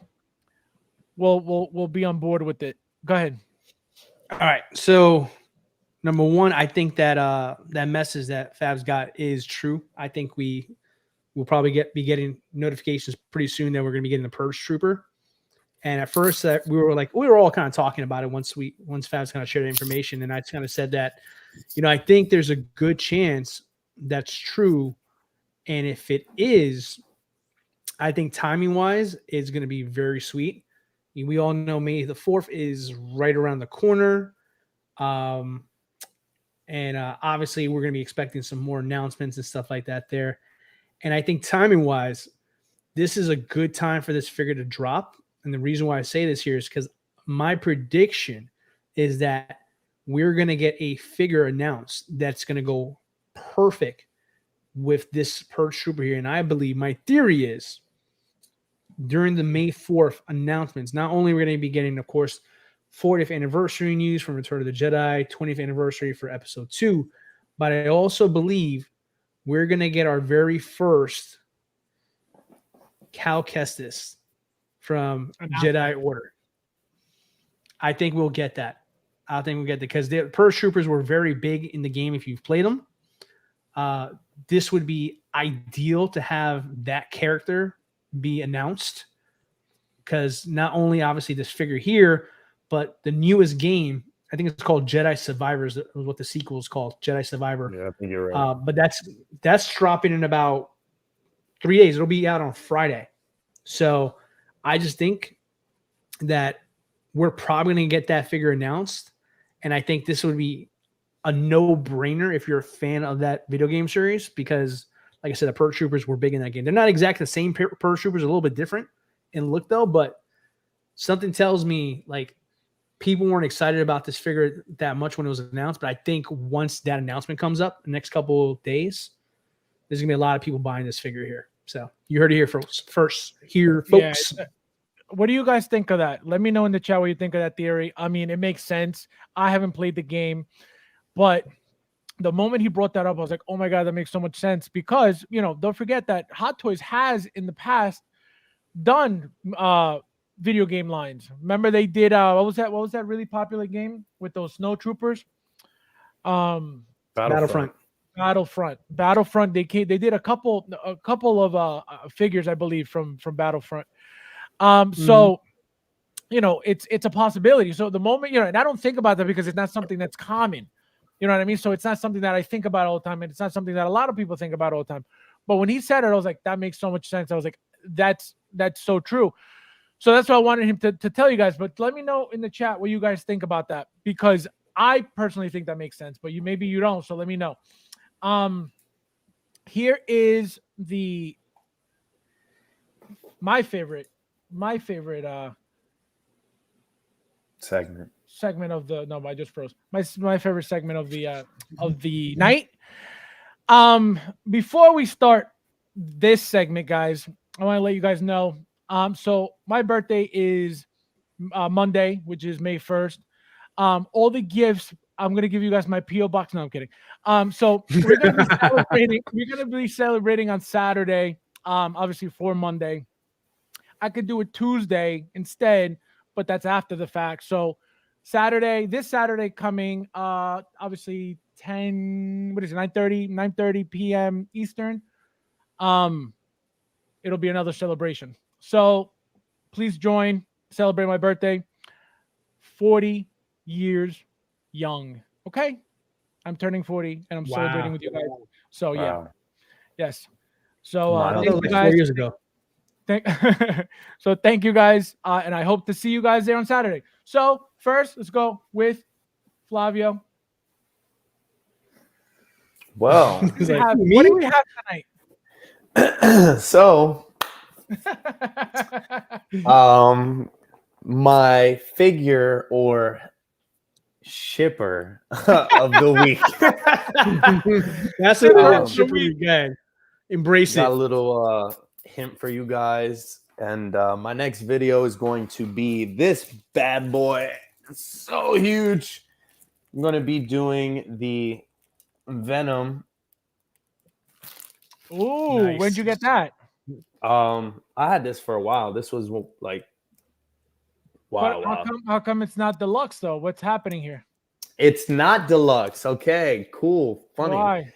A: be on board with it. Go ahead.
C: All right. So, number one, I think that that message that Fabs got is true. I think we will probably be getting notifications pretty soon that we're going to be getting the Purge Trooper. And at first, we were all kind of talking about it once Fabs kind of shared the information, and I kind of said that, I think there's a good chance that's true, and if it is, I think timing wise, it's going to be very sweet. We all know May the 4th is right around the corner, and obviously we're going to be expecting some more announcements and stuff like that there. And I think timing wise, this is a good time for this figure to drop. And the reason why I say this here is because my prediction is that we're going to get a figure announced that's going to go perfect with this Purge Trooper here. And I believe, my theory is, during the May 4th announcements, not only we're going to be getting, of course, 40th anniversary news from Return of the Jedi, 20th anniversary for Episode 2, but I also believe we're going to get our very first Cal Kestis from Jedi Order. I think we'll get that. Because the Purge Troopers were very big in the game if you've played them. This would be ideal to have that character be announced, because not only obviously this figure here, but the newest game, I think it's called Jedi Survivors, is what the sequel is called, Jedi Survivor.
F: Yeah, I think you're right.
C: But that's dropping in about 3 days. It'll be out on Friday. So I just think that we're probably going to get that figure announced. And I think this would be a no-brainer if you're a fan of that video game series, because, like I said, the Purge Troopers were big in that game. They're not exactly the same Purge Troopers, a little bit different in look, though. But something tells me, like, people weren't excited about this figure that much when it was announced. But I think once that announcement comes up the next couple of days, there's going to be a lot of people buying this figure here. So you heard it here first here, folks.
A: Yeah. What do you guys think of that? Let me know in the chat what you think of that theory. I mean, it makes sense. I haven't played the game, but the moment he brought that up, I was like, oh my God, that makes so much sense, because, don't forget that Hot Toys has in the past done video game lines. Remember they did, what was that really popular game with those snow troopers?
C: Battlefront.
A: Battlefront. They did a couple of figures, I believe, from Battlefront. So it's a possibility. So the moment, and I don't think about that because it's not something that's common. You know what I mean? So it's not something that I think about all the time, and it's not something that a lot of people think about all the time. But when he said it, I was like, that makes so much sense. I was like, that's so true. So that's why I wanted him to tell you guys. But let me know in the chat what you guys think about that, because I personally think that makes sense, but maybe you don't. So let me know. Here is my favorite segment of the I just froze. My favorite segment of the night. Before we start this segment, guys, I want to let you guys know. So my birthday is Monday, which is May 1st. All the gifts, I'm gonna give you guys my PO box. No, I'm kidding. So we're gonna be celebrating. We're gonna be celebrating on Saturday. Obviously for Monday. I could do it Tuesday instead, but that's after the fact. So this Saturday coming, obviously 9:30 p.m. Eastern. It'll be another celebration. So please celebrate my birthday. 40 years young. Okay? I'm turning 40 and I'm celebrating with you guys. So yeah. Yes. So thank you guys.
C: 4 years ago.
A: So thank you guys, and I hope to see you guys there on Saturday. So first, let's go with Flavio.
B: Well,
A: what do we have tonight?
B: So, my figure or shipper of the week.
C: That's a shipper week, guy. Embrace it.
B: Got a little hint for you guys, and my next video is going to be this bad boy. It's so huge. I'm going to be doing the Venom.
A: Ooh, nice. When'd you get that?
B: I had this for a while. This was like wow.
A: How come it's not deluxe though? What's happening here?
B: It's not deluxe. Okay, cool, funny.
A: Why?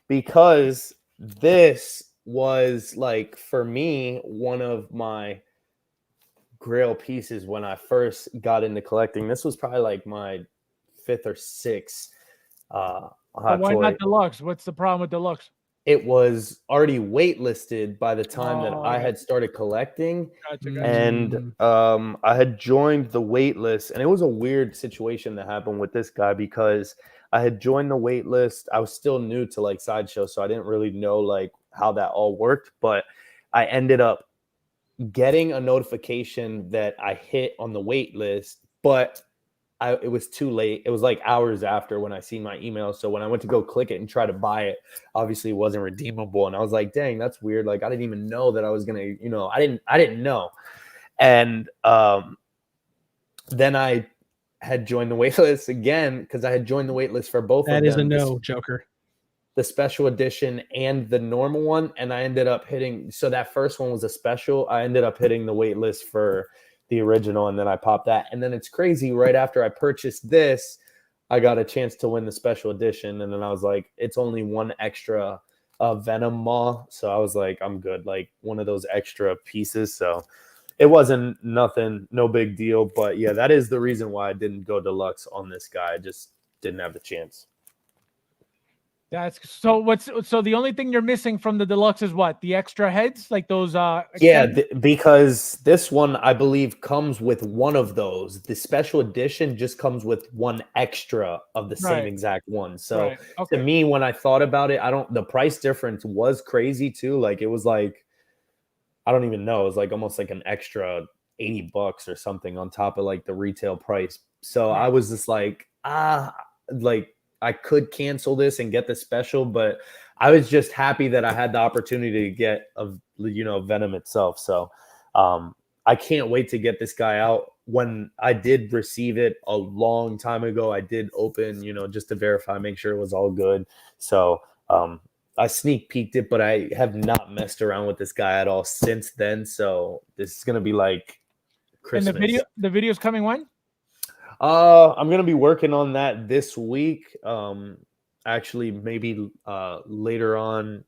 B: Because this was like, for me, one of my grail pieces when I first got into collecting. This was probably like my 5th or 6th.
A: Why not deluxe? What's the problem with deluxe?
B: It was already waitlisted by the time that I had started collecting.
A: Gotcha.
B: And I had joined the wait list, and it was a weird situation that happened with this guy because I had joined the wait list. I was still new to like Sideshow, so I didn't really know like how that all worked, but I ended up getting a notification that I hit on the wait list, but it was too late. It was like hours after when I seen my email. So when I went to go click it and try to buy it, obviously it wasn't redeemable. And I was like, dang, that's weird. Like, I didn't even know that I was going to, I didn't know. And then I had joined the wait list again because I had joined the wait list for both of them.
C: That is a no, Joker.
B: The special edition and the normal one. And I ended up hitting, so that first one was a special. I ended up hitting the wait list for the original, and then I popped that. And then it's crazy, right after I purchased this, I got a chance to win the special edition. And then I was like, it's only one extra Venom Maw. So I was like, I'm good. Like one of those extra pieces. So it wasn't nothing, no big deal. But yeah, that is the reason why I didn't go deluxe on this guy. I just didn't have the chance.
A: That's so the only thing you're missing from the deluxe is what? The extra heads, like those
B: because this one I believe comes with one of those. The special edition just comes with one extra of the same exact one. So to me, when I thought about it, the price difference was crazy too. Like it was like, I don't even know, it was like almost like an extra $80 or something on top of like the retail price. So I was just like, like I could cancel this and get the special, but I was just happy that I had the opportunity to get Venom itself. So I can't wait to get this guy out. When I did receive it a long time ago, I did open, just to verify, make sure it was all good. So I sneak peeked it, but I have not messed around with this guy at all since then. So this is going to be like Christmas.
A: And the video's coming when?
B: I'm gonna be working on that this week. I actually maybe later on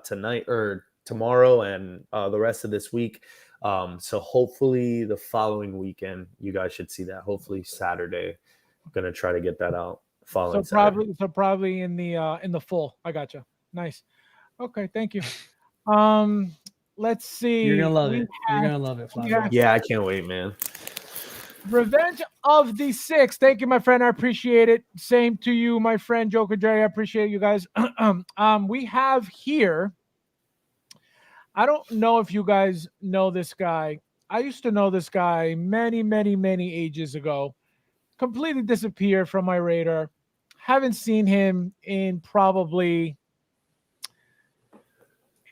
B: tonight or tomorrow and the rest of this week. So hopefully the following weekend you guys should see that. Hopefully Saturday. I'm gonna try to get that out following Saturday.
A: Probably in the fall. I gotcha. Nice. Okay, thank you. Let's see.
C: You're gonna love it. You're gonna love it, Flavio.
B: Yeah, I can't wait, man.
A: Revenge of the Six. Thank you, my friend. I appreciate it. Same to you, my friend Joker Jerry. I appreciate you guys. We have here. I don't know if you guys know this guy. I used to know this guy many, many, many ages ago. Completely disappeared from my radar. Haven't seen him in probably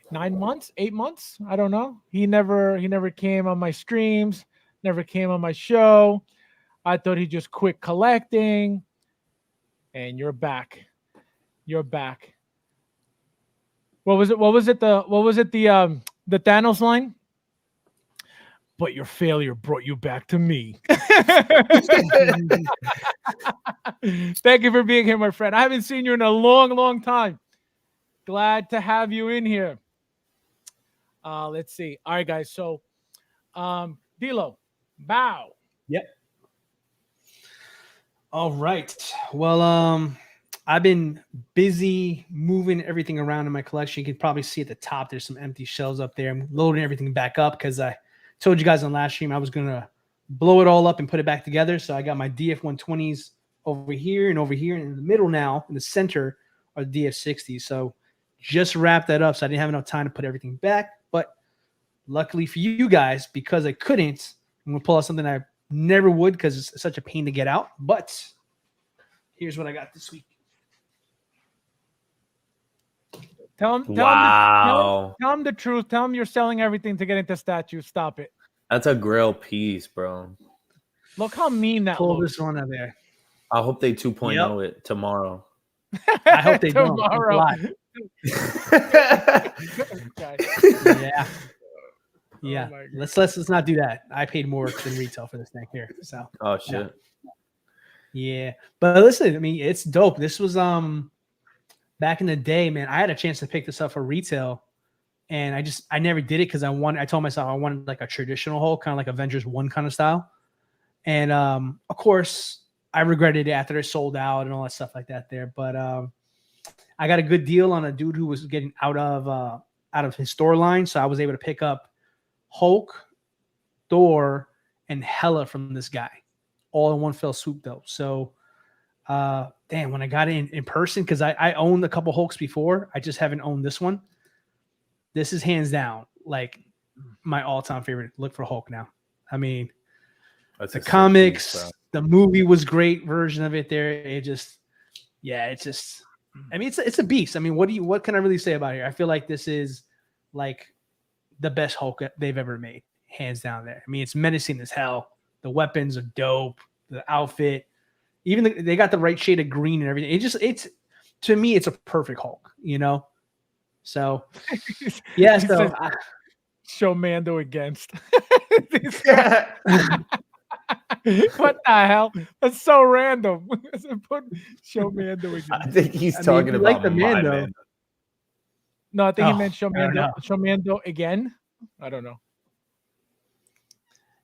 A: 9 months, 8 months. I don't know. He never came on my streams, never came on my show. I thought he just quit collecting. And you're back. You're back. What was it? The Thanos line? But your failure brought you back to me. Thank you for being here, my friend. I haven't seen you in a long, long time. Glad to have you in here. Let's see. All right, guys. So, Dilo, bow.
C: Yep. All right. Well, I've been busy moving everything around in my collection. You can probably see at the top, there's some empty shelves up there. I'm loading everything back up because I told you guys on last stream I was going to blow it all up and put it back together. So I got my DF120s over here, and in the middle now, in the center, are the DF60s. So just wrapped that up. So I didn't have enough time to put everything back. But luckily for you guys, because I couldn't, I'm going to pull out something I never would because it's such a pain to get out. But here's what I got this week.
A: Tell him the truth. Tell him you're selling everything to get into statues. Stop it.
B: That's a Grail piece, bro.
A: Look how mean that
C: Pull
A: looks.
C: this one out there.
B: I hope they 2.0 it tomorrow.
C: I hope they don't.
A: Tomorrow.
C: Yeah. Yeah.
A: Oh
C: Let's not do that. I paid more than retail for this thing here. So
B: Oh shit.
C: yeah. But listen, I mean, it's dope. This was back in the day, man. I had a chance to pick this up for retail, and I never did it because I told myself I wanted like a traditional Hulk, kind of like Avengers 1 kind of style. And of course, I regretted it after it sold out and all that stuff like that there. But I got a good deal on a dude who was getting out of his store line, so I was able to pick up Hulk, Thor, and Hela from this guy, all in one fell swoop though. So damn, when I got it in person, because I owned a couple Hulks before, I just haven't owned this one. This is hands down like my all-time favorite. Look for Hulk now. I mean,
B: That's
C: the comics,
B: piece,
C: the movie was great version of it there. It's just, I mean, it's a beast. I mean, what can I really say about it here? I feel like this is like the best Hulk they've ever made, hands down there. I mean, it's menacing as hell. The weapons are dope. The outfit, even they got the right shade of green and everything. It's to me, it's a perfect Hulk, you know? So yeah, so
A: show Mando against. What the hell? That's so random. Show Mando against.
B: I think he's talking about
C: like the Mando.
B: Mando.
A: No, I think he meant show Mando again. I don't know.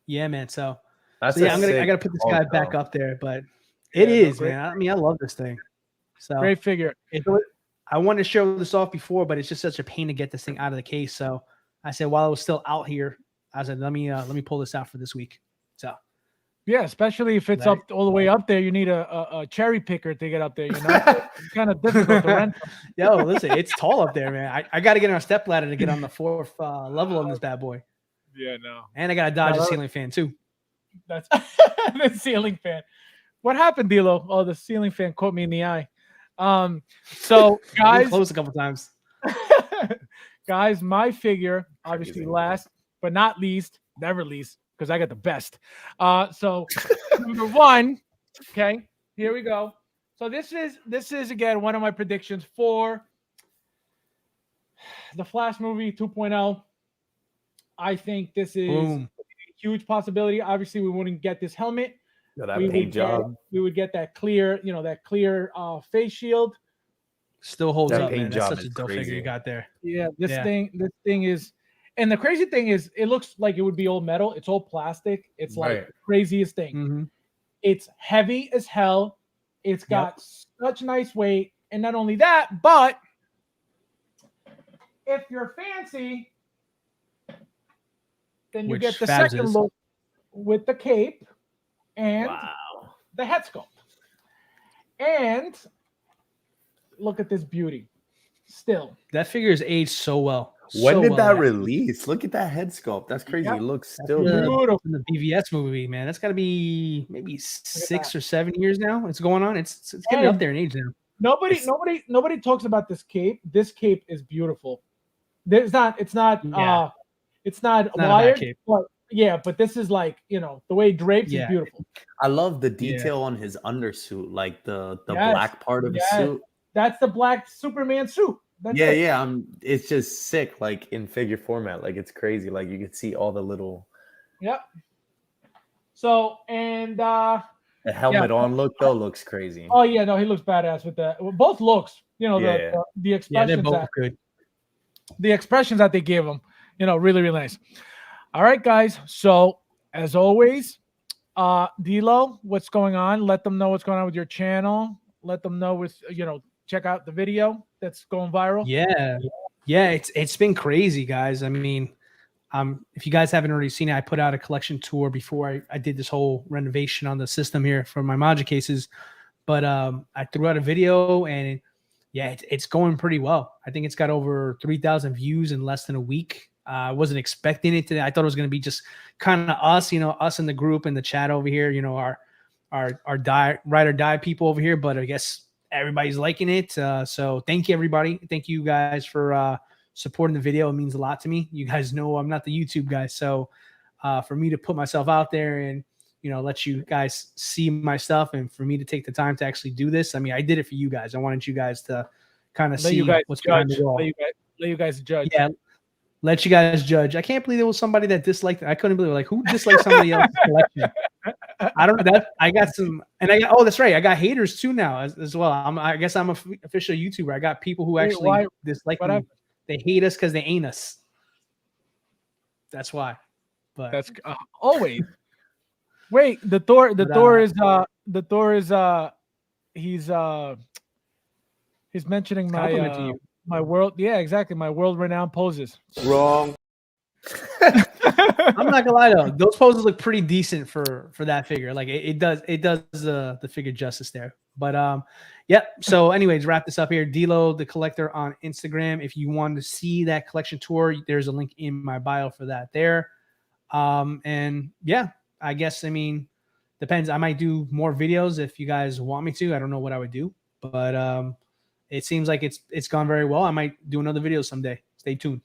C: Yeah, man. So
B: That's
C: yeah, I gotta put this guy back up there, but it is, man. I mean, I love this thing. So
A: great figure.
C: I wanted to show this off before, but it's just such a pain to get this thing out of the case. So I said, while I was still out here, I said, let me pull this out for this week. So
A: yeah, especially if it's up all the way up there, you need a cherry picker to get up there. You know, it's kind of difficult to rent.
C: Yo, listen, it's tall up there, man. I got to get on a step ladder to get on the fourth level on this bad boy.
A: Yeah, no.
C: And I got to dodge a ceiling fan too.
A: That's the ceiling fan. What happened, Dilo? Oh, the ceiling fan caught me in the eye. So guys,
C: close a couple times.
A: Guys, my figure, obviously last but not least, never least, because I got the best. So number one, okay, here we go. So this is again one of my predictions for the Flash movie 2.0. I think this is a huge possibility. Obviously, we wouldn't get this helmet.
B: We would
A: get that clear, face shield.
C: Still holds
B: That
C: up,
B: paint
C: man. That's
B: job
C: such a
B: is
C: dope figure you
B: crazy.
C: got there.
A: Yeah, this
C: Yeah.
A: thing is, and the crazy thing is, it looks like it would be old metal. It's all plastic. It's like
B: Right.
A: the craziest thing.
C: Mm-hmm.
A: It's heavy as hell. It's
C: Yep.
A: got such nice weight, and not only that, but if you're fancy, then you
C: Which
A: get the
C: Fabs
A: second
C: is.
A: look with the cape and
B: Wow.
A: the head sculpt. And look at this beauty. Still,
C: That figure is aged so well.
B: When
C: So
B: did
C: well,
B: that
C: actually.
B: release? Look at that head sculpt. That's crazy.
A: Yep.
B: It looks
C: That's
B: still
C: the,
B: good.
A: beautiful.
C: from the BVS movie, man. That's got to be maybe 6
A: that.
C: or 7 years now. It's going on. It's getting up
A: And
C: there in age now.
A: nobody talks about this cape. This cape is beautiful. It's not
C: Yeah.
A: it's not
C: Not a bad
A: wired,
C: cape.
A: but yeah, but this is like, the way it drapes is
C: Yeah.
A: beautiful.
B: I love the detail on his undersuit, like the
A: Yes,
B: black part of his
A: yes.
B: suit.
A: That's the black Superman suit. That's
B: Yeah,
A: it.
B: yeah. It's just sick, like in figure format. Like it's crazy. Like you can see all the little
A: Yep. So, and
B: the helmet on look though looks crazy.
A: oh yeah, no, he looks badass with that. Both looks,
B: Yeah.
A: the
C: Yeah,
A: expressions
C: they're both
A: that
C: good.
A: the expressions that they give him, really, really nice. All right, guys. So as always, D'Lo, what's going on? Let them know what's going on with your channel. Let them know with check out the video that's going viral.
C: Yeah. It's been crazy, guys. I mean, if you guys haven't already seen it, I put out a collection tour before I did this whole renovation on the system here for my Maja cases. But I threw out a video, and it's going pretty well. I think it's got over 3,000 views in less than a week. I wasn't expecting it to. I thought it was going to be just kind of us, us in the group in the chat over here, our ride or die people over here. But I guess everybody's liking it. So thank you, everybody. Thank you guys for supporting the video. It means a lot to me. You guys know I'm not the YouTube guy. So for me to put myself out there and, let you guys see my stuff, and for me to take the time to actually do this. I mean, I did it for you guys. I wanted you guys to kind of see what's behind the wall.
A: Let you guys judge.
C: Yeah. Let you guys judge. I can't believe there was somebody that disliked it. I couldn't believe who disliked somebody else's collection. I don't know that. I got some, and that's right. I got haters too now as well. I guess I'm a official YouTuber. I got people who actually dislike me. They hate us because they ain't us. That's why. But
A: that's always. Wait, the Thor he's mentioning my world. Yeah, exactly. My world renowned poses.
D: Wrong.
C: I'm not gonna lie though, those poses look pretty decent for that figure. Like it does the figure justice there. But so anyways, wrap this up here. D'Lo the Collector on Instagram. If you want to see that collection tour, there's a link in my bio for that there. And yeah, I guess, depends. I might do more videos if you guys want me to. I don't know what I would do, but it seems like it's gone very well. I might do another video someday. Stay tuned.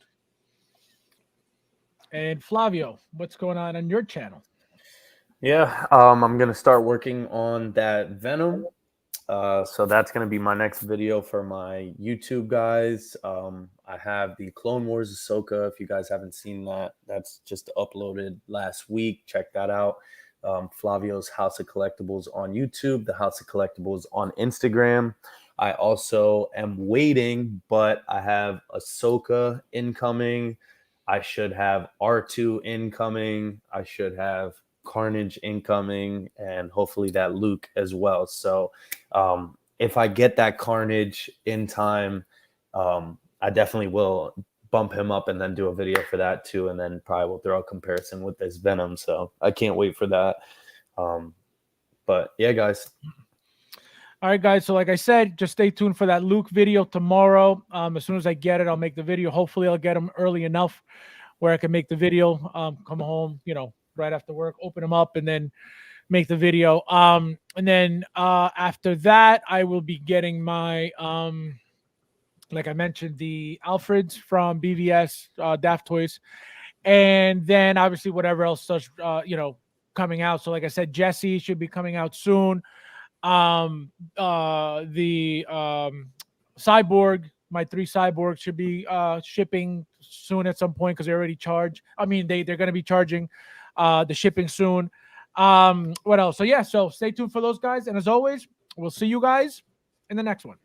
A: And Flavio, what's going on your channel?
B: Yeah, I'm gonna start working on that Venom. So that's gonna be my next video for my YouTube guys. I have the Clone Wars Ahsoka. If you guys haven't seen that, that's just uploaded last week. Check that out. Flavio's House of Collectibles on YouTube, the House of Collectibles on Instagram. I also am waiting, but I have Ahsoka incoming. I should have R2 incoming. I should have Carnage incoming, and hopefully that Luke as well. So if I get that Carnage in time, I definitely will bump him up and then do a video for that too, and then probably will throw a comparison with this Venom. So I can't wait for that. But yeah, guys.
A: All right, guys. So like I said, just stay tuned for that Luke video tomorrow. As soon as I get it, I'll make the video. Hopefully I'll get him early enough where I can make the video, come home, right after work, open them up, and then make the video. And then after that, I will be getting my, like I mentioned, the Alfreds from BVS, Daft Toys. And then obviously whatever else starts, coming out. So like I said, Jesse should be coming out soon. The Cyborg, my 3 Cyborgs should be shipping soon at some point because they already charge. They're going to be charging the shipping soon. What else? So yeah, so stay tuned for those guys. And as always, we'll see you guys in the next one.